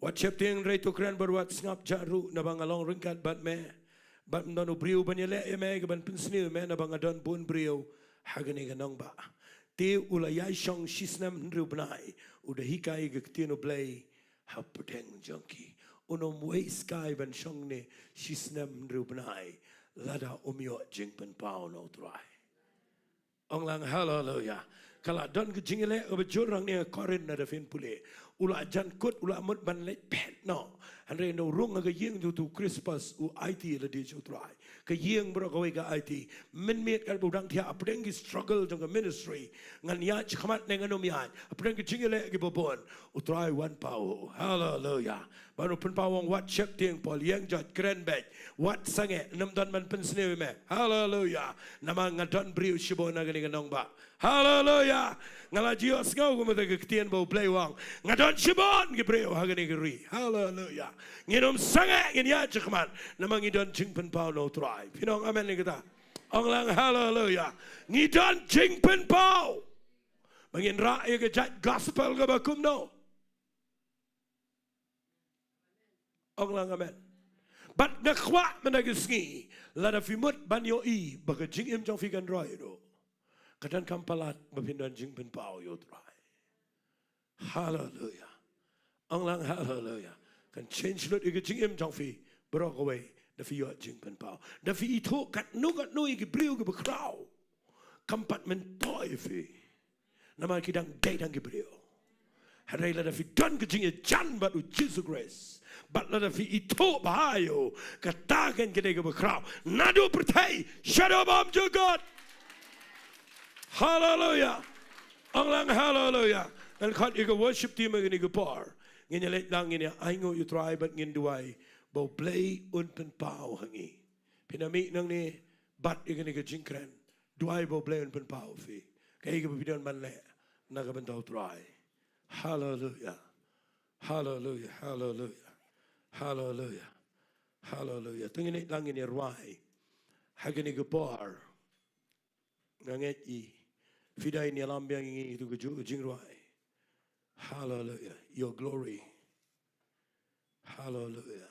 wat chep ting re to kran bar wat singap jaru na bang along ringkat bat me bat mdano brio banyele eme ke ban pinsni me na bang adon bun brio hagani ke nong ba te ula yai shong shisnam nru bnai udah hikai ke tino blay ha puteng jonki unom way sky ban shong ne shisnam nru bnai lada umyo jing pen pau no try ong lang hallelujah kala don ke jingile ke bejurang ne korin na da fin pule ula jan kut ula mut ban le pet no andre no rung ga yeng tu Christmas u IT le di chu try ke yeng bro ko ga IT min met kal budang thia apdeng ki struggle jong ministry ngan ya chkhamat ne nganom ya apdeng ki jingile ki bobon u try one power hallelujah banu pen pawong wat chep ting pol yeng jot kren bet wat sange nam don man pen sne me hallelujah nama ngadon briu shibona ga ni nong ba hallelujah ngala jios ngau ko mate ke tien bo play wang ngadon shibon ki briu ha ga ni ri hallelujah nginom sange ngin ya chkhamat nama ngidon jing pen paw no try pinong amen ni kita ong lang hallelujah ngidon jing pen paw mangin ra ye ke jat gospel ga bakum no ong lang amen but nakwa manag Sngi lada fimut banyo I baga jing im jong figan roi do kadan kampalat bapindan jing pen paw yo try hallelujah ong lang hallelujah kan change lot ige jing im jong fi brok away da fi yo jing pen paw da fi ito kat no ige briu ge bekrau compartment toy fi nama kidang dai dang ge briu harai la da fi don ge jing jan bat u Jesus Christ but la da fi ito bahayo katagen ge ge bekrau nadu pertai shadow bom jo God hallelujah ong lang hallelujah and khat ige worship team ge ni ge par ngin let lang ngin aingo you try but Jingiasyllok bo play un pen pau hangi pinami nang ni bat ige ni ge jingkran duai bo play un pen pau fi kai ge bidon man le na ga ben tau try hallelujah Hallelujah, hallelujah, hallelujah, hallelujah. Tingin lang ini Rai, hagani gepar, nganget I, fidai ni alam yang ini itu keju Jingduwai. Hallelujah, your glory. Hallelujah.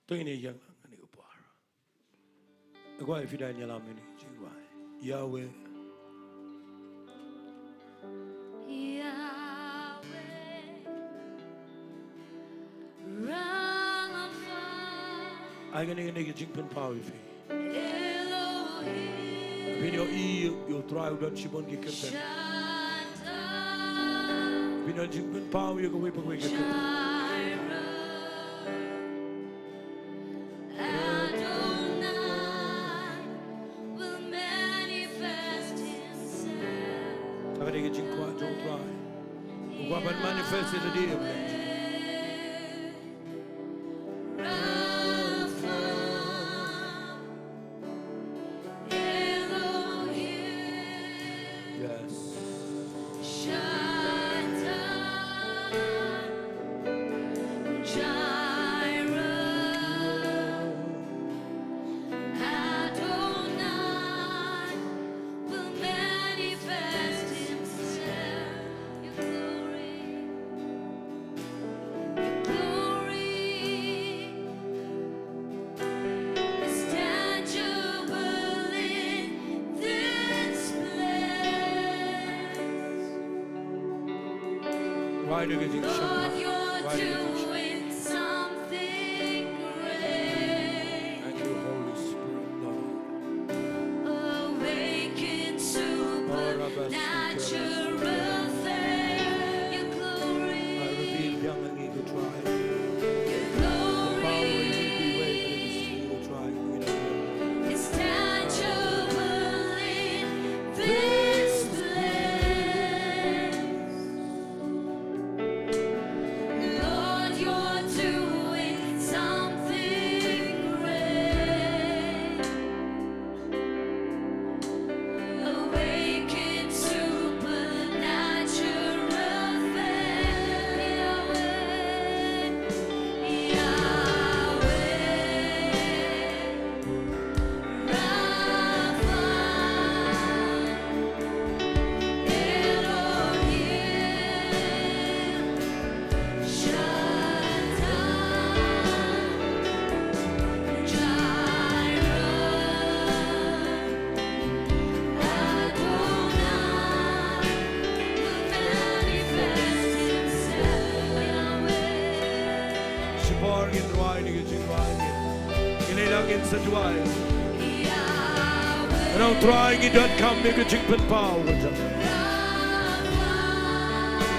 Ito ini yang ini upar. Ako ay fidai ni alam ini Jingduwai. Yahweh. Ay ganyan nga jingpen pao ifi. Pinyo you try udan sibon kikirten. Pinyo jingpen pao you kaway pagway kikirten. Taka nga jingkwa don't try. Uwaban manifest in the day of it. Lord, you're doing something great. Thank you, Holy Spirit, Lord. Awaken supernatural faith. Your glory. I reveal young and eagle tribe. Your The power glory in every way, but it is eagle tribe. is tangible in this place. Lord, you're doing something great. Awaken supernatural faith. Yahweh, Rapha, Elohim, Shaddai, Sipar in Ruai, ni Jingduwai. Kinilang in sa Duwai. And I'm trying, it don't come, ni Jingpen Pao.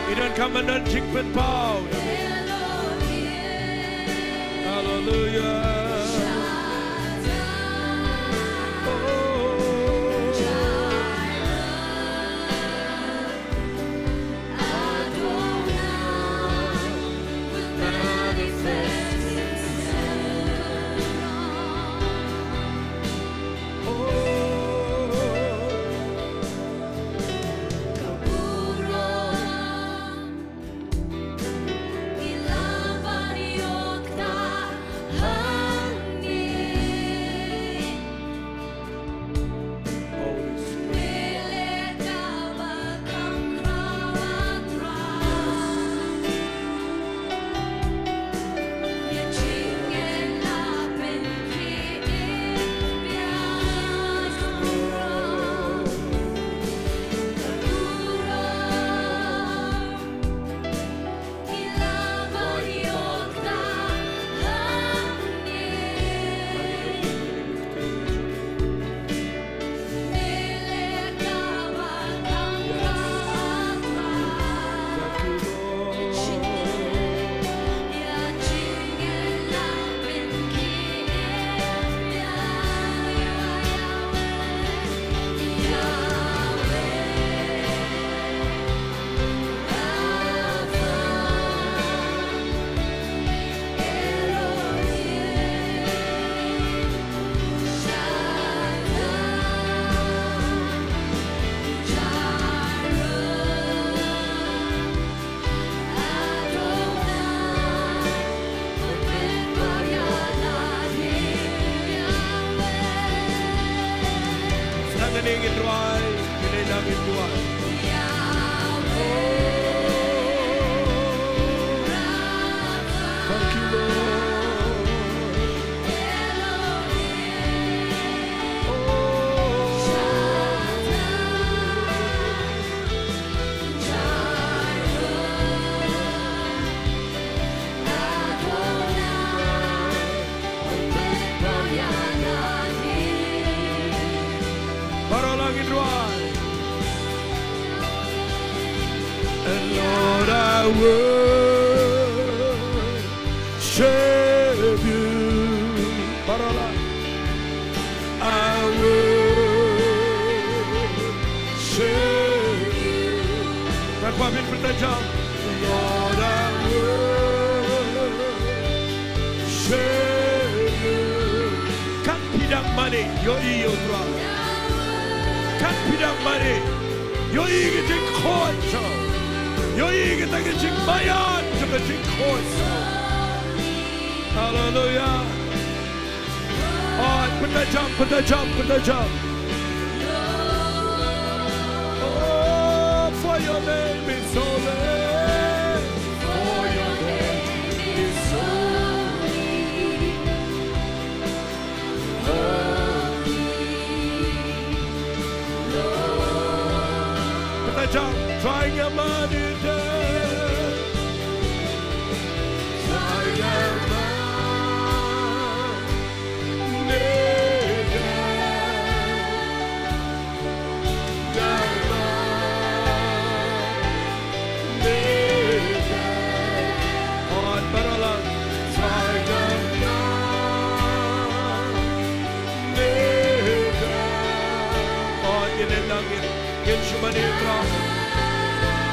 It don't come and don't Jingpen Pao. Hallelujah. na ingin ruai, kini nangin ruai. Thank you, Lord. Para langit ruai. And Lord, I worship you. Para langit. I worship you. Berpamit bertajam. Lord, I worship you. Kan pidang mani, yo iyo ruai. Kan pidang mani, yo iyo jing khoi so. Yo iyo kita jing bayan, juga jing khoi so. Hallelujah. Oh, pentajam. Oh, for your name is holy. For your name is pentajam, trying your money down. Trying your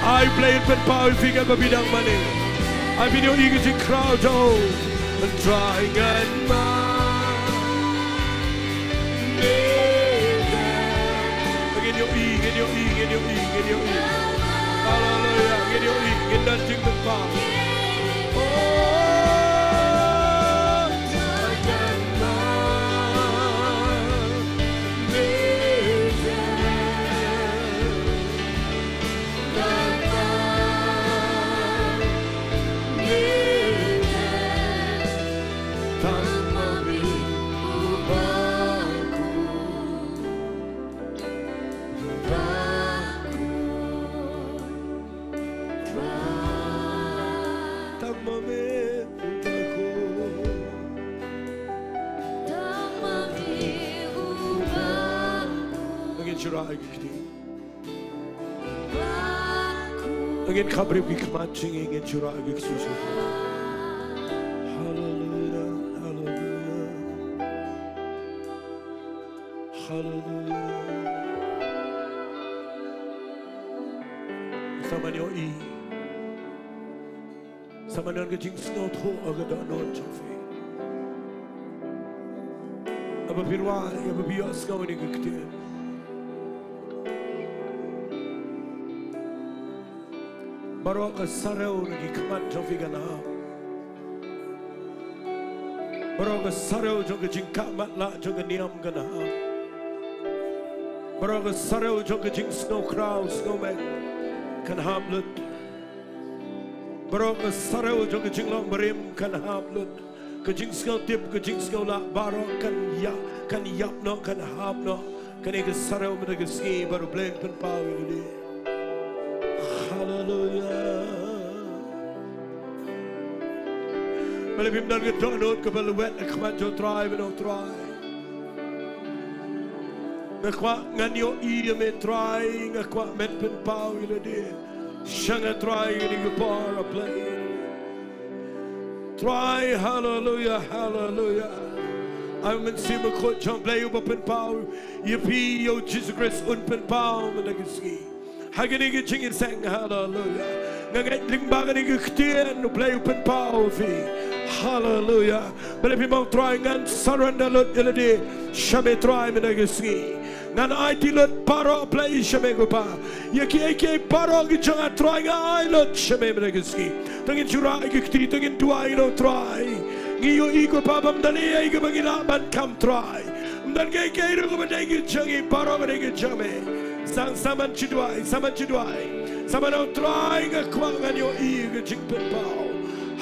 I play it with power figure but bidang money. I been your eager to crowd oh and trying and Get your E, get your E, get your E, get your E. Hallelujah, get your E, get that thing with power. Again, kabrib kikmatching again chura agiksusu. Hallelujah, hallelujah, hallelujah. Samanyo I. Samanyo ngajing snow tho agada no chafi. Aba pirwa, aba biyas kawani giktiyan. Barok sarau nagi kaman jofi gana. Barok sarau joga jingka matla joga niam gana. Barok sarau joga jing snow crow snowman kan hamlet. Barok sarau joga jing long berim kan hamlet. Kajing snow tip kajing snow la barok kan yap no kan hab no kan ega sarau menaga ski baru blend pen pau ini. Hallelujah. Malibim dan gedong not kebaluet ekmat jo try no try. Ngakwa nganyo I me try ngakwa met pen pau ile de. Shanga try ni gupar a play. Try hallelujah hallelujah. I'm in sima court jump play up pen pau. Yippee yo Jesus Christ un pen pau menagiski. Hagenig chingin sang hallelujah. Ngaget lingbagan ig ktien no play open power fi. Hallelujah. But if you mau try ngan surrender lot ilade shabe try menagiski. Ngan IT lot paro play shabe go pa. Yaki paro gi changa try ngai lot shabe menagiski. Tangin chura ig kti tangin tuai no try. Ngiyo iko pa bam dali ig bagila ban kam try. dan gay gay ru ko dai gi changi paro ko dai gi chame sang saman chidwai saman au try ga kwang an yo I ga jing pen pao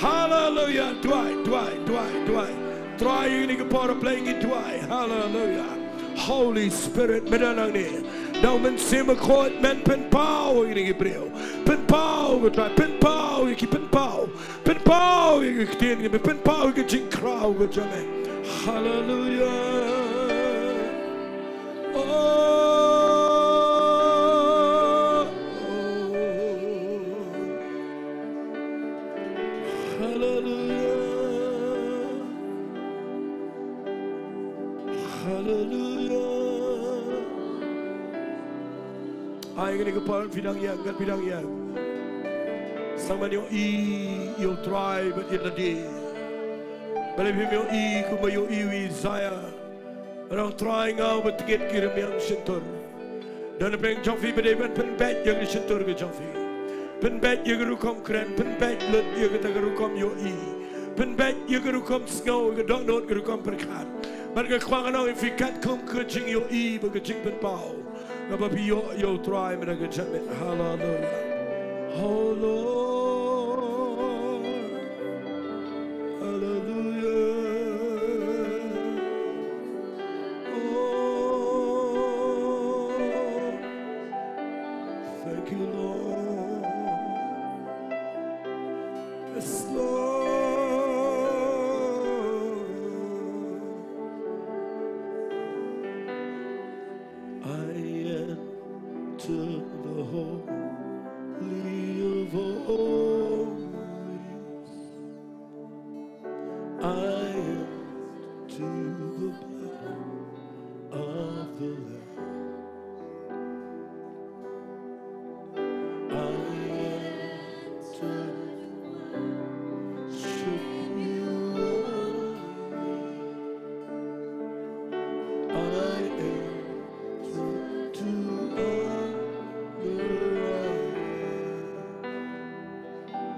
hallelujah dwai try ni ga paro playing it dwai hallelujah Holy Spirit medanang ni daw men sima khot men pen pao ni gi breu pen pao ga try pen pao ki pen pao ki tien gi pen pao ki jing krao ga chame hallelujah Ay gani ko parang bidang yang sama yo I yo try but in the day balik yo I kuma yo I Isaiah orang trying out but get kirim yang sentur dan peng jofi bade pen bet yang sentur ke jofi pen bet yo guru kom kren pen bet lut yo kata guru kom yo I pen bet yo guru kom snow yo don't know guru kom perkan but ke kwangan au fikat kom ke jing yo I ba ke jing pen pau Nabapi yo try me naga jame hallelujah oh Lord hallelujah oh thank you Lord yes Lord to the holy of holies, I am to the blood of the Lamb. I am to worship you.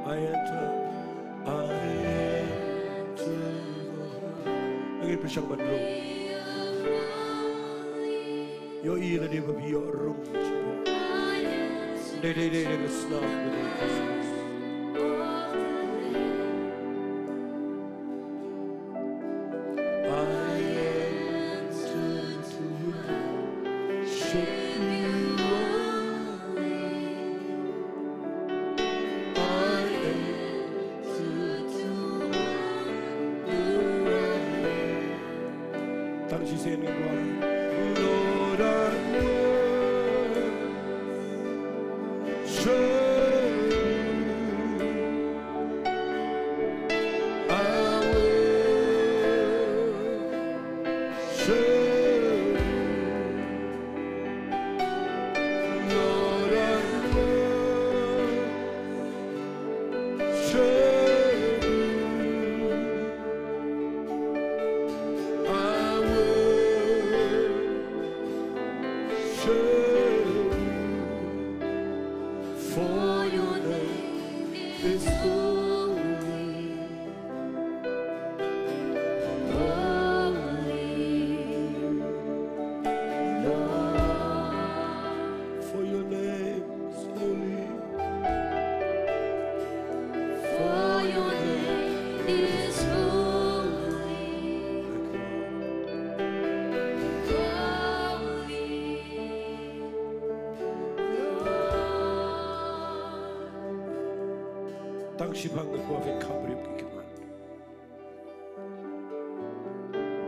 I am to I enter the Angin bersang bandung Yo I la dia babi yo rum Dei ke snap Sipang ko avin kabrip kikiman.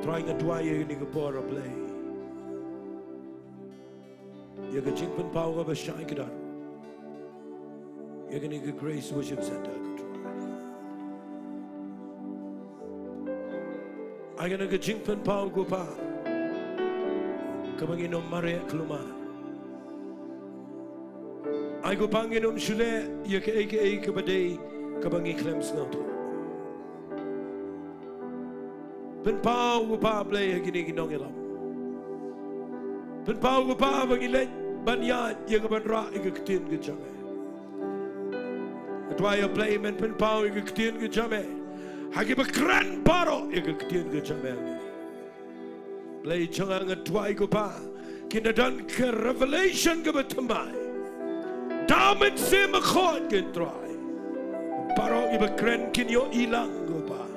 Trying a dwyer ni ko bora play. Ya ka jingpan pau ka ba shine kadar. Ya ka ni ka Grace Worship Center ko try. Ay ka na ka jingpan pau ko pa. Kabanginom mare klumar. Ay ko panginom shule ya ka aka ba day kabangi klems ngato. Pen pau ko pa play gini ginong ilam. Pen pau ko pa bangi let banyan ya ka banra ikaktin ke jame. Atwa ya play men pen pau ikaktin ke jame. Hagi ba kran paro ikaktin ke jame. Play jangan ngetwai ko pa. Kinadan ke revelation ke betamai. Damen se makhot ke try. Parok iba kren kin yo ilang ko pa.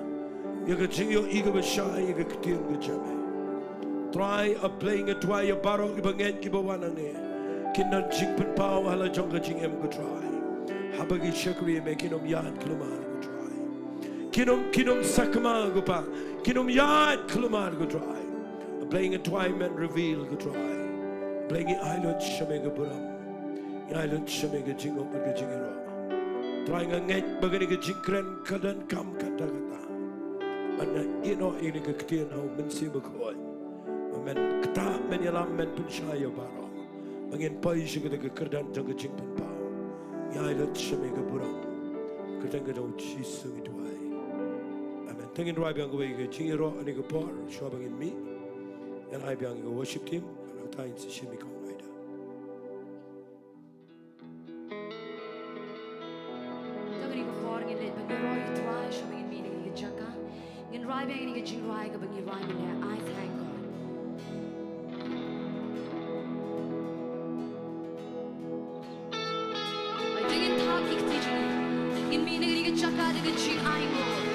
Yaga jing yo iga beshay yaga ketir ke jame. Try a playing a try a parok iba ngen ki bawana ne. Kinan jing pen pau hala jong ka jing em ko try. Habagi shakri me kinom yad klumar ko try. Kinom sakma ko pa. Kinom yad klumar ko try. Playing a try men reveal ko try. Playing it island shamega buram. Island shamega jingo perga jingiro. Trying a net bagani ka jingkren kadan kam kata kata. Mana ino ini ka ketian hau mensi bakoy. Men kata men yalam men penshaya baro. Mangin pai shiga ka kerdan jang ka jingpen pau. Island shamega buram. Kerdan ka dau chisu idwai. Amen. Tengin rai biang ko ka jingiro ani ka por shobangin mi. And I biang ko worship team. And I'm tying to shimmy kong ida. Tangani ko for ngin let bang roy try showing in meaning ni Jaka. Ngin rai bang ni Jingduwai ka bang rai ni I thank God. I dingin talk teaching in meaning ni Jaka ni Jingiasyllok.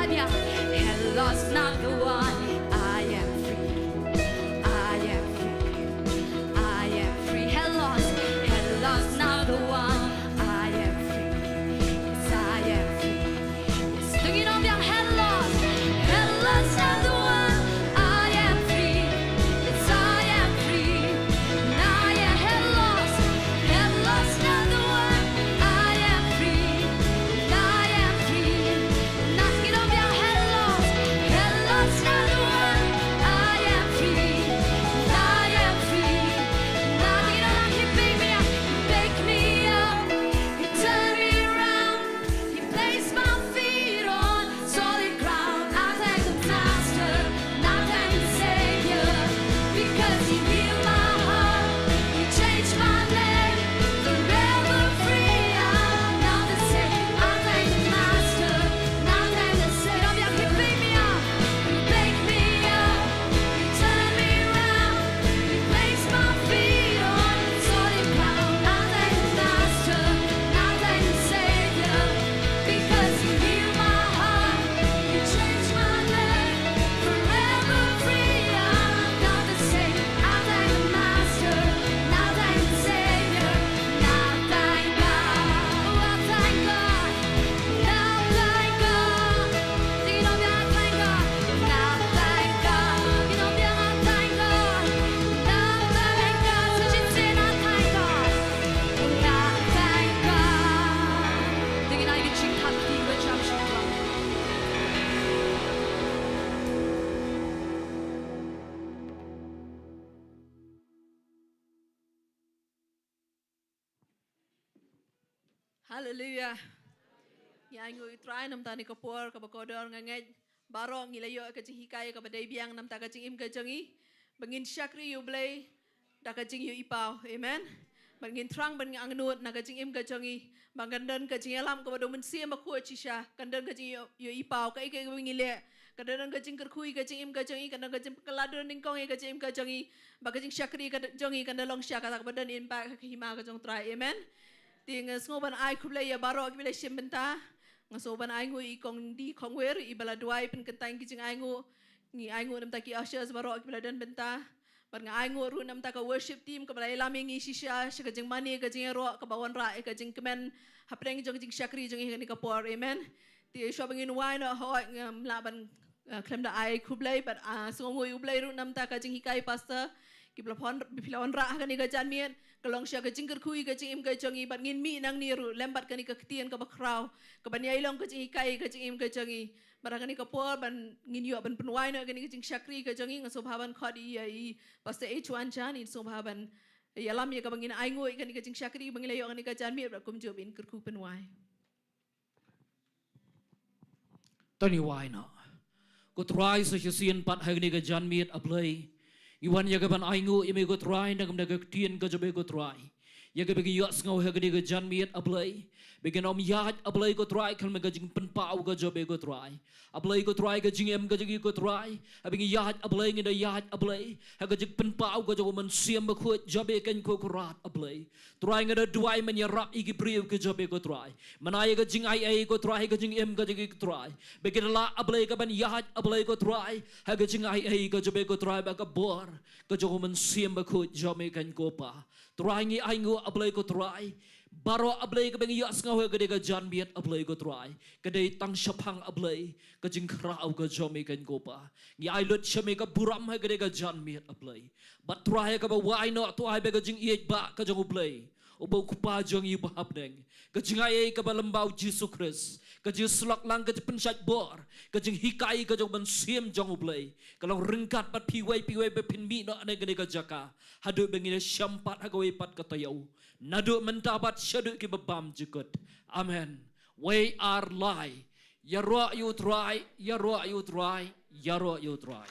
dia. Hell's not the one. I am free. I am free. I am free. Hell's not the one. I am free. Yes, I am free. Yes, singing on yang hell's not the one. I am free. Yes, I am free. I am hell's not the one. I am free. I am free. Not singing on yang hell's not the one. I am free. I am free. Not singing on he pick me up, he turn me around, he placed my feet on solid ground. I thank the Master, and I thank the Savior, because he healed my heart, he changed my name, forever free. I'm now the same. I thank the Master, and I thank the Savior. He picked me up, he picked me up, he turned me around, he placed my feet on solid ground. I thank the Master, and I thank the Savior, because he healed my heart, he changed my name, forever free. I'm not the same. I thank the Master, and I thank the Savior, and I thank God. Oh, I thank God, and I thank God. Sing it on me, I thank God, and I thank God. Sing it on me, I thank God, and I thank God. So she said, I thank God, and I thank God. Sing it, I can sing happy with jump shot. Hallelujah. Yang ngui try nam tani kapur kabakodor ngangai barong ngilayo ka jing hikai ka badai biang nam ta ka jing im ka jangi bangin syakri yu blai da ka jing yu ipau. Amen. Bangin trang ban angnut na ka jing im ka jangi bangandan ka jing alam ka badom sia ma khu chisha kandan ka jing yu ipau ka ikai ngile kandan ka jing kerkhui ka jing im ka jangi kandan ka jing kaladon ningkong ka jing im ka jangi ba ka jing syakri ka jangi kandan long syak ka badan impact ka hima ka jong try. Amen. Ting ngoban ai kublai ya baro kibile Bynta ngoban ai ngui kong di kongwer ibala duai pen kentang kijing ai ngu ngi ai ngu nam ta ki ushers baro kibile dan Bynta bar nga ai ngu ru nam ta ka worship team ka balai lami ngi shisha ka jing mani ka jing ro ka bawan ra ka jing kemen hapreng jong jing syakri jong ni ka por. Amen. Ti sho bangin wai no ho laban klem da ai kublai but ngui ublai ru nam ta ka jing hikai pastor kiblapon bilawan ra ka ni ka janmiet kalong siya ka jingker kui ka jing im ka jangi bat ngin mi nang niru lembat ka ni ka ketian ka bakraw ka ban yailong ka jing ikai ka jing im ka jangi bara ka ni ka por ban ngin yo ban penwai no ka ni ka jing syakri ka jangi ngasobhaban khodi i pastor h1 chan in sobhaban yalam ya ka bangin ai ngoi ka ni ka jing syakri bangin layo ka ni ka jan mi ba kum job in kerku penwai tani wai na ko try sa sien pat hagni ka jan mi ablay Iwan yaga ban aingu ime go try nagam naga tien ka jobe go try. Yaga bagi yas ngau hagani ga jan miet ablay. Bagi nom yat ablay go try kal maga jing penpau ga jobe go try. Ablay go try ga jing em ga jing go try. Abingi yat ablay ngi da yat ablay. Haga jing penpau ga jobe man siam ba khut jobe kan ko kurat ablay. Try nga da duai man yarap igi priu ga jobe go try. Manaya ga jing ai go try ga jing em ga jing go try. Bagi la ablay ga ban yat ablay go try. Haga jing ai ga jobe go try ba ka bor. Ka jobe man siam ba khut jobe kan ko pa. Try ngi ai ngu ablay ko try. Baro ablay ka bengi yas ngau ga de ga jan biat ablay ko try. Ka de tang syapang ablay ka jing krau ka jomi kan ko pa. Ngi ai lut syame ka buram ha ga de ga jan biat ablay. But try ka ba why not to ai ba ga jing iet ba ka jong ablay. Obo kupa jong yu ba hapneng. Ka jing ai ka ba lembau Jesus Christ. Ka jing selak lang ka pensat bor. Ka jing hikai ka jong ban sim jong ablay. Kalau rengkat pat piwai be pin mi no ane ga de ga Jaka. Hadu bengi syampat ha ga we pat ka tayaw. Nadu mentabat syadu ki babam jikut. Amen. We are lie. Ya ro you try, ya ro you try, ya ro you try.